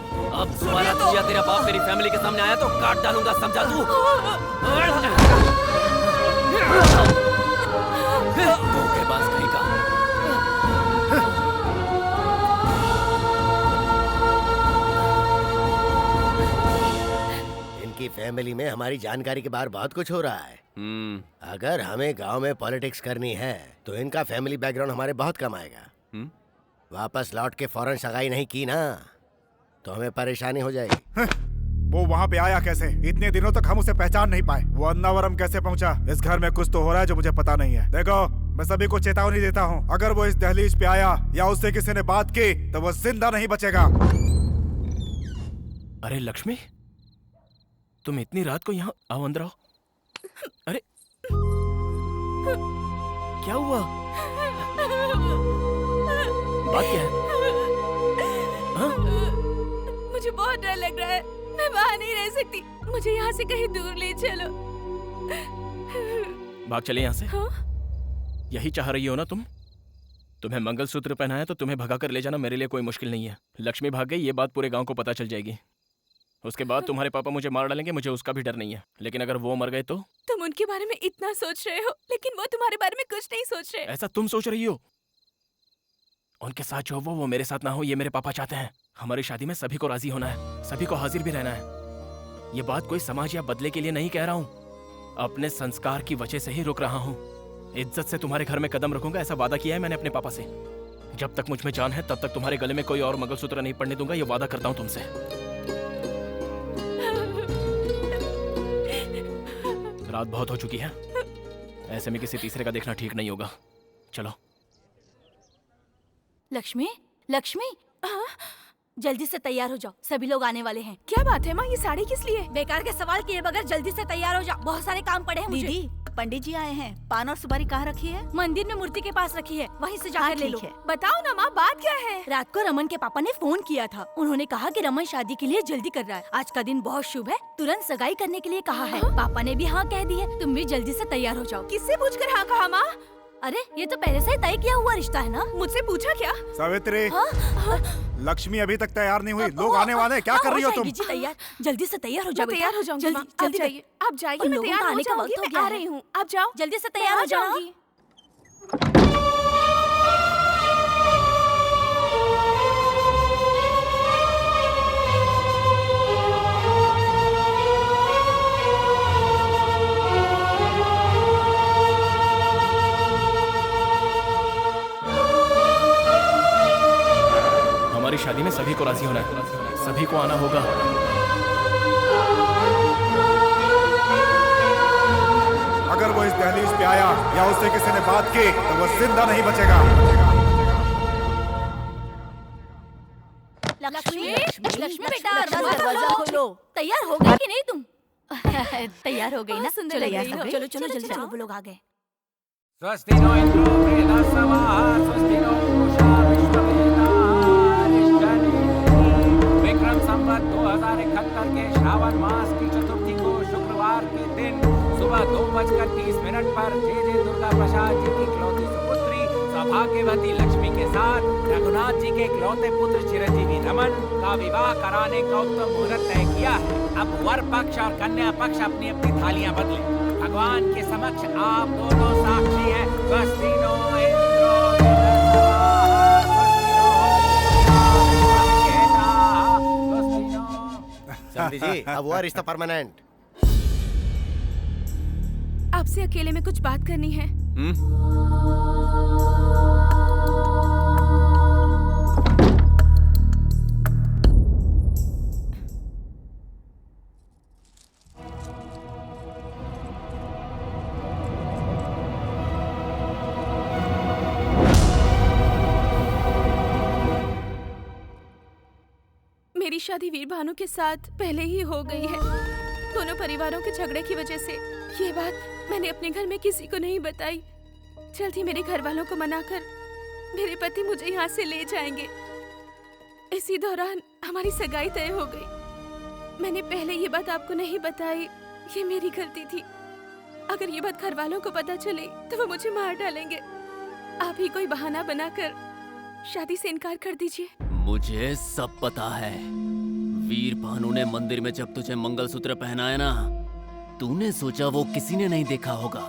Speaker 9: अब दोबारा तू या तेरा बाप मेरी फैमिली के सामने आया तो काट डालूंगा, समझा तू? धोखेबाज कहीं का।
Speaker 5: इनकी फैमिली में हमारी जानकारी के बाहर बहुत कुछ हो रहा है। अगर हमें गांव में पॉलिटिक्स करनी है तो इनका फैमिली बैकग्राउंड हमारे बहुत कम आएगा। वापस लौट के फौरन सगाई नहीं की ना तो हमें परेशानी हो जाएगी।
Speaker 12: वो वहाँ पे आया कैसे? इतने दिनों तक हम उसे पहचान नहीं पाए। वो अन्नावरम कैसे पहुँचा? इस घर में कुछ तो हो रहा है जो मुझे पता नहीं है। देखो, मैं सभी को चेतावनी देता हूँ, अगर वो इस दहलीज पे आया या उससे किसी ने बात की तो वो जिंदा नहीं बचेगा।
Speaker 3: अरे लक्ष्मी, तुम इतनी रात को यहाँ आओ, अंदर आओ। अरे क्या हुआ? बात क्या है? हाँ?
Speaker 1: मुझे बहुत डर लग रहा है, मैं वहाँ नहीं रह सकती, मुझे यहाँ से कहीं दूर ले चलो।
Speaker 3: भाग चले यहाँ से।
Speaker 1: हाँ?
Speaker 3: यही चाह रही हो ना तुम? तुम्हें मंगलसूत्र पहनाया तो तुम्हें भगा कर ले जाना मेरे लिए कोई मुश्किल नहीं है। लक्ष्मी भाग गई, ये बात पूरे गांव को पता चल जाएगी। उसके बाद तुम्हारे पापा मुझे मार डालेंगे, मुझे उसका भी डर नहीं है। लेकिन अगर वो मर गए तो?
Speaker 1: तुम उनके बारे में इतना सोच रहे हो, लेकिन वो तुम्हारे बारे में कुछ नहीं सोच रहे।
Speaker 3: ऐसा तुम सोच रही हो? उनके साथ जो वो मेरे साथ ना हो, ये मेरे पापा चाहते हैं। हमारी शादी में सभी को राजी होना है, सभी को हाजिर भी रहना है। ये बात कोई समाज या बदले के लिए नहीं कह रहा हूँ, अपने संस्कार की वजह से ही रुक रहा हूँ। इज्जत से तुम्हारे घर में कदम रखूंगा, ऐसा वादा किया है मैंने अपने पापा से। जब तक मुझ में जान है तब तक तुम्हारे गले में कोई और मंगलसूत्र नहीं पड़ने दूंगा, ये वादा करता हूँ तुमसे। रात बहुत हो चुकी है, ऐसे में किसी तीसरे का देखना ठीक नहीं होगा। चलो।
Speaker 10: लक्ष्मी, लक्ष्मी, जल्दी से तैयार हो जाओ, सभी लोग आने वाले हैं।
Speaker 1: क्या बात है माँ, ये साड़ी किस लिए?
Speaker 10: बेकार के सवाल किए बगैर जल्दी से तैयार हो जाओ, बहुत सारे काम पड़े हैं मुझे।
Speaker 11: दीदी, पंडित जी आए हैं। पान और सुपारी कहाँ रखी है?
Speaker 10: मंदिर में मूर्ति के पास रखी है, वहीं से जाकर ले लो।
Speaker 1: बताओ ना माँ, बात क्या है?
Speaker 10: रात को रमन के पापा ने फोन किया था, उन्होंने कहा कि रमन शादी के लिए जल्दी कर रहा है। आज का दिन बहुत शुभ है, तुरंत सगाई करने के लिए कहा है। पापा ने भी हाँ कह दी है, तुम भी जल्दी से तैयार हो जाओ।
Speaker 1: किससे पूछकर हाँ कहा माँ?
Speaker 10: अरे ये तो पहले से ही तय किया हुआ रिश्ता है ना।
Speaker 1: मुझसे पूछा क्या?
Speaker 12: सावित्री, लक्ष्मी अभी तक तैयार नहीं हुई, लोग आने वाले हैं, क्या कर रही हो तुम?
Speaker 10: जी तैयार, जल्दी से तैयार हो जाओ।
Speaker 1: तैयार हो जाऊंगी,
Speaker 10: जल्दी जल्दी
Speaker 1: जाइए, आप जाइए, मैं तैयार हो जाऊंगी, मैं आ रही हूँ, आप जाओ।
Speaker 10: जल्दी से तैयार हो जाऊंगी।
Speaker 3: हमारी शादी में सभी को राजी होना है, सभी को आना होगा।
Speaker 12: अगर वो इस दहलीज पे आया या उससे किसी ने बात की तो वो जिंदा नहीं बचेगा।
Speaker 10: लक्ष्मी, लक्ष्मी बेटा, दरवाजा खोलो। तैयार हो गई कि नहीं तुम? तैयार हो गई ना?
Speaker 1: सुंदर लग रही हो।
Speaker 10: चलो चलो जल्दी चलो, वो लोग आ गए।
Speaker 6: स्वस्ति नो इंद्रो वृहस्पतिः, स्वस्ति नो पूषा विश्ववेदारिष्टनेमिः। विक्रम संवत 2071 के श्रावण मास की चतुर्थी को शुक्रवार के दिन सुबह 2:30 पर जे दुर्गा प्रसाद जी की इकलौती सुपुत्री सौभाग्यवती लक्ष्मी के साथ रघुनाथ जी के इकलौते पुत्र चिरंजीवी रमन का विवाह कराने का उत्तम मुहूर्त तय किया है। अब वर पक्ष और कन्या पक्ष अपनी अपनी थालियां बदलें। भगवान के समक्ष आप दोनों साक्षी हैं। स्वस्ति नो इंद्रो
Speaker 5: समझी जी, अब हुआ रिश्ता परमानेंट।
Speaker 1: आपसे अकेले में कुछ बात करनी है। मेरी शादी वीर भानु के साथ पहले ही हो गई है। दोनों परिवारों के झगड़े की वजह से ये बात मैंने अपने घर में किसी को नहीं बताई। जल्द ही मेरे घर वालों को मनाकर मेरे पति मुझे यहाँ से ले जाएंगे। इसी दौरान हमारी सगाई तय हो गई। मैंने पहले ये बात आपको नहीं बताई, ये मेरी गलती थी। अगर ये बात घर वालों को पता चले तो वो मुझे मार डालेंगे। आप ही कोई बहाना बनाकर शादी से इनकार कर दीजिए।
Speaker 9: मुझे सब पता है। वीर भानु ने मंदिर में जब तुझे मंगलसूत्र पहनाया ना, तूने सोचा वो किसी ने नहीं देखा होगा,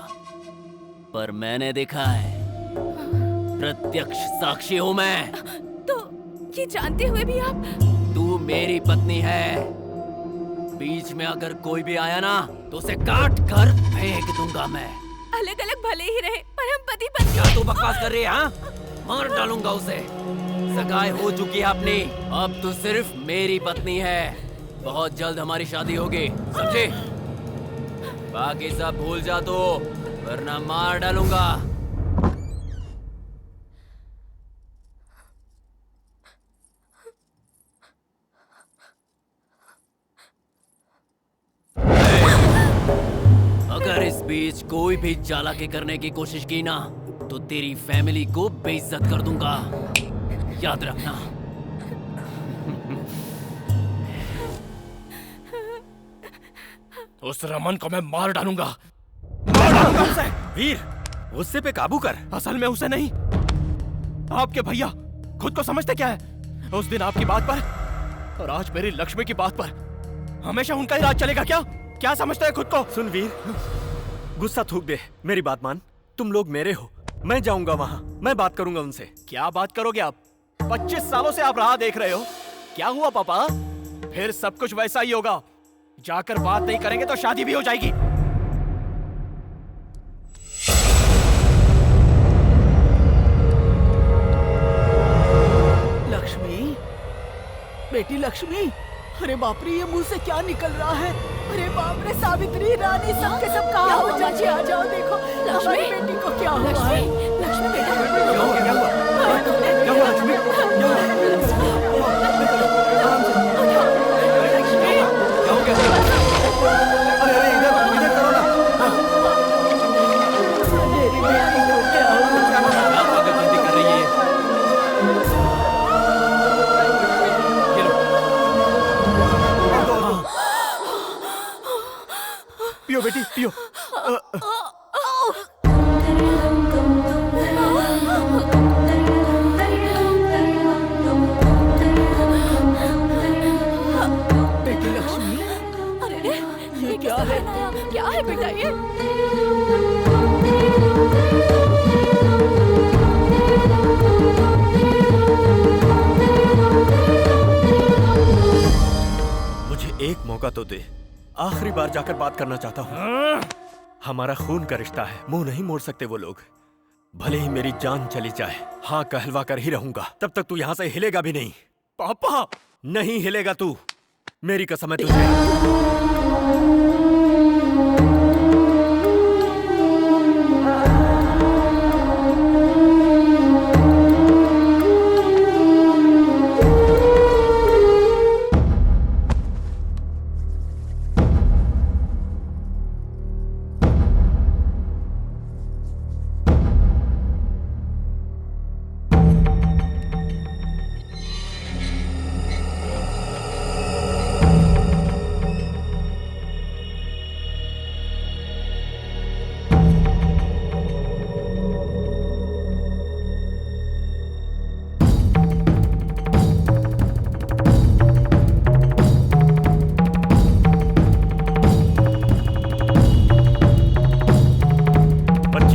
Speaker 9: पर मैंने देखा है। प्रत्यक्ष साक्षी हूँ मैं।
Speaker 1: तो ये जानते हुए भी आप?
Speaker 9: तू मेरी पत्नी है। बीच में अगर कोई भी आया ना तो उसे काट कर फेंक दूंगा मैं।
Speaker 1: अलग अलग भले ही रहे, पर हम पति पत्नी।
Speaker 9: क्या तू बकवास कर रही है? हाँ, मार डालूंगा उसे। सगाई हो चुकी है अपनी, अब तू सिर्फ मेरी पत्नी है। बहुत जल्द हमारी शादी होगी, समझे? बाकी सब भूल जा तो, वरना मार डालूंगा। अगर इस बीच कोई भी चालाकी करने की कोशिश की ना, तो तेरी फैमिली को बेइज्जत कर दूंगा, याद रखना।
Speaker 3: उस रमन को मैं मार डालूंगा।
Speaker 2: उसे। वीर, गुस्से पे काबू कर।
Speaker 3: असल में उसे नहीं, आपके भैया खुद को समझते क्या है? उस दिन आपकी बात पर और आज मेरी लक्ष्मी की बात पर हमेशा उनका ही राज चलेगा क्या? क्या समझते हैं खुद को?
Speaker 2: सुन वीर, गुस्सा थूक दे, मेरी बात मान। तुम लोग मेरे हो, मैं जाऊंगा वहां, मैं बात करूंगा उनसे।
Speaker 3: क्या बात करोगे आप? 25 सालों से आप राह देख रहे हो। क्या हुआ पापा? फिर सब कुछ वैसा ही होगा। जाकर बात नहीं करेंगे तो शादी भी हो जाएगी।
Speaker 11: लक्ष्मी, बेटी लक्ष्मी, अरे बाप रे, ये मुंह से क्या निकल रहा है? अरे बाप रे, सावित्री, रानी, सबके सब कहाँ हो? चाची आ जाओ, देखो हमारी बेटी को क्या हुआ है?
Speaker 1: लक्ष्मी बेटा,
Speaker 2: क्या हुआ? क्या हुआ? क्या हुआ लक्ष्मी? क्या हुआ?
Speaker 1: लक्ष्मी,
Speaker 2: क्या हो गया? अरे अरे, इधर करो ना।
Speaker 11: मेरी बेटी को क्या हुआ?
Speaker 9: क्या पागलपंती कर रही है? ये लो।
Speaker 2: पियो बेटी, पियो।
Speaker 11: बेटी लक्ष्मी,
Speaker 1: अरे रे,
Speaker 11: ये क्या है?
Speaker 1: क्या है बेटा ये?
Speaker 2: मुझे एक मौका तो दे, आखिरी बार जाकर बात करना चाहता हूँ। हमारा खून का रिश्ता है, मुंह नहीं मोड़ सकते वो लोग। भले ही मेरी जान चली जाए, हाँ कहलवा कर ही रहूंगा। तब तक तू यहाँ से हिलेगा भी नहीं।
Speaker 3: पापा,
Speaker 2: नहीं हिलेगा तू, मेरी कसम है तुझे।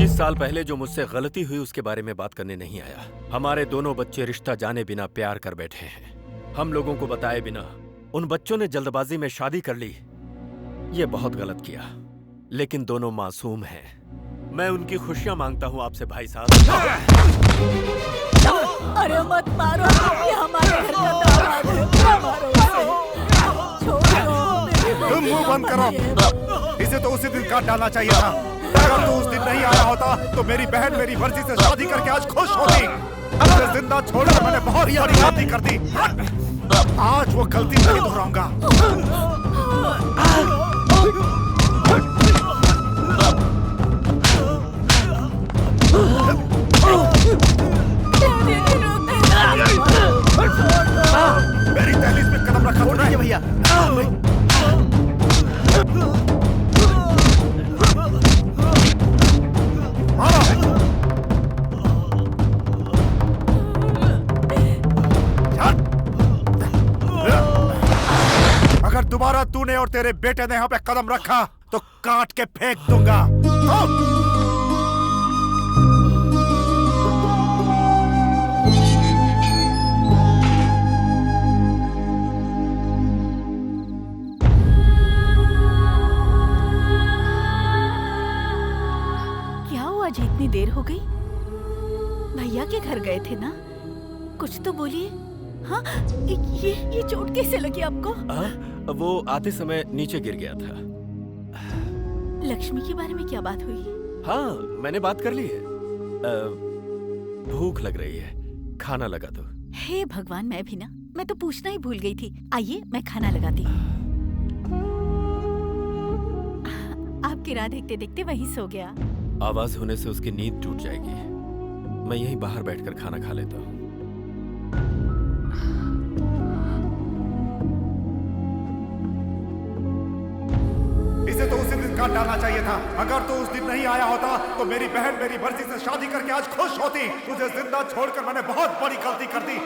Speaker 2: साल पहले जो मुझसे गलती हुई उसके बारे में बात करने नहीं आया। हमारे दोनों बच्चे रिश्ता जाने बिना प्यार कर बैठे हैं। हम लोगों को बताए बिना उन बच्चों ने जल्दबाजी में शादी कर ली। ये बहुत गलत किया, लेकिन दोनों मासूम हैं। मैं उनकी खुशियां मांगता हूं आपसे भाई साहब।
Speaker 11: अरे मत मारो, ये हमारे घर का दामाद है, मत मारो उसे। छोड़ो,
Speaker 12: तुम मुंह बंद करो। इसे तो उसी दिन काट डालना चाहिए था। अगर तू उस दिन नहीं आया होता तो मेरी बहन मेरी मर्जी से शादी करके आज खुश होती। उसे जिंदा छोड़कर मैंने बहुत बड़ी गलती कर दी। आज वो गलती नहीं दोहराऊंगा। मेरी दहलीज पे कदम रखा तूने भैया। और तेरे बेटे ने यहाँ पे कदम रखा तो काट के फेंक दूंगा।
Speaker 11: क्या हुआ जी, इतनी देर हो गई? भैया के घर गए थे ना, कुछ तो बोलिए। हाँ, ये चोट कैसे लगी आपको?
Speaker 2: वो आते समय नीचे गिर गया था।
Speaker 11: लक्ष्मी के बारे में क्या बात हुई?
Speaker 2: हाँ, मैंने बात कर ली है। भूख लग रही है, खाना लगा दो।
Speaker 11: हे भगवान, मैं भी ना, मैं तो पूछना ही भूल गई थी। आइए मैं खाना लगाती हूँ। आपकी राह देखते देखते वहीं सो गया।
Speaker 2: आवाज होने से उसकी नींद टूट जाएगी। मैं यहीं बाहर बैठकर खाना खा लेता हूँ।
Speaker 12: इसे तो उसी दिन काट डालना चाहिए था। अगर तो उस दिन नहीं आया होता तो मेरी बहन मेरी मर्जी से शादी करके आज खुश होती। तुझे जिंदा छोड़कर मैंने बहुत बड़ी गलती कर दी।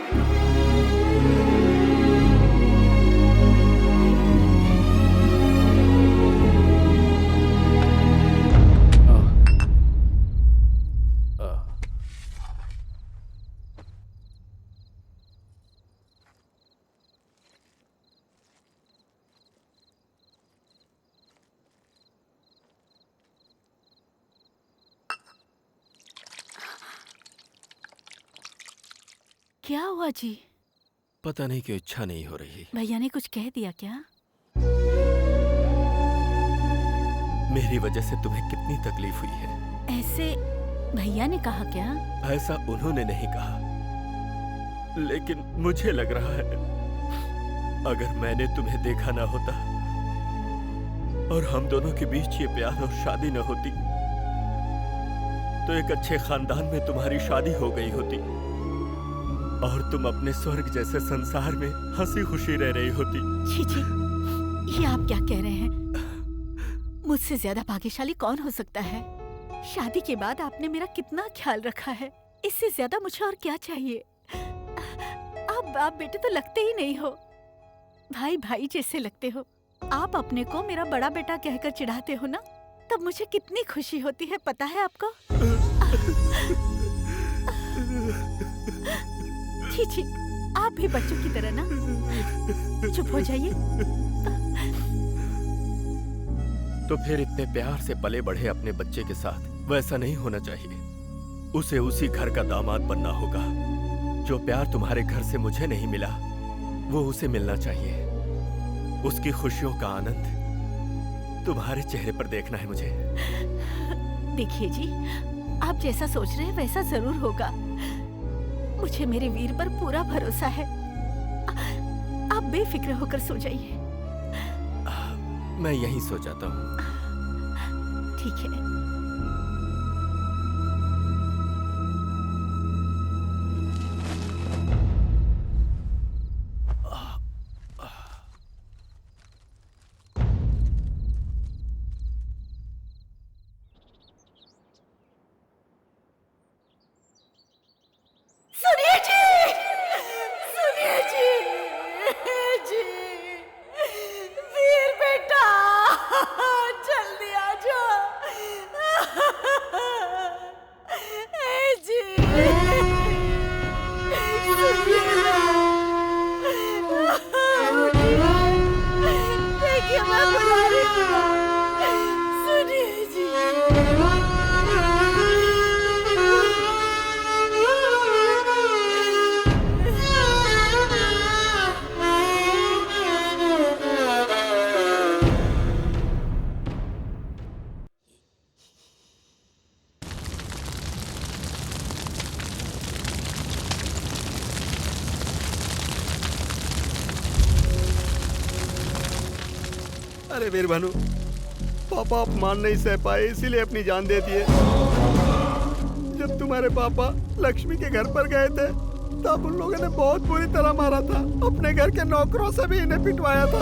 Speaker 11: क्या हुआ जी?
Speaker 2: पता नहीं क्यों इच्छा नहीं हो रही।
Speaker 11: भैया ने कुछ कह दिया क्या?
Speaker 2: मेरी वजह से तुम्हें कितनी तकलीफ हुई है।
Speaker 11: ऐसे भैया ने कहा क्या?
Speaker 2: ऐसा उन्होंने नहीं कहा, लेकिन मुझे लग रहा है अगर मैंने तुम्हें देखा ना होता और हम दोनों के बीच ये प्यार और शादी न होती तो एक अच्छे खानदान में तुम्हारी शादी हो गई होती और तुम अपने स्वर्ग जैसे संसार में हंसी खुशी रह रही होती।
Speaker 11: जी जी, ये आप क्या कह रहे हैं? मुझसे ज्यादा भाग्यशाली कौन हो सकता है? शादी के बाद आपने मेरा कितना ख्याल रखा है, इससे ज्यादा मुझे और क्या चाहिए? आप बाप बेटे तो लगते ही नहीं हो, भाई भाई जैसे लगते हो। आप अपने को मेरा बड़ा बेटा कहकर चिढ़ाते हो ना, तब मुझे कितनी खुशी होती है, पता है आपको? जी जी, आप भी बच्चों की तरह ना चुप हो जाइए।
Speaker 2: तो फिर इतने प्यार से पले बढ़े अपने बच्चे के साथ वैसा नहीं होना चाहिए। उसे उसी घर का दामाद बनना होगा। जो प्यार तुम्हारे घर से मुझे नहीं मिला वो उसे मिलना चाहिए। उसकी खुशियों का आनंद तुम्हारे चेहरे पर देखना है मुझे।
Speaker 11: देखिए जी, आप जैसा सोच रहे हैं वैसा जरूर होगा। मुझे मेरे वीर पर पूरा भरोसा है। आप बेफिक्र होकर सो जाइए।
Speaker 2: मैं यहीं सो जाता हूँ।
Speaker 11: ठीक है। सुनिए जी, सुनिए जी, वीर बेटा, जल्दी आ जाओ। जी, देखिए मैं बुला रही हूँ। सुनिए जी।
Speaker 4: अरे वीर भानु, पापा अपमान नहीं सह पाए इसीलिए अपनी जान दे दिए। जब तुम्हारे पापा लक्ष्मी के घर पर गए थे तब उन लोगों ने बहुत बुरी तरह मारा था। अपने घर के नौकरों से भी इन्हें पिटवाया था।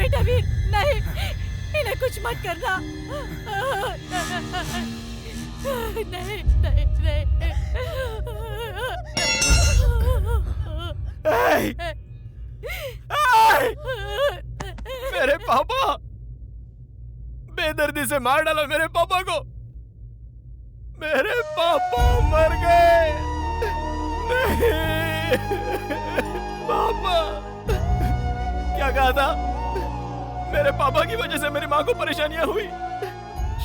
Speaker 11: बेटा वीर, नहीं, इन्हें कुछ मत करना। नहीं, नहीं, नहीं।
Speaker 3: मेरे पापा, बेदर्दी से मार डाला मेरे पापा को। मेरे पापा मर गए। नहीं पापा, क्या कहा था? मेरे पापा की वजह से मेरी माँ को परेशानियां हुई।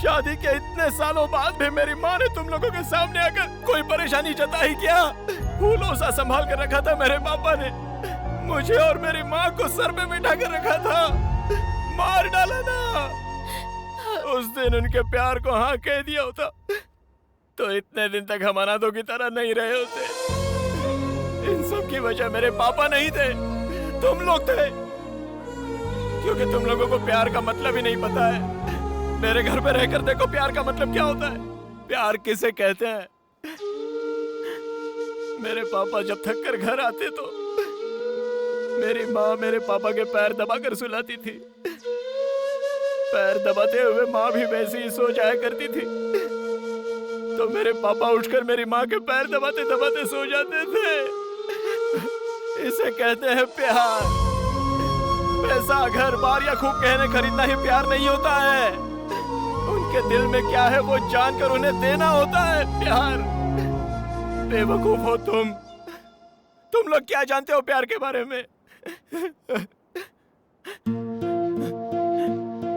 Speaker 3: शादी के इतने सालों बाद भी मेरी माँ ने तुम लोगों के सामने आकर कोई परेशानी जताई क्या? फूलों सा संभाल कर रखा था मेरे पापा ने। मुझे और मेरी माँ को सर पे बिठा कर रखा था, मार डाला ना। उस दिन उनके प्यार को हाँ कह दिया होता तो इतने दिन तक हम अनाथों की तरह नहीं रहे होते। इन सब की वजह मेरे पापा नहीं थे, तुम लोग थे। क्योंकि तुम लोगों को प्यार का मतलब ही नहीं पता है। मेरे घर पे रहकर देखो प्यार का मतलब क्या होता है, प्यार किसे कहते हैं। मेरे पापा जब थक कर घर आते तो मेरी माँ मेरे पापा के पैर दबाकर सुलाती थी। पैर दबाते हुए माँ भी वैसे ही सो जाया करती थी, तो मेरे पापा उठकर मेरी माँ के पैर दबाते दबाते सो जाते थे। इसे कहते हैं प्यार। पैसा, घर बार या खूब गहने खरीदना ही प्यार नहीं होता है। उनके दिल में क्या है वो जानकर उन्हें देना होता है प्यार। बेवकूफ हो तुम लोग क्या जानते हो प्यार के बारे में?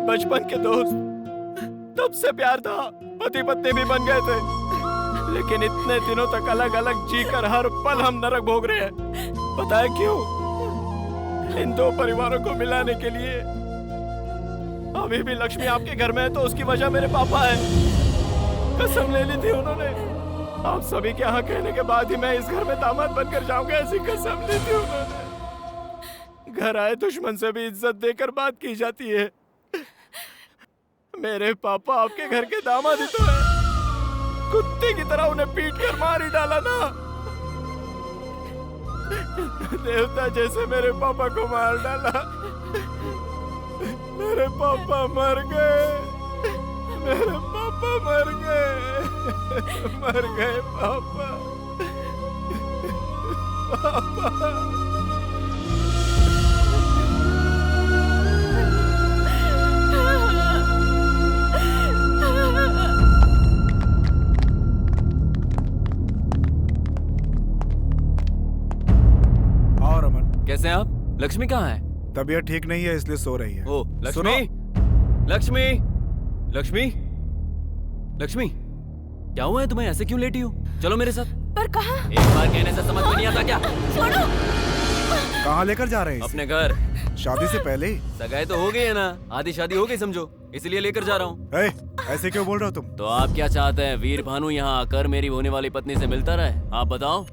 Speaker 3: बचपन के दोस्त, तब से प्यार था, पति पत्नी भी बन गए थे, लेकिन इतने दिनों तक अलग अलग जीकर हर पल हम नरक भोग रहे हैं। पता है क्यों? इन दो परिवारों को मिलाने के लिए। अभी भी लक्ष्मी आपके घर में है तो उसकी वजह मेरे पापा है। कसम ले ली थी उन्होंने, आप सभी के यहाँ कहने के बाद ही मैं इस घर में दामाद बनकर जाऊंगा, ऐसी कसम ली थी उन्होंने। घर आए दुश्मन से भी इज्जत देकर बात की जाती है। मेरे पापा आपके घर के दामाद ही तो है। कुत्ते की तरह उन्हें पीट कर मार ही डाला ना। देवता जैसे मेरे पापा को मार डाला। मेरे पापा मर गए, मेरे पापा मर गए, मर गए पापा, पापा।
Speaker 9: कैसे हैं आप? लक्ष्मी कहाँ है?
Speaker 12: तबीयत ठीक नहीं है इसलिए सो रही है।
Speaker 9: ओ लक्ष्मी, लक्ष्मी, लक्ष्मी, लक्ष्मी, क्या हुआ है तुम्हें? ऐसे क्यों लेटी हो? चलो मेरे साथ।
Speaker 1: पर कहाँ?
Speaker 9: एक बार कहने से समझ में नहीं आता क्या?
Speaker 1: छोड़ो।
Speaker 12: कहाँ लेकर जा रहे हैं?
Speaker 9: अपने घर।
Speaker 12: शादी से पहले ही?
Speaker 9: सगाई तो हो गई है ना, आधी शादी हो गई समझो, इसलिए लेकर जा रहा हूँ।
Speaker 12: ऐसे क्यों बोल रहे हो तुम?
Speaker 9: तो आप क्या चाहते हैं? वीर भानु यहाँ आकर मेरी होने वाली पत्नी से मिलता रहे? आप बताओ।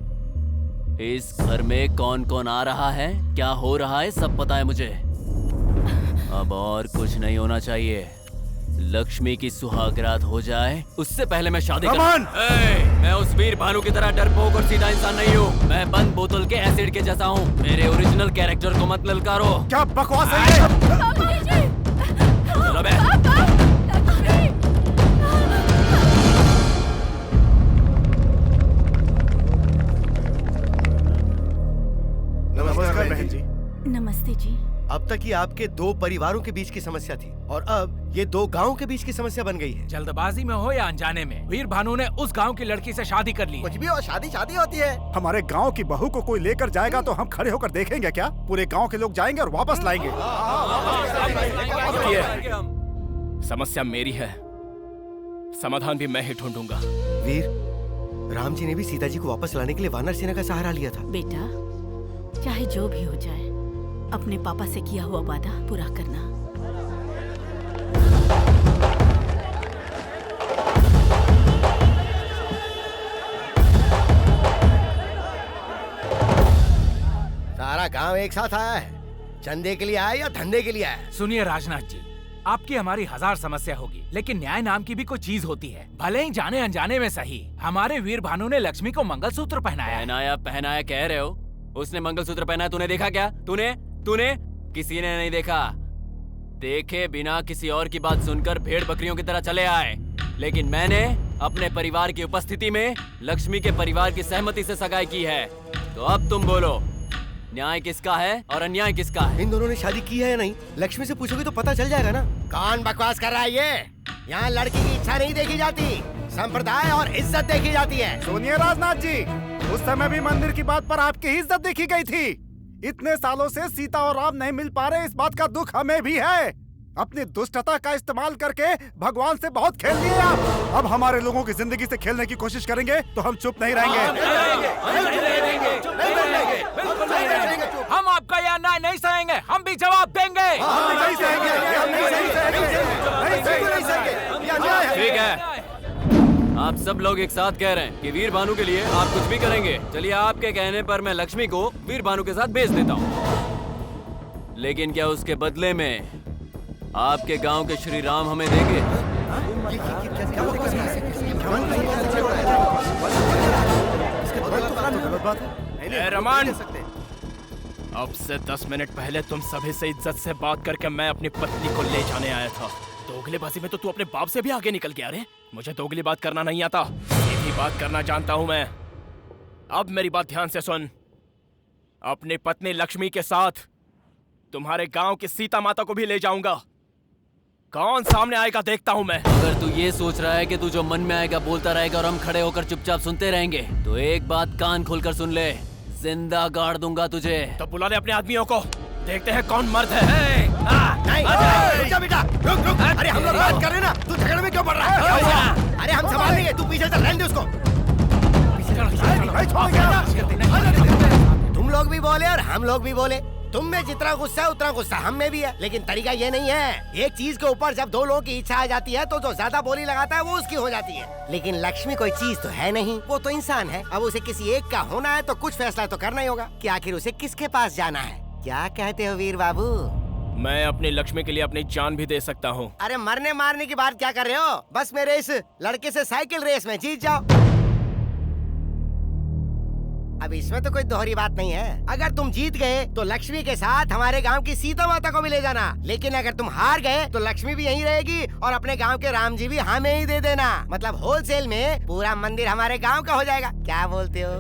Speaker 9: इस घर में कौन कौन आ रहा है, क्या हो रहा है, सब पता है मुझे। अब और कुछ नहीं होना चाहिए। लक्ष्मी की सुहागरात हो जाए उससे पहले मैं शादी मैं उस वीर भानु की तरह डरपोक और सीधा इंसान नहीं हूँ। मैं बंद बोतल के एसिड के जैसा हूँ। मेरे ओरिजिनल कैरेक्टर को मत ललकारो।
Speaker 12: क्या बकवास है ये?
Speaker 9: चलो बे।
Speaker 5: नमस्कार बहन जी।
Speaker 1: नमस्ते जी।
Speaker 5: अब तक ये आपके दो परिवारों के बीच की समस्या थी और अब ये दो गांव के बीच की समस्या बन गई है।
Speaker 6: जल्दबाजी में हो या अनजाने में, वीर भानु ने उस गांव की लड़की से शादी कर ली।
Speaker 5: कुछ भी हो, शादी शादी होती है।
Speaker 12: हमारे गांव की बहू को कोई लेकर जाएगा तो हम खड़े होकर देखेंगे क्या? पूरे गांव के लोग जाएंगे और वापस लाएंगे।
Speaker 3: समस्या मेरी है, समाधान भी मैं ही ढूंढूंगा।
Speaker 5: वीर, राम जी ने भी सीता जी को वापस लाने के लिए वानर सेना का सहारा लिया था।
Speaker 10: बेटा, चाहे जो भी हो जाए, अपने पापा से किया हुआ वादा पूरा करना।
Speaker 5: सारा गांव एक साथ आया है, चंदे के लिए आया या धंधे के लिए आया?
Speaker 6: सुनिए राजनाथ जी, आपकी हमारी हजार समस्या होगी, लेकिन न्याय नाम की भी कोई चीज होती है। भले ही जाने अनजाने में सही, हमारे वीर भानु ने लक्ष्मी को मंगलसूत्र पहनाया।
Speaker 9: पहनाया कह रहे हो? उसने मंगलसूत्र पहना, तूने देखा क्या? तूने किसी ने नहीं देखा। देखे बिना किसी और की बात सुनकर भेड़ बकरियों की तरह चले आए, लेकिन मैंने अपने परिवार की उपस्थिति में लक्ष्मी के परिवार की सहमति से सगाई की है। तो अब तुम बोलो, न्याय किसका है और अन्याय किसका है?
Speaker 5: इन दोनों ने शादी की है या नहीं, लक्ष्मी से पूछोगे तो पता चल जाएगा ना। कौन बकवास कर रहा है ये? यहाँ लड़की की इच्छा नहीं देखी जाती, संप्रदाय और इज्जत देखी जाती है।
Speaker 14: सुनिए राजनाथ जी, उस समय भी मंदिर की बात पर आपकी ही इज्जत देखी गई थी। इतने सालों से सीता और राम नहीं मिल पा रहे, इस बात का दुख हमें भी है। अपनी दुष्टता का इस्तेमाल करके भगवान से बहुत खेल लिए आप। अब हमारे लोगों की जिंदगी से खेलने की कोशिश करेंगे तो हम चुप नहीं रहेंगे।
Speaker 7: हम आपका यह अन्याय नहीं सहेंगे, हम भी जवाब देंगे।
Speaker 9: ठीक है, आप सब लोग एक साथ कह रहे हैं कि वीर भानु के लिए आप कुछ भी करेंगे। चलिए, आपके कहने पर मैं लक्ष्मी को वीर भानु के साथ भेज देता हूँ। लेकिन क्या उसके बदले में आपके गांव के श्री राम हमें देंगे?
Speaker 3: रमन, अब से 10 मिनट पहले तुम सभी से इज्जत से बात करके मैं अपनी पत्नी को ले जाने आया था। दोगलेबाजी में तो तू अपने बाप से भी आगे निकल गया रे। मुझे दोगली बात करना नहीं आता, सीधी बात करना जानता हूं मैं। अब मेरी बात ध्यान से सुन। अपनी पत्नी लक्ष्मी के साथ तुम्हारे गांव की सीता माता को भी ले जाऊंगा। कौन सामने आएगा देखता हूं मैं।
Speaker 9: अगर तू ये सोच रहा है कि तू जो मन में आएगा बोलता रहेगा और हम खड़े होकर चुपचाप सुनते रहेंगे, तो एक बात कान खोलकर सुन ले, जिंदा गाड़ दूंगा तुझे।
Speaker 3: तो बुला ले अपने आदमियों को, देखते हैं कौन मर्द है।
Speaker 5: नहीं, रुक जा बेटा, रुक। अरे हम लोग बात कर रहे हैं ना, तू झगड़े में क्यों पड़ रहा है? अरे हम संभाल लेंगे, तू पीछे चल, रहने दे उसको। तुम लोग भी बोले और हम लोग भी बोले। तुम में जितना गुस्सा है उतना गुस्सा हम में भी है, लेकिन तरीका ये नहीं है। एक चीज के ऊपर जब दो लोगों की इच्छा आ जाती है तो जो ज्यादा बोली लगाता है वो उसकी हो जाती है। लेकिन लक्ष्मी कोई चीज तो है नहीं, वो तो इंसान है। अब उसे किसी एक का होना है तो कुछ फैसला तो करना ही होगा कि आखिर उसे किसके पास जाना है। क्या कहते हो वीर बाबू?
Speaker 3: मैं अपनी लक्ष्मी के लिए अपनी जान भी दे सकता हूँ।
Speaker 5: अरे मरने मारने की बात क्या कर रहे हो? बस मेरे इस लड़के से साइकिल रेस में जीत जाओ। अब इसमें तो कोई दोहरी बात नहीं है। अगर तुम जीत गए तो लक्ष्मी के साथ हमारे गांव की सीता माता को भी ले जाना, लेकिन अगर तुम हार गए तो लक्ष्मी भी यहीं रहेगी और अपने गांव के राम जी भी हमें ही दे देना। मतलब होलसेल में पूरा मंदिर हमारे गांव का हो जाएगा। क्या बोलते हो?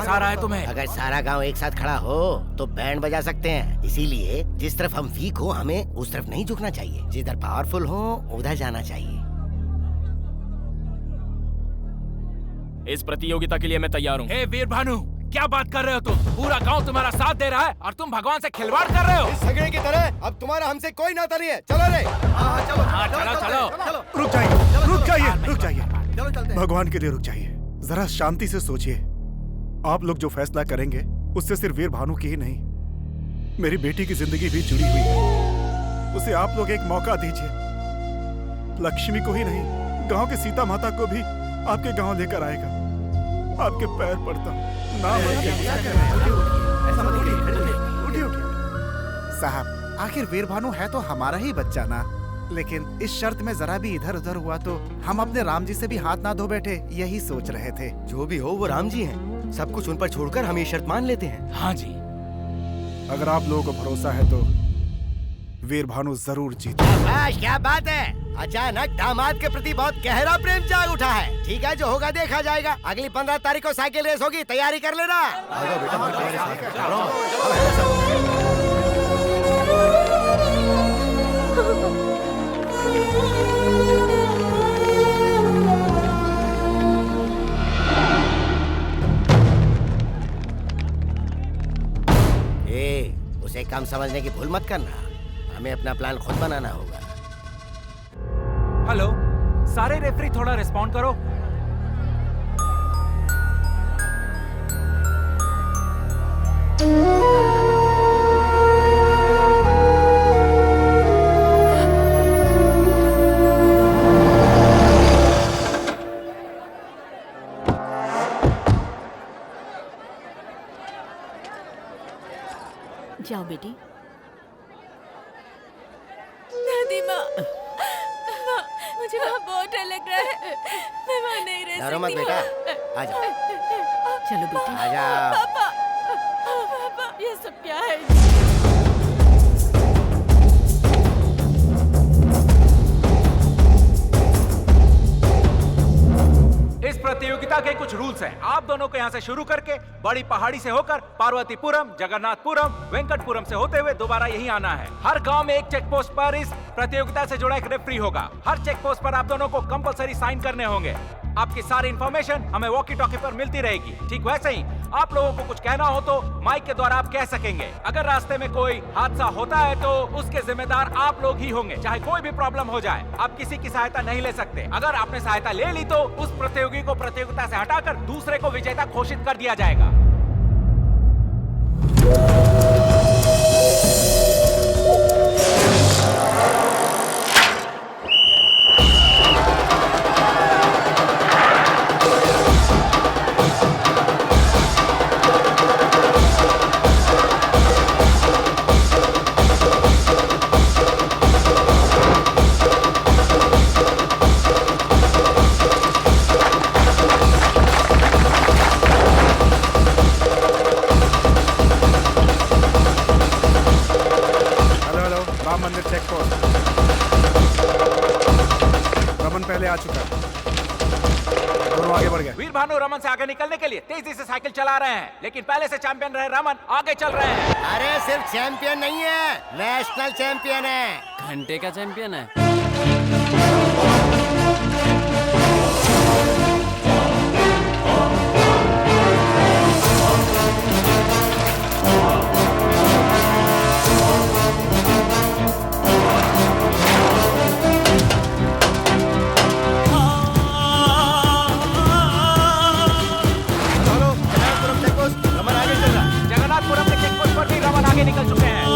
Speaker 7: सारा है तुम्हें।
Speaker 5: अगर सारा गांव एक साथ खड़ा हो तो बैंड बजा सकते हैं। इसीलिए जिस तरफ हम वीक हो हमें उस तरफ नहीं झुकना चाहिए, जिधर पावरफुल हो उधर जाना चाहिए।
Speaker 3: इस प्रतियोगिता के लिए मैं तैयार हूँ।
Speaker 7: हे वीर भानु, क्या बात कर रहे हो तुम? पूरा गांव तुम्हारा साथ दे रहा है और तुम भगवान से खिलवाड़ कर रहे हो।
Speaker 5: इस झगड़े की तरह अब तुम्हारा हमसे कोई नाता नहीं है। चलो रे।
Speaker 7: चलो।
Speaker 12: रुक जाइए। भगवान के लिए रुक जाइए। जरा शांति से सोचिए। आप लोग जो फैसला करेंगे उससे सिर्फ वीर भानु की ही नहीं, मेरी बेटी की जिंदगी भी जुड़ी हुई है। उसे आप लोग एक मौका दीजिए। लक्ष्मी को ही नहीं, गांव के सीता माता को भी आपके गांव लेकर आएगा। आपके पैर पड़ता हूं, ना
Speaker 14: साहब, आखिर वीर भानु है तो हमारा ही बच्चा ना। लेकिन इस शर्त में जरा भी इधर उधर हुआ तो हम अपने राम जी से भी हाथ ना धो बैठे, यही सोच रहे थे।
Speaker 5: जो भी हो वो राम जी हैं। सब कुछ उन पर छोड़कर हम ये शर्त मान लेते हैं।
Speaker 7: हाँ जी।
Speaker 12: अगर आप लोगों को भरोसा है तो वीर भानु जरूर जीते।
Speaker 5: क्या बात है, अचानक दामाद के प्रति बहुत गहरा प्रेम जाग उठा है। ठीक है, जो होगा देखा जाएगा। अगली 15 तारीख को साइकिल रेस होगी, तैयारी कर लेना। उसे कम समझने की भूल मत करना। हमें अपना प्लान खुद बनाना होगा।
Speaker 7: हेलो, सारे रेफरी थोड़ा रिस्पॉन्ड करो।
Speaker 10: जाओ बेटी।
Speaker 1: दादी माँ, मुझे वहाँ बहुत डर लग रहा है। मैं वहाँ नहीं रह सकती।
Speaker 5: डरो मत बेटा, आ जाओ।
Speaker 10: चलो बेटी।
Speaker 5: आ जाओ।
Speaker 1: पापा, पापा।
Speaker 11: सब क्या है?
Speaker 6: इस प्रतियोगिता के कुछ रूल्स हैं। आप दोनों को यहाँ से शुरू करके बड़ी पहाड़ी से होकर पार्वतीपुरम, जगन्नाथपुरम, वेंकटपुरम से होते हुए दोबारा यही आना है। हर गांव में एक चेक पोस्ट पर इस प्रतियोगिता से जुड़ा एक रेफरी होगा। हर चेक पोस्ट पर आप दोनों को कंपलसरी साइन करने होंगे। आपकी सारी इंफॉर्मेशन हमें वॉकी टॉकी पर मिलती रहेगी। ठीक वैसे ही आप लोगों को कुछ कहना हो तो माइक के द्वारा आप कह सकेंगे। अगर रास्ते में कोई हादसा होता है तो उसके जिम्मेदार आप लोग ही होंगे, चाहे कोई भी प्रॉब्लम हो जाए। आप किसी की सहायता नहीं ले सकते। अगर आपने सहायता ले ली तो उस प्रतियोगी को प्रतियोगिता से हटाकर दूसरे को विजेता घोषित कर दिया जाएगा।
Speaker 14: चेक पोस्ट रमन पहले आ चुका है, दोनों आगे बढ़ गए।
Speaker 6: वीर भानु रमन से आगे निकलने के लिए तेजी से साइकिल चला रहे हैं, लेकिन पहले से चैंपियन रहे रमन आगे चल रहे हैं।
Speaker 5: अरे सिर्फ चैंपियन नहीं है, नेशनल चैंपियन है।
Speaker 9: घंटे का चैंपियन है।
Speaker 6: जगन्नाथपुरम के चेक पोस्ट पर भी रमन आगे निकल चुके हैं।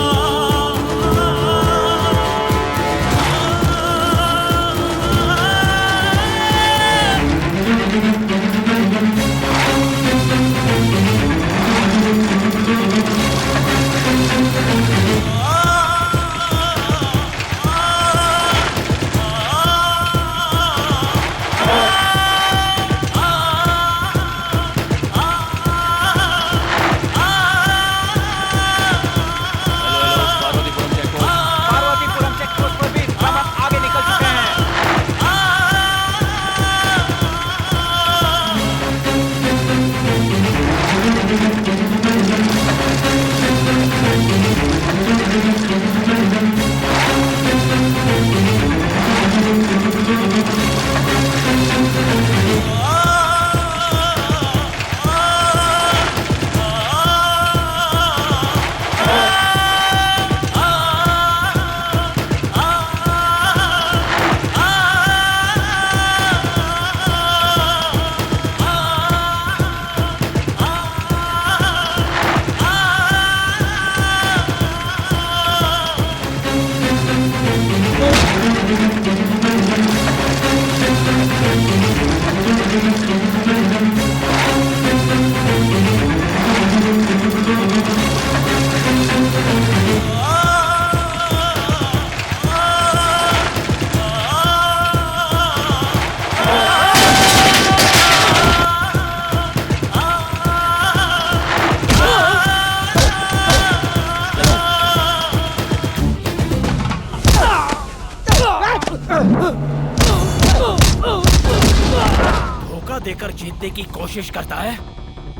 Speaker 6: धोखा देकर जीतने की कोशिश करता है।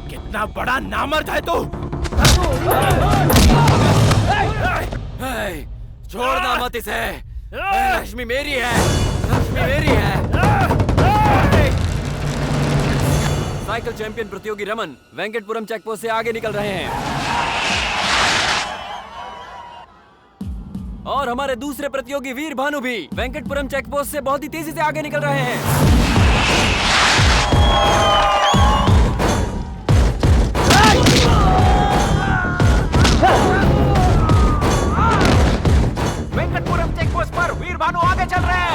Speaker 6: कितना बड़ा नामर्द है तू।
Speaker 9: छोड़ना मत इसे। लक्ष्मी मेरी है, लक्ष्मी मेरी है। साइकिल चैंपियन प्रतियोगी रमन वेंकटपुरम चेकपोस्ट से आगे निकल रहे हैं और हमारे दूसरे प्रतियोगी वीर भानु भी वेंकटपुरम चेकपोस्ट से बहुत ही तेजी से आगे निकल रहे हैं।
Speaker 6: वेंकटपुरम चेकपोस्ट पर वीर भानु आगे चल रहे हैं।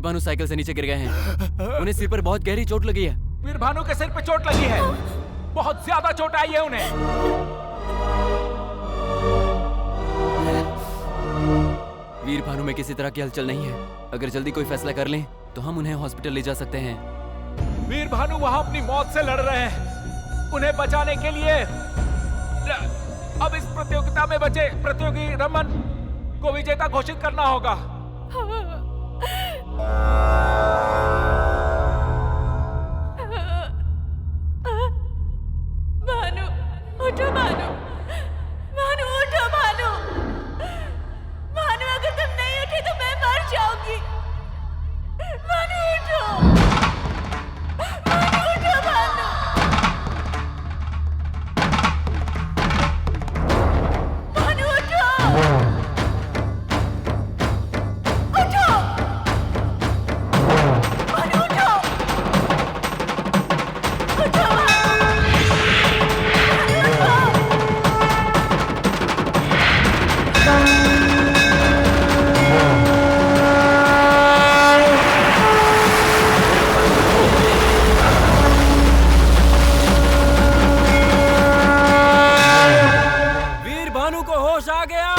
Speaker 9: भानु साइकिल से नीचे गिर गए हैं। उन्हें सिर पर बहुत गहरी चोट लगी है।
Speaker 7: वीर भानु के सिर पे चोट लगी है, बहुत ज्यादा चोट आई है उन्हें।
Speaker 9: वीर भानु में किसी तरह की हलचल नहीं है। अगर जल्दी कोई फैसला कर लें तो हम उन्हें हॉस्पिटल ले जा सकते हैं।
Speaker 7: वीर भानु वहां अपनी मौत से लड़ रहे हैं। उन्हें बचाने के लिए अब इस प्रतियोगिता में बचे प्रतियोगी रमन को विजेता घोषित करना होगा।
Speaker 1: भानु उठो, भानु भानु उठो, भानु भानु अगर तुम नहीं उठे तो मैं मर जाऊंगी। भानु उठो, भानु उठो, भानु भानु उठो, उठो भानु उठो, उठो
Speaker 9: वीर भानु को होश आ गया।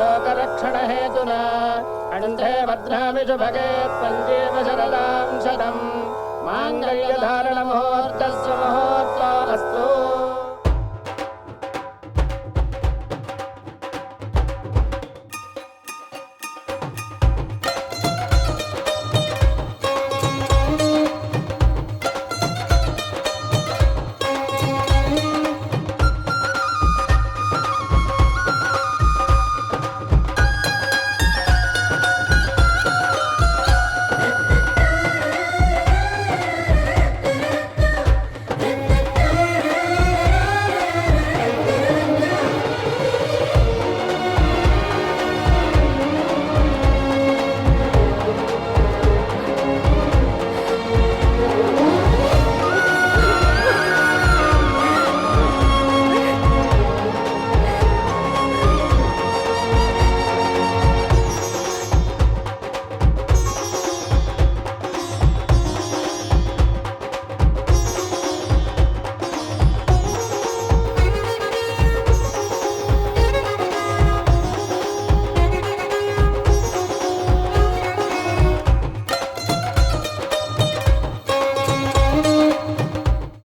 Speaker 15: लोकरक्षणहेतुना अनन्ते भद्रामि शुभगे त्वञ्जीव शरदां शतम् माङ्गल्यधारणमुहूर्तस्य मुहूर्त